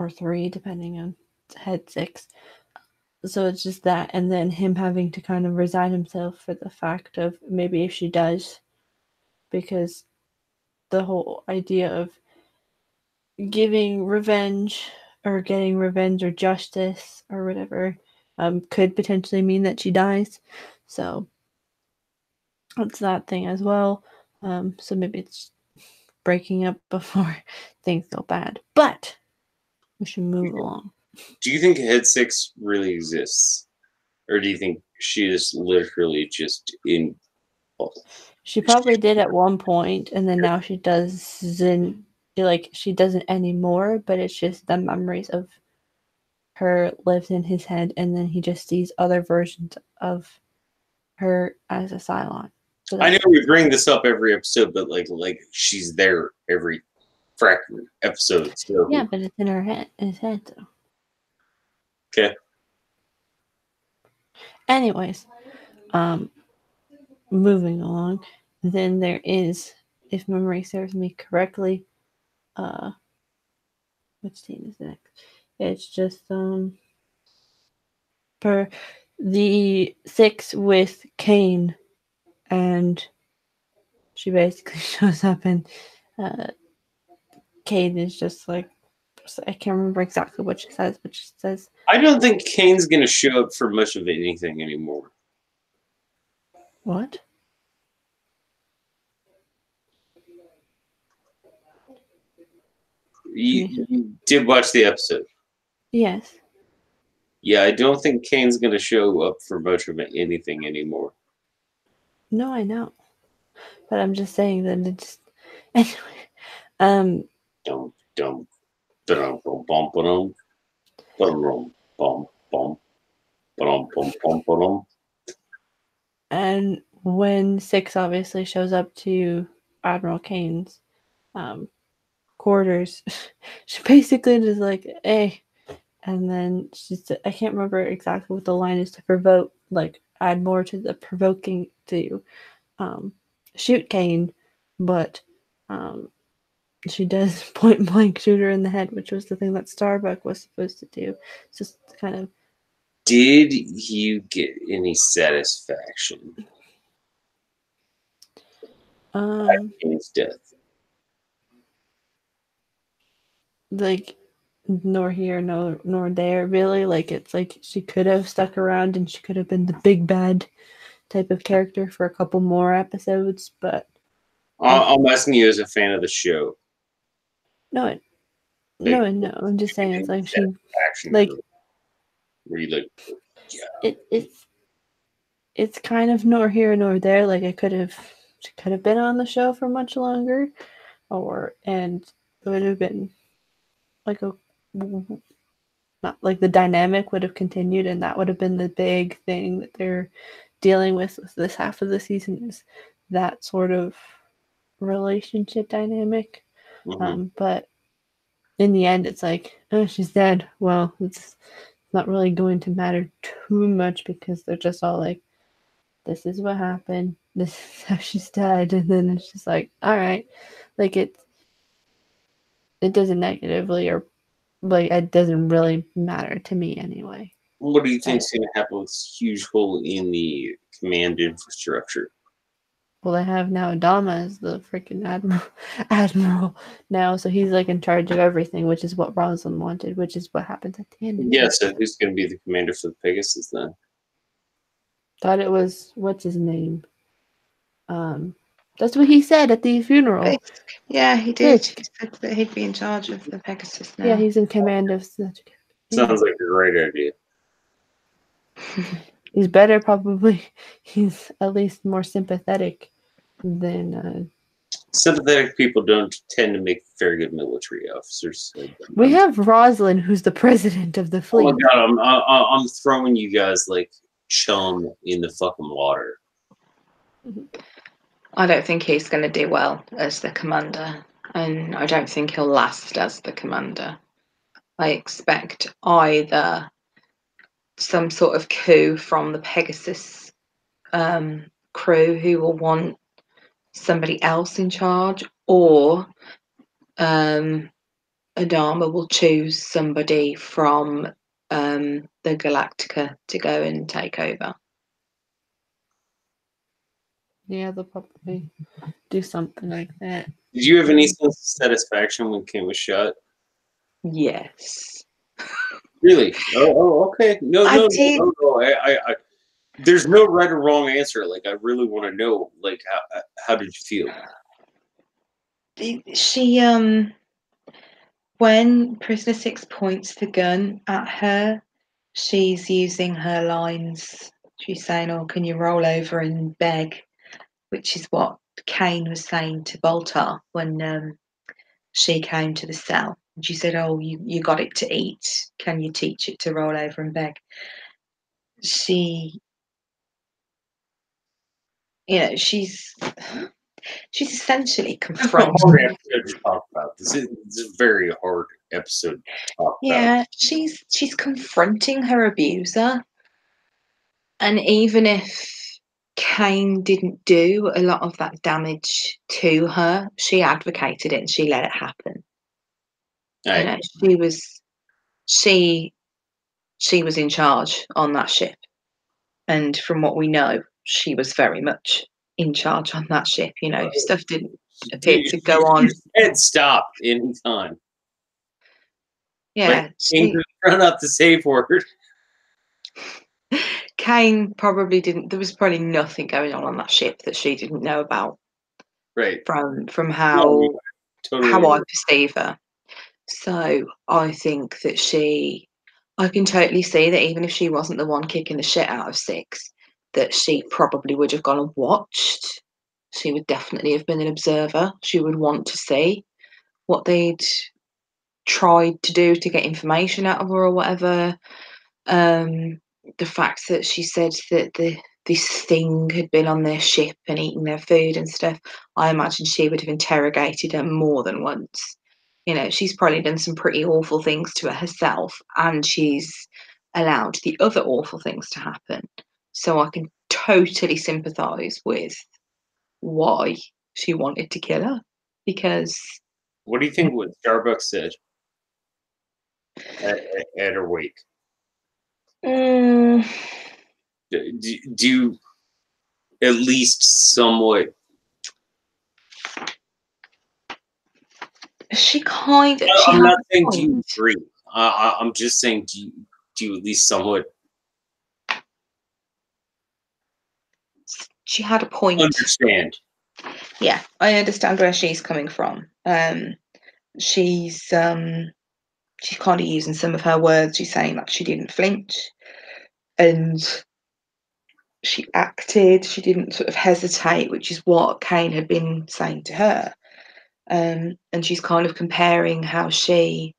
three depending on head six. So it's just that, and then him having to kind of resign himself for the fact of maybe if she does, because the whole idea of giving revenge or getting revenge or justice or whatever could potentially mean that she dies. So it's that thing as well. So maybe it's breaking up before things go bad. But we should move along. Do you think Head Six really exists, or do you think she is literally just in? She probably did at one point, and then now she doesn't. Like she doesn't anymore, but it's just the memories of her lives in his head, and then he just sees other versions of her as a Cylon. So I know we bring this up every episode, but like she's there every fracking episode. So yeah, but it's in her head, his head though. Okay. Anyways, moving along. Then there is, if memory serves me correctly, which scene is next? It's just for the 6 with Kane, and she basically shows up, and Kane is just like, I can't remember exactly what she says, but she says, I don't think Kane's gonna show up for much of anything anymore. what? You did watch the episode. Yes. Yeah, I don't think Kane's gonna show up for much of anything anymore. No, I know. But I'm just saying that it's anyway. Dum dum dum bum bum bum bum bum bum bum bum bum. And when 6 obviously shows up to Admiral Kane's quarters, she basically just like, hey, and then I can't remember exactly what the line is to provoke, like add more to the provoking to shoot Kane, but she does point blank shoot her in the head, which was the thing that Starbuck was supposed to do. It's just kind of. Did you get any satisfaction at Kane's death? Like, nor here, nor there, really. Like, it's like she could have stuck around and she could have been the big bad type of character for a couple more episodes, but I'm asking you as a fan of the show. no, I'm just saying it's like she, like, were you like, yeah. It's kind of nor here nor there. Like, she could have been on the show for much longer, and it would have been like not like the dynamic would have continued, and that would have been the big thing that they're dealing with this half of the season, is that sort of relationship dynamic. Mm-hmm. But in the end, it's like, oh, she's dead. Well, it's not really going to matter too much because they're just all like, this is what happened. This is how she's died. And then it's just like, all right. Like, it doesn't negatively or, like, it doesn't really matter to me anyway. What do you think is going to happen with this huge hole in the command infrastructure? Well, they have now Adama as the freaking admiral now, so he's like in charge of everything, which is what Rosalind wanted, which is what happens at the end. Yeah, so who's going to be the commander for the Pegasus then? Thought it was what's his name? That's what he said at the funeral. Yeah, he did. He said that he'd be in charge of the Pegasus now. Yeah, he's in command of such. Sounds like a great idea. He's better, probably. He's at least more sympathetic than. Sympathetic people don't tend to make very good military officers. We have Rosalind, who's the president of the fleet. Oh my god, I'm throwing you guys like chum in the fucking water. I don't think he's going to do well as the commander, and I don't think he'll last as the commander. I expect either some sort of coup from the Pegasus crew who will want somebody else in charge, or Adama will choose somebody from the Galactica to go and take over. Yeah, they'll probably do something like that. Did you have any sense of satisfaction when Kim was shot? Yes. Really? Oh, okay. No. There's no right or wrong answer. Like, I really want to know, like, how did you feel? She, when Prisoner 6 points the gun at her, she's using her lines. She's saying, "Oh, can you roll over and beg?" Which is what Kane was saying to Boltar when she came to the cell. And she said, "Oh, you got it to eat. Can you teach it to roll over and beg?" She's essentially confronting. Hard episode to talk about. This is a very hard episode to talk about. Yeah, she's confronting her abuser, and even if Kane didn't do a lot of that damage to her, she advocated it and she let it happen. You know, she was in charge on that ship, and from what we know, she was very much in charge on that ship. You know, stuff didn't appear to go on. And stop anytime. Yeah, Kane run up the safe word. Kane probably didn't. There was probably nothing going on that ship that she didn't know about. Right. From how I perceive her. So I think that I can totally see that even if she wasn't the one kicking the shit out of 6, that she probably would have gone and watched. She would definitely have been an observer. She would want to see what they'd tried to do to get information out of her or whatever. The fact that she said that this thing had been on their ship and eating their food and stuff, I imagine she would have interrogated her more than once. You know, she's probably done some pretty awful things to her herself, and she's allowed the other awful things to happen. So I can totally sympathise with why she wanted to kill her. Because what do you think what Starbucks said at her wake? Do you at least somewhat? She kind of. I'm not saying do you agree. I'm just saying do you at least somewhat? She had a point. Understand? Yeah, I understand where she's coming from. She's kind of using some of her words. She's saying that she didn't flinch, and she acted. She didn't sort of hesitate, which is what Kane had been saying to her. And she's kind of comparing how she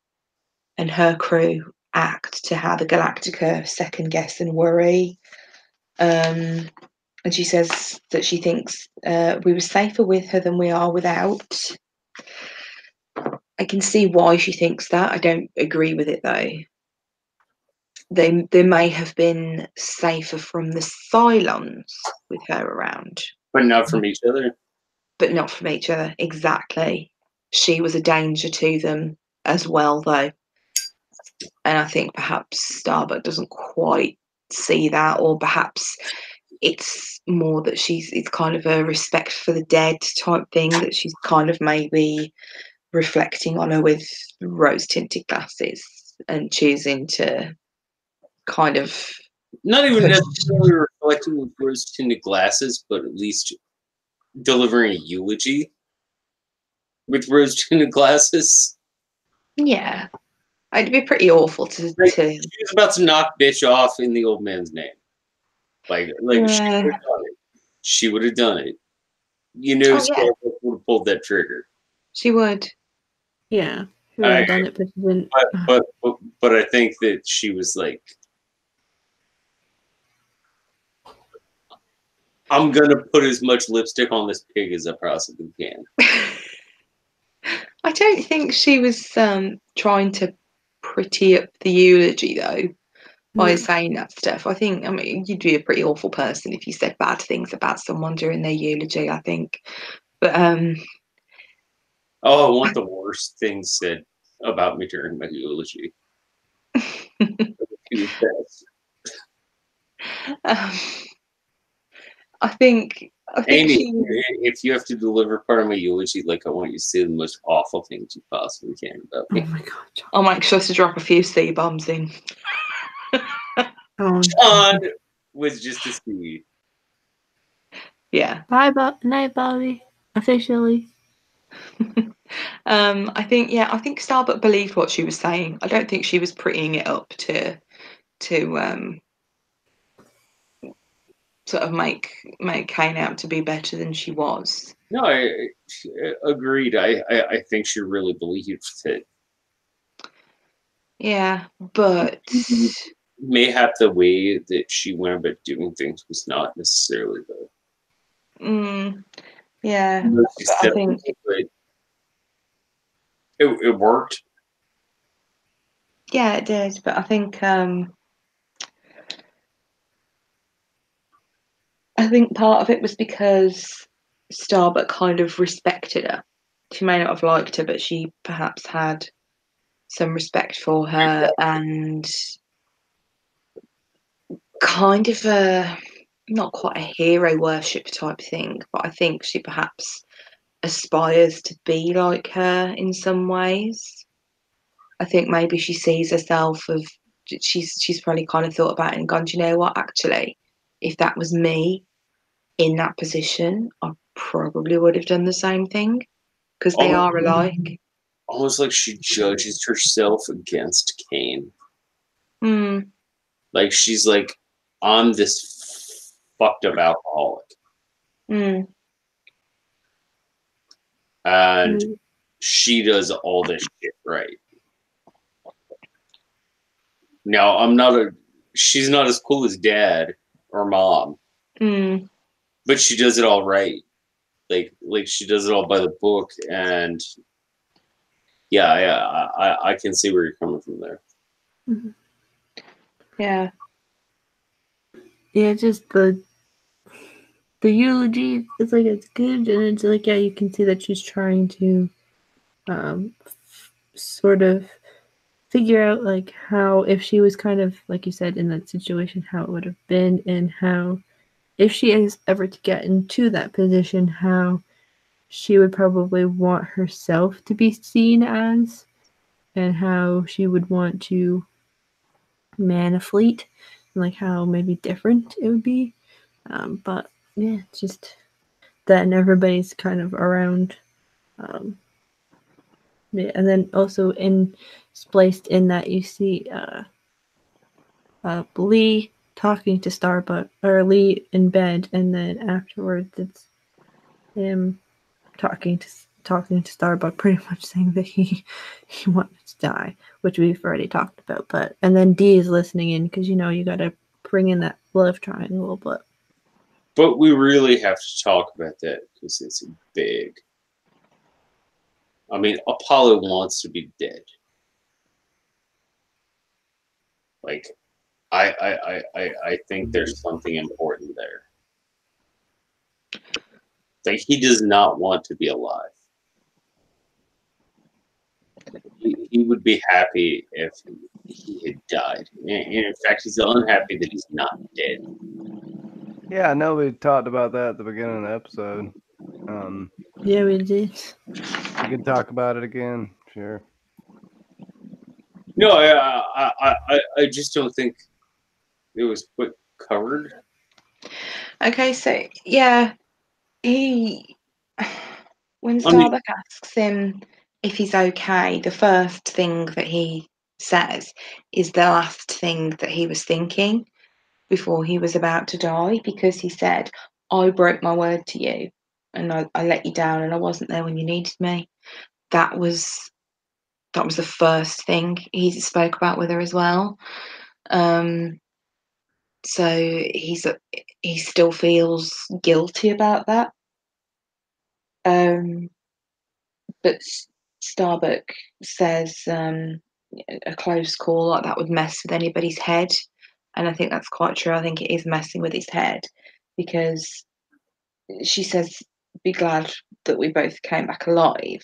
and her crew act to how the Galactica second guess and worry. And she says that she thinks we were safer with her than we are without. I can see why she thinks that. I don't agree with it though. they may have been safer from the Cylons with her around, But not from each other. but not from each other. Exactly. She was a danger to them as well, though. And I think perhaps Starbuck doesn't quite see that, or perhaps it's more that it's kind of a respect for the dead type thing that she's kind of maybe reflecting on her with rose tinted glasses and choosing to kind of Not even necessarily reflecting with rose tinted glasses, but at least delivering a eulogy with rose tinted glasses. yeah, it'd be pretty awful to She was about to knock bitch off in the old man's name. Like Yeah. she would have done it. You know, Oh, yeah. Starbuck would have pulled that trigger. She would. Yeah, she would have done it, but she didn't. But I think that she was like, I'm gonna put as much lipstick on this pig as I possibly can. I don't think she was trying to pretty up the eulogy though by saying that stuff. I mean, you'd be a pretty awful person if you said bad things about someone during their eulogy, I think. But Oh, I want the worst things said about me during my eulogy. I think Amy, she... if you have to deliver part of my eulogy, like I want you to say the most awful things you possibly can about me. Oh my god, John. I'll make sure to drop a few C-bombs in. Oh, John was just a seed. Yeah. Bye, night, Bobby. Officially. I think Starbuck believed what she was saying. I don't think she was prettying it up to sort of make Kane out to be better than she was. No, I agreed. I think she really believed it. Yeah, but Mayhap the way that she went about doing things was not necessarily yeah. most I think it worked. Yeah, it did. But I think part of it was because Starbuck kind of respected her. She may not have liked her, but she perhaps had some respect for her and kind of not quite a hero worship type thing, but I think she perhaps aspires to be like her in some ways. I think maybe she sees herself of she's probably kind of thought about it and gone, do you know what, actually, if that was me in that position, I probably would have done the same thing because they are alike. Almost like she judges herself against Kane. Like she's like, I'm this fucked up alcoholic. And she does all this shit right. Now, she's not as cool as dad or mom. But she does it all right. Like she does it all by the book, and I can see where you're coming from there. Yeah. Yeah, just the eulogy, it's like it's good, and it's like, yeah, you can see that she's trying to sort of figure out like how, if she was kind of like you said in that situation, how it would have been, and how if she is ever to get into that position, how she would probably want herself to be seen as, and how she would want to man a fleet, and like how maybe different it would be. But yeah, it's just that, and everybody's kind of around. Yeah, and then also spliced in that you see Lee talking to Starbuck, or Lee in bed, and then afterwards it's him talking to Starbuck, pretty much saying that he wanted to die, which we've already talked about. But and then D is listening in because you got to bring in that love triangle, But we really have to talk about that because it's big. I mean, Apollo wants to be dead. Like, I think there's something important there. Like, he does not want to be alive. He would be happy if he had died. And in fact, he's unhappy that he's not dead. Yeah, I know we talked about that at the beginning of the episode. Yeah, we did. We can talk about it again. Sure. No, I just don't think it was put covered. Okay, so yeah, he when I mean- Starbuck asks him if he's okay, the first thing that he says is the last thing that he was thinking before he was about to die, because he said, I broke my word to you and I let you down and I wasn't there when you needed me. That was the first thing he spoke about with her as well. So he still feels guilty about that. But Starbuck says a close call like that would mess with anybody's head. And I think that's quite true. I think it is messing with his head, because she says, be glad that we both came back alive.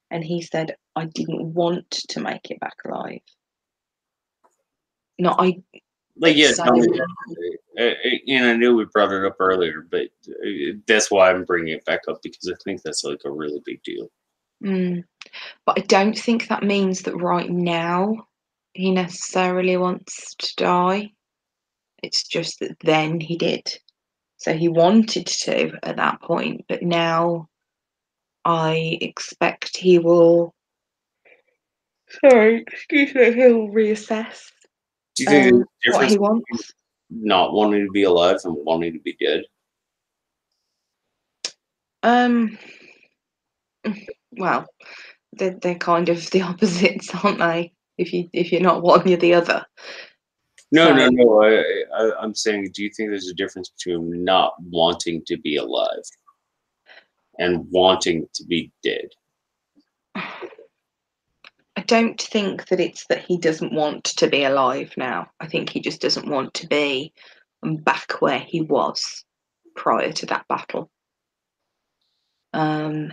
And he said, I didn't want to make it back alive. No, I. Like, yeah, So- tell me. And I knew we brought it up earlier, but that's why I'm bringing it back up, because I think that's like a really big deal. But I don't think that means that right now he necessarily wants to die. It's just that then he did. So he wanted to at that point, but now I expect he will. Sorry, excuse me. He'll reassess Do you think there's a what difference he between wants. not wanting to be alive and wanting to be dead? Well, they're kind of the opposites, aren't they? If you're not one, you're the other. No, So- no. I'm saying, do you think there's a difference between not wanting to be alive and wanting to be dead? I don't think that it's that he doesn't want to be alive now. I think he just doesn't want to be back where he was prior to that battle.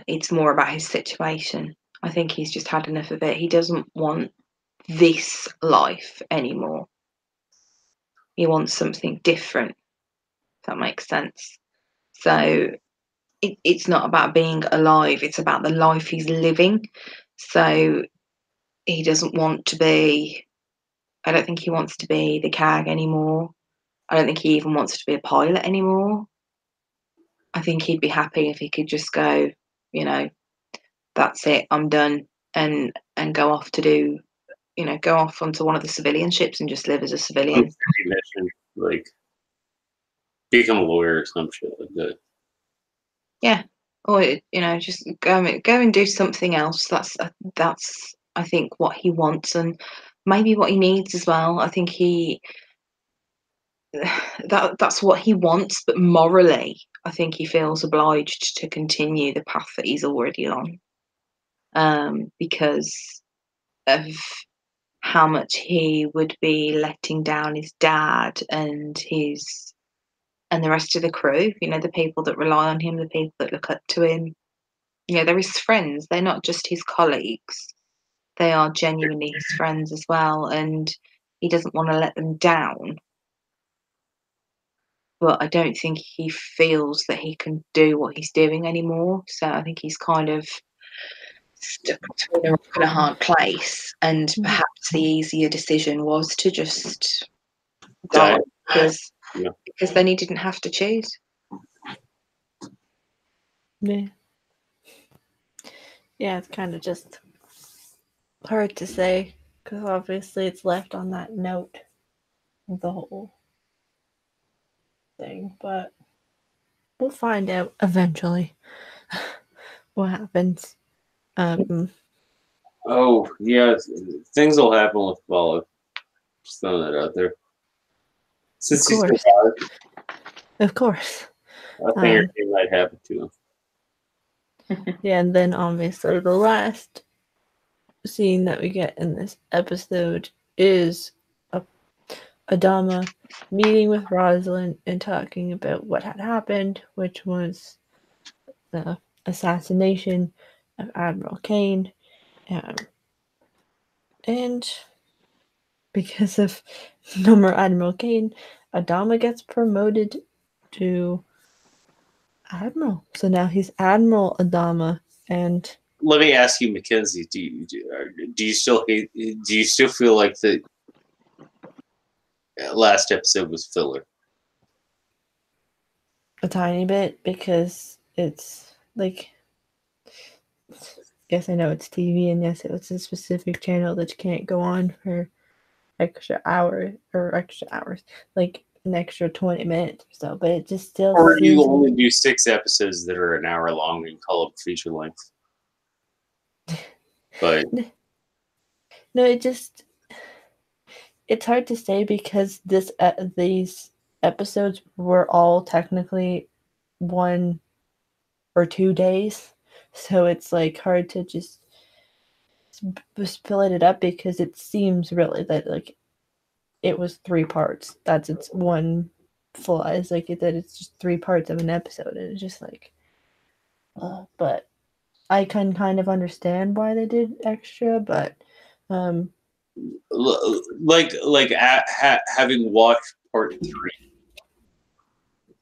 It's more about his situation. I think he's just had enough of it. He doesn't want this life anymore. He wants something different, if that makes sense. So it's not about being alive, it's about the life he's living. So he doesn't want to be, I don't think he wants to be the CAG anymore. I don't think he even wants to be a pilot anymore. I think he'd be happy if he could just go, that's it, I'm done, and go off to do, go off onto one of the civilian ships and just live as a civilian. Mission, like become a lawyer or some shit like that. Yeah, or just go and do something else. That's I think what he wants, and maybe what he needs as well. I think that's what he wants, but morally, I think he feels obliged to continue the path that he's already on, because of how much he would be letting down his dad and the rest of the crew, the people that rely on him, the people that look up to him. They're his friends. They're not just his colleagues. They are genuinely his friends as well. And he doesn't want to let them down. But I don't think he feels that he can do what he's doing anymore. So I think he's kind of stuck between a rock and a hard place. And perhaps the easier decision was to just die, because then he didn't have to choose. Yeah. Yeah, it's kind of just hard to say, because obviously it's left on that note of the whole thing, but we'll find out eventually what happens. Oh yeah, things will happen with Fallout. Just throwing that out there. Since he's alive, Of course. I think it might happen to him. Yeah, and then obviously the last scene that we get in this episode is Adama meeting with Rosalind and talking about what had happened, which was the assassination of Admiral Kane. And because of no more Admiral Kane, Adama gets promoted to Admiral. So now he's Admiral Adama, and Let me ask you, Mackenzie, do you still feel like the last episode was filler? a tiny bit, because it's like, yes, I know it's TV, and yes, it's a specific channel that you can't go on for extra hours, like an extra 20 minutes or so, but it just still Or you seems only do 6 episodes that are an hour long and call it feature length. But no, it's hard to say, because these episodes were all technically 1 or 2 days, so it's like hard to just split it up, because it seems really that like it was 3 parts. That's its one flaw, is like that it's just 3 parts of an episode, and it's just like, but I can kind of understand why they did extra, but having watched part 3,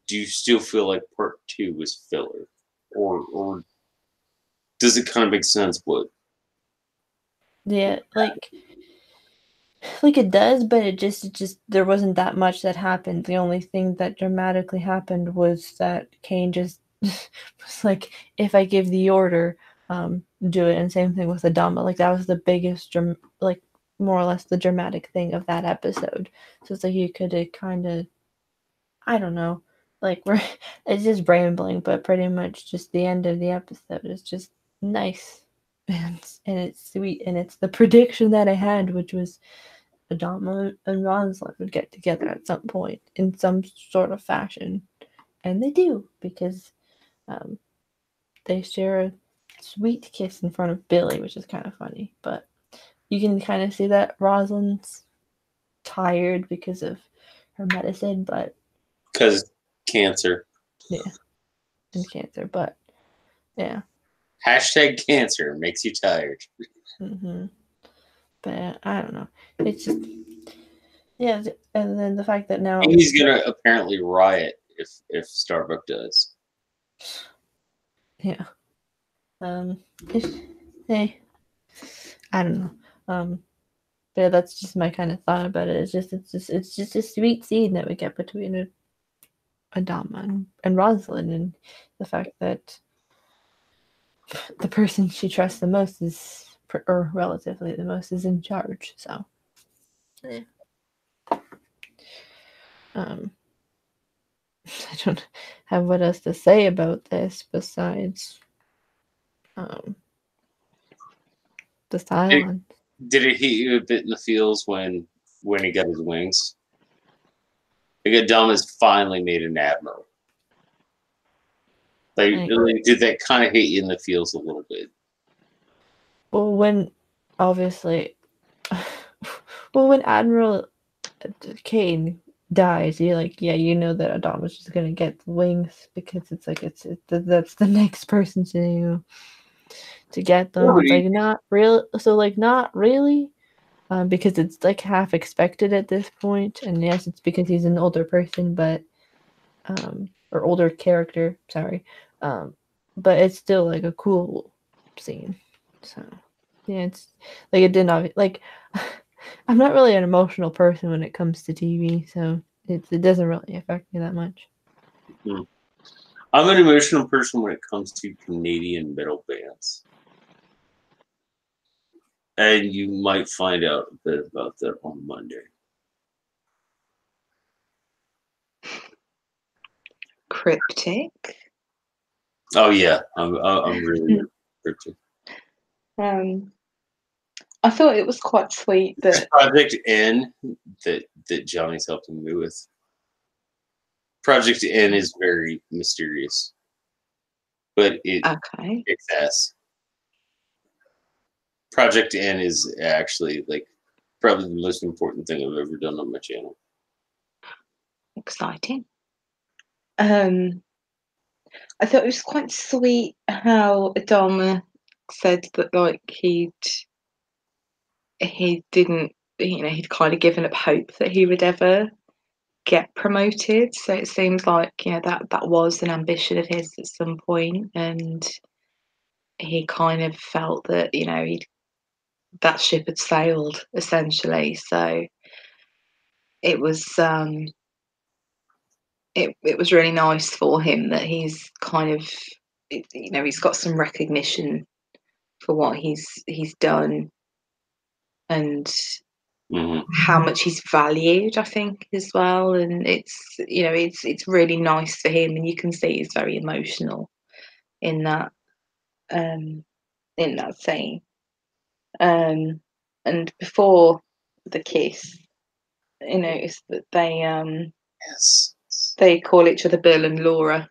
do you still feel like part 2 was filler, or does it kind of make sense? What? yeah, like it does, but it just there wasn't that much that happened. The only thing that dramatically happened was that Kane just was like, if I give the order, do it. And same thing with Adama. Like, that was the biggest like more or less the dramatic thing of that episode. So it's like you could kind of, I don't know, like it's just rambling, but pretty much just the end of the episode is just nice, and it's sweet, and it's the prediction that I had, which was Adama and Rosalind would get together at some point in some sort of fashion, and they do, because they share a sweet kiss in front of Billy, which is kind of funny. But you can kind of see that Rosalind's tired because of her medicine, but Because cancer. yeah, and cancer, but yeah. #cancer makes you tired. But I don't know. It's just, yeah, and then the fact that now He's gonna apparently riot if Starbucks does. yeah. Hey, I don't know. But that's just my kind of thought about it. It's just a sweet scene that we get between Adama and Rosalind, and the fact that the person she trusts the most is, or relatively the most, is in charge. So, yeah. I don't have what else to say about this besides the Cylon. Did it hit you a bit in the feels when he got his wings? Like, Adama's finally made an admiral. Like, did that kind of hit you in the feels a little bit? Well, when Admiral Kane dies, you're like, yeah, you know that Adama's just gonna get the wings, because it's like that's the next person to get them. It's like not real, so like not really, because it's like half expected at this point. And yes, it's because he's an older person, but or older character, sorry, but it's still like a cool scene. So yeah, it's like it didn't like. I'm not really an emotional person when it comes to TV, so it doesn't really affect me that much. I'm an emotional person when it comes to Canadian metal bands. And you might find out a bit about that on Monday. Cryptic. Oh yeah, I'm really cryptic. I thought it was quite sweet that Project N that Johnny's helping me with. Project N is very mysterious, but it kicks ass. Project N is actually like probably the most important thing I've ever done on my channel. exciting. I thought it was quite sweet how Adama said that, like, he didn't, he'd kind of given up hope that he would ever get promoted. So it seems like, that was an ambition of his at some point, and he kind of felt that, that ship had sailed essentially. So it was it was really nice for him that he's kind of, he's got some recognition for what he's done, and how much he's valued, I think, as well. And it's really nice for him, and you can see he's very emotional in that scene. And before the kiss, you notice that they call each other Bill and Laura.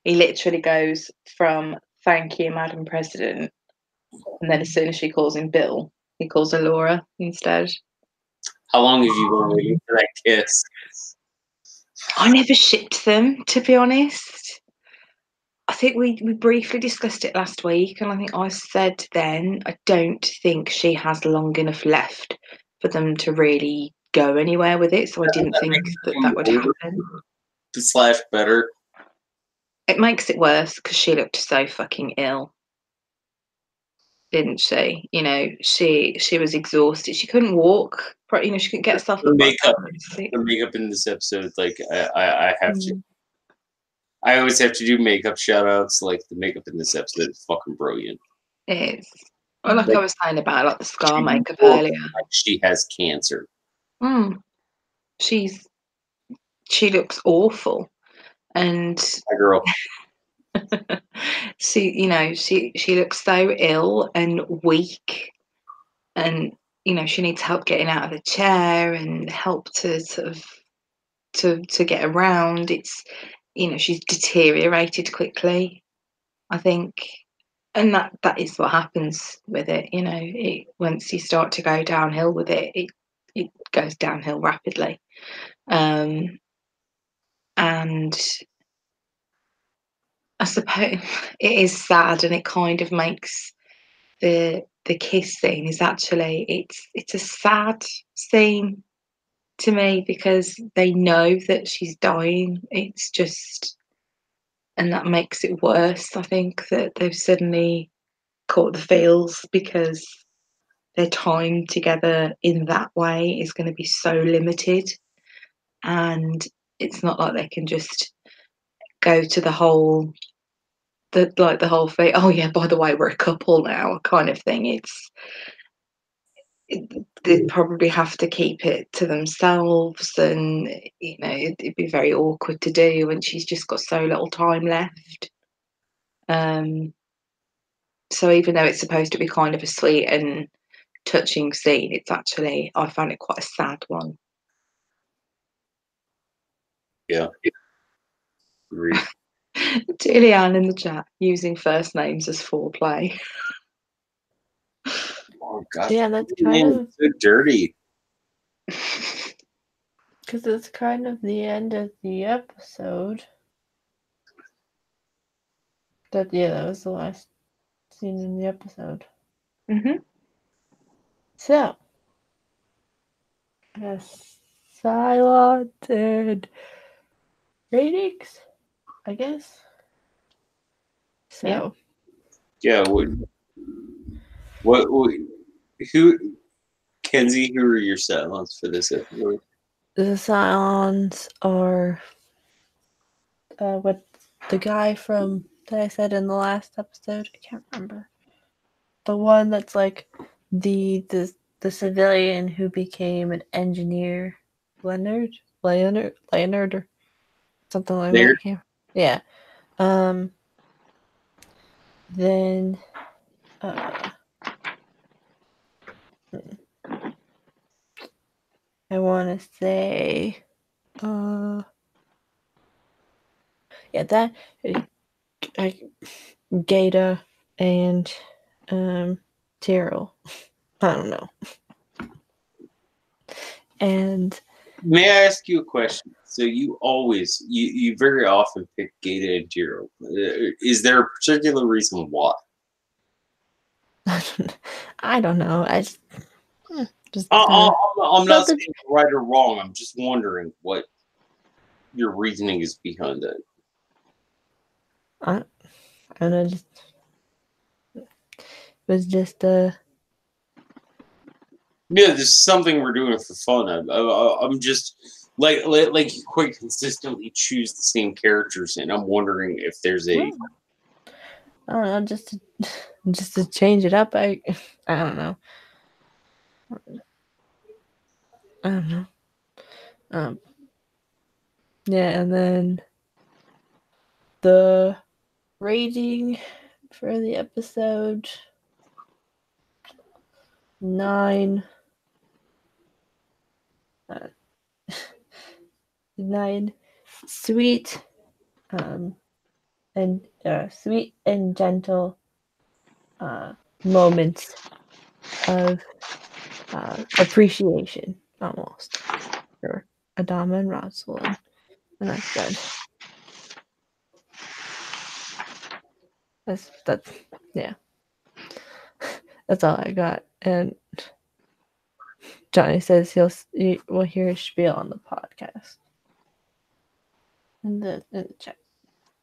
He literally goes from "Thank you, Madam President," and then as soon as she calls him Bill, he calls her Laura instead. How long have you been waiting for that kiss? I never shipped them, to be honest. I think we briefly discussed it last week, and I think I said then I don't think she has long enough left for them to really go anywhere with it, so I didn't think that would happen. / better. It makes it worse because she looked so fucking ill, didn't she? She was exhausted. She couldn't walk. She couldn't get herself up. The makeup in this episode, like I have to. I always have to do makeup shout outs. Like, the makeup in this episode is fucking brilliant. It is. Well, like I was saying about, like, the scar makeup earlier. Like she has cancer. She looks awful, and my girl. she looks so ill and weak, and she needs help getting out of the chair and help to sort of to get around. It's she's deteriorated quickly, I think, and that is what happens with it. Once you start to go downhill with it goes downhill rapidly, and I suppose it is sad, and it kind of makes the kiss scene is actually it's a sad scene to me, because they know that she's dying. It's just, and that makes it worse. I think that they've suddenly caught the feels, because their time together in that way is going to be so limited, and it's not like they can just go to the whole thing. Oh yeah, by the way, we're a couple now, kind of thing. They'd probably have to keep it to themselves, and it'd be very awkward to do when she's just got so little time left. So even though it's supposed to be kind of a sweet and touching scene, it's actually, I found it quite a sad one. Yeah. Agreed. Julianne in the chat, using first names as foreplay. Oh god. Yeah, that's kind of so dirty. Because it's kind of the end of the episode. That was the last scene in the episode. So, Cylon and ratings, I guess. So. Yeah. What? Who? Kenzie, who are your Cylons for this episode? The Cylons are what the guy from that I said in the last episode. I can't remember. The one that's like the civilian who became an engineer, Leonard, or something like that. Yeah. Then I want to say that Gata and Tyrell. I don't know. And May I ask you a question? So you very often pick Gata and Tiro. Is there a particular reason why? I don't know. I just I'm not felt saying right or wrong. I'm just wondering what your reasoning is behind it. I don't know. Just it was just Yeah, this is something we're doing for fun. I'm just like you quite consistently choose the same characters, and I'm wondering if there's a. I don't know. Just to change it up. I don't know. I don't know. Yeah, and then the rating for the episode 9. 9 sweet and sweet and gentle moments of appreciation almost for Adama and Rosalind, and that's good. That's yeah. That's all I got. And Johnny says we'll hear his spiel on the podcast. In the chat.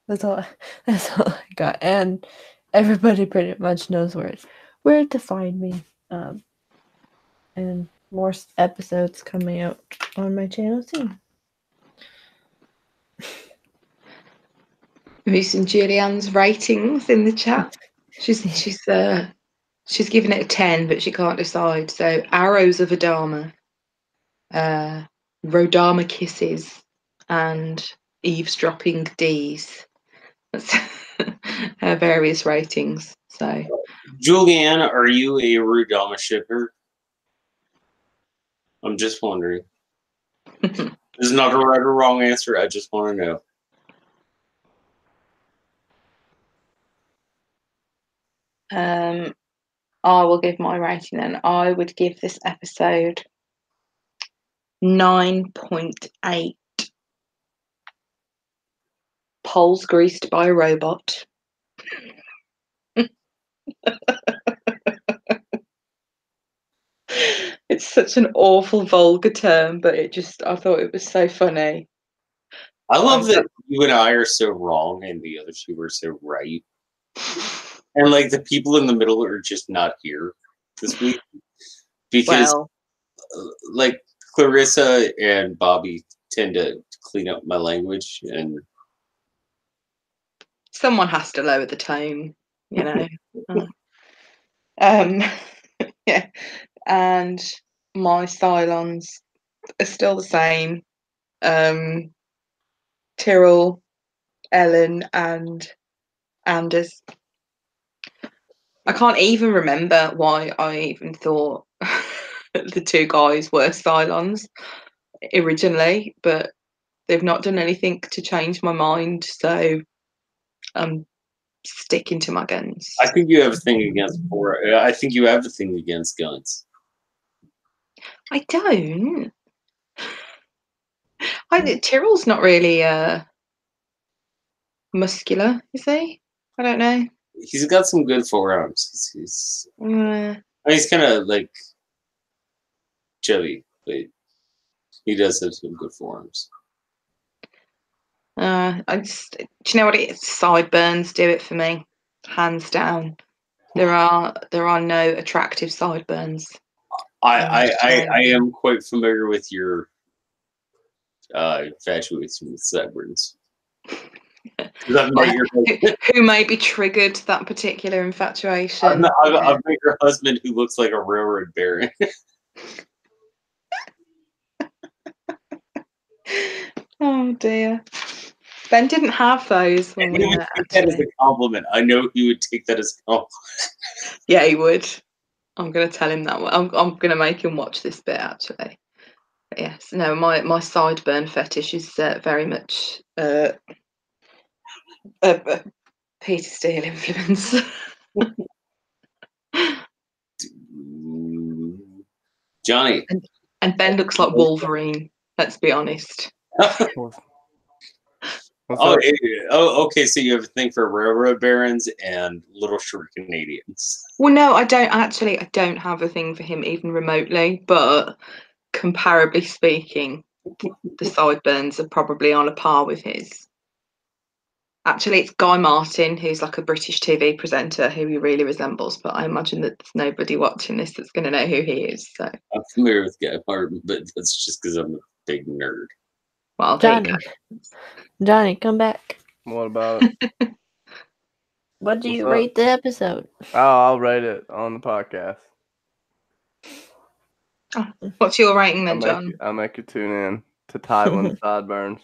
That's all I got. And everybody pretty much knows where to find me. And more episodes coming out on my channel soon. Have you seen Julianne's ratings in the chat? She's given it a 10, but she can't decide. So Arrows of Adama, Rodama Kisses, and Eavesdropping D's. That's her various ratings. So Julianne, are you a Rudama shipper? I'm just wondering. There's not a right or wrong answer. I just want to know. I will give my rating then. I would give this episode 9.8 poles greased by a robot. It's such an awful vulgar term, but I thought it was so funny. I love that you and I are so wrong and the other two are so right. And like the people in the middle are just not here this week. Because like Clarissa and Bobby tend to clean up my language, and someone has to lower the tone, you know. Yeah, and my Cylons are still the same. Tyrrell, Ellen, and Anders. I can't even remember why I even thought the two guys were Cylons originally, but they've not done anything to change my mind, so I'm sticking to my guns. I think you have a thing against I think you have a thing against guns. I don't. Tyrrell's not really muscular, is he? I don't know. He's got some good forearms. He's kind of like chubby, but he does have some good forearms. Do you know what it is? Sideburns do it for me, hands down. There are no attractive sideburns. I am quite familiar with your infatuation with sideburns. Who maybe triggered that particular infatuation? I've met your husband who looks like a railroad baron. Oh dear. Ben didn't have those when we met. Take that as a compliment. I know he would take that as a compliment. Yeah, he would. I'm going to tell him that. I'm going to make him watch this bit actually. But yes, no, my sideburn fetish is very much a Peter Steele influence. Johnny. And Ben looks like Wolverine. Let's be honest. What's Oh, up? okay. So you have a thing for railroad barons and little short Canadians. Well, no, I don't actually. I don't have a thing for him even remotely. But comparably speaking, the sideburns are probably on a par with his. Actually, it's Guy Martin, who's like a British TV presenter who he really resembles. But I imagine that there's nobody watching this that's going to know who he is. So, I'm familiar with Guy Martin, but that's just because I'm a big nerd. well, there you Johnny. go. Johnny, come back. What about it? What do you What's up? rate the episode? Oh, I'll rate it on the podcast. What's your rating then, John? I'll make you tune in to Tywin Sideburns.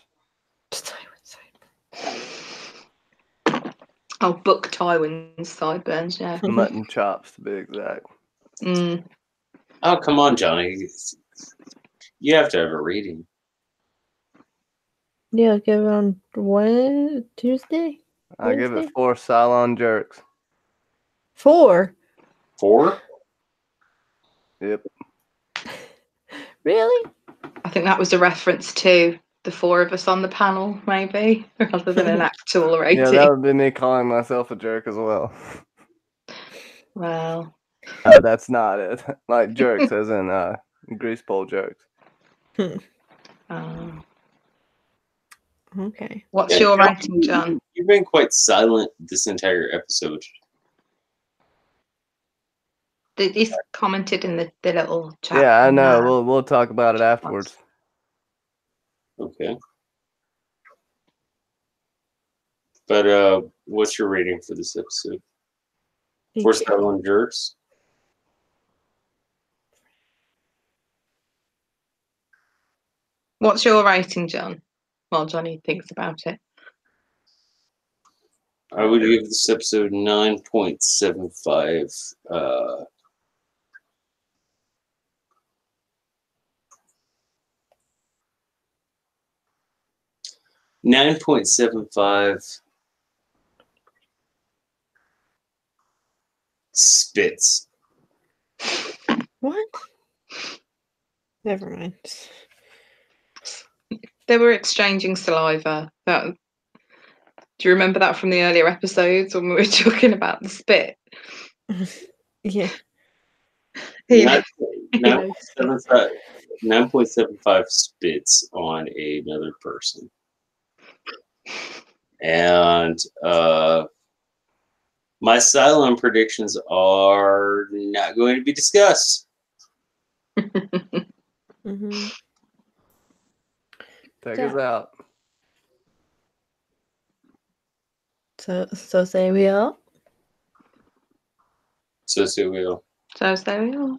Oh, book Tywin's sideburns, yeah. Mutton chops, to be exact. Mm. Oh, come on, Johnny. You have to have a reading. Yeah, I'll give it on Tuesday? I give Wednesday? it 4 Cylon jerks. 4? 4? Yep. Really? I think that was a reference to the four of us on the panel, maybe, rather than an actual rating. Yeah, that would be me calling myself a jerk as well. Well, That's not it. Like jerks, as in grease pole jerks. Okay. what's Yeah, your John, rating, John? You've been quite silent this entire episode. He's commented in the little chat. Yeah, I know. We'll talk about it afterwards. Okay. But what's your rating for this episode? 4 Cylon jerks? What's your rating, John? While Johnny thinks about it. I would give this episode 9.75. 9.75 spits. What? Never mind. They were exchanging saliva. Do you remember that from the earlier episodes when we were talking about the spit? Yeah. 9.75 spits on another person. And my Cylon predictions are not going to be discussed. Mm-hmm. Take us out. So say we all. So we will. So there we are.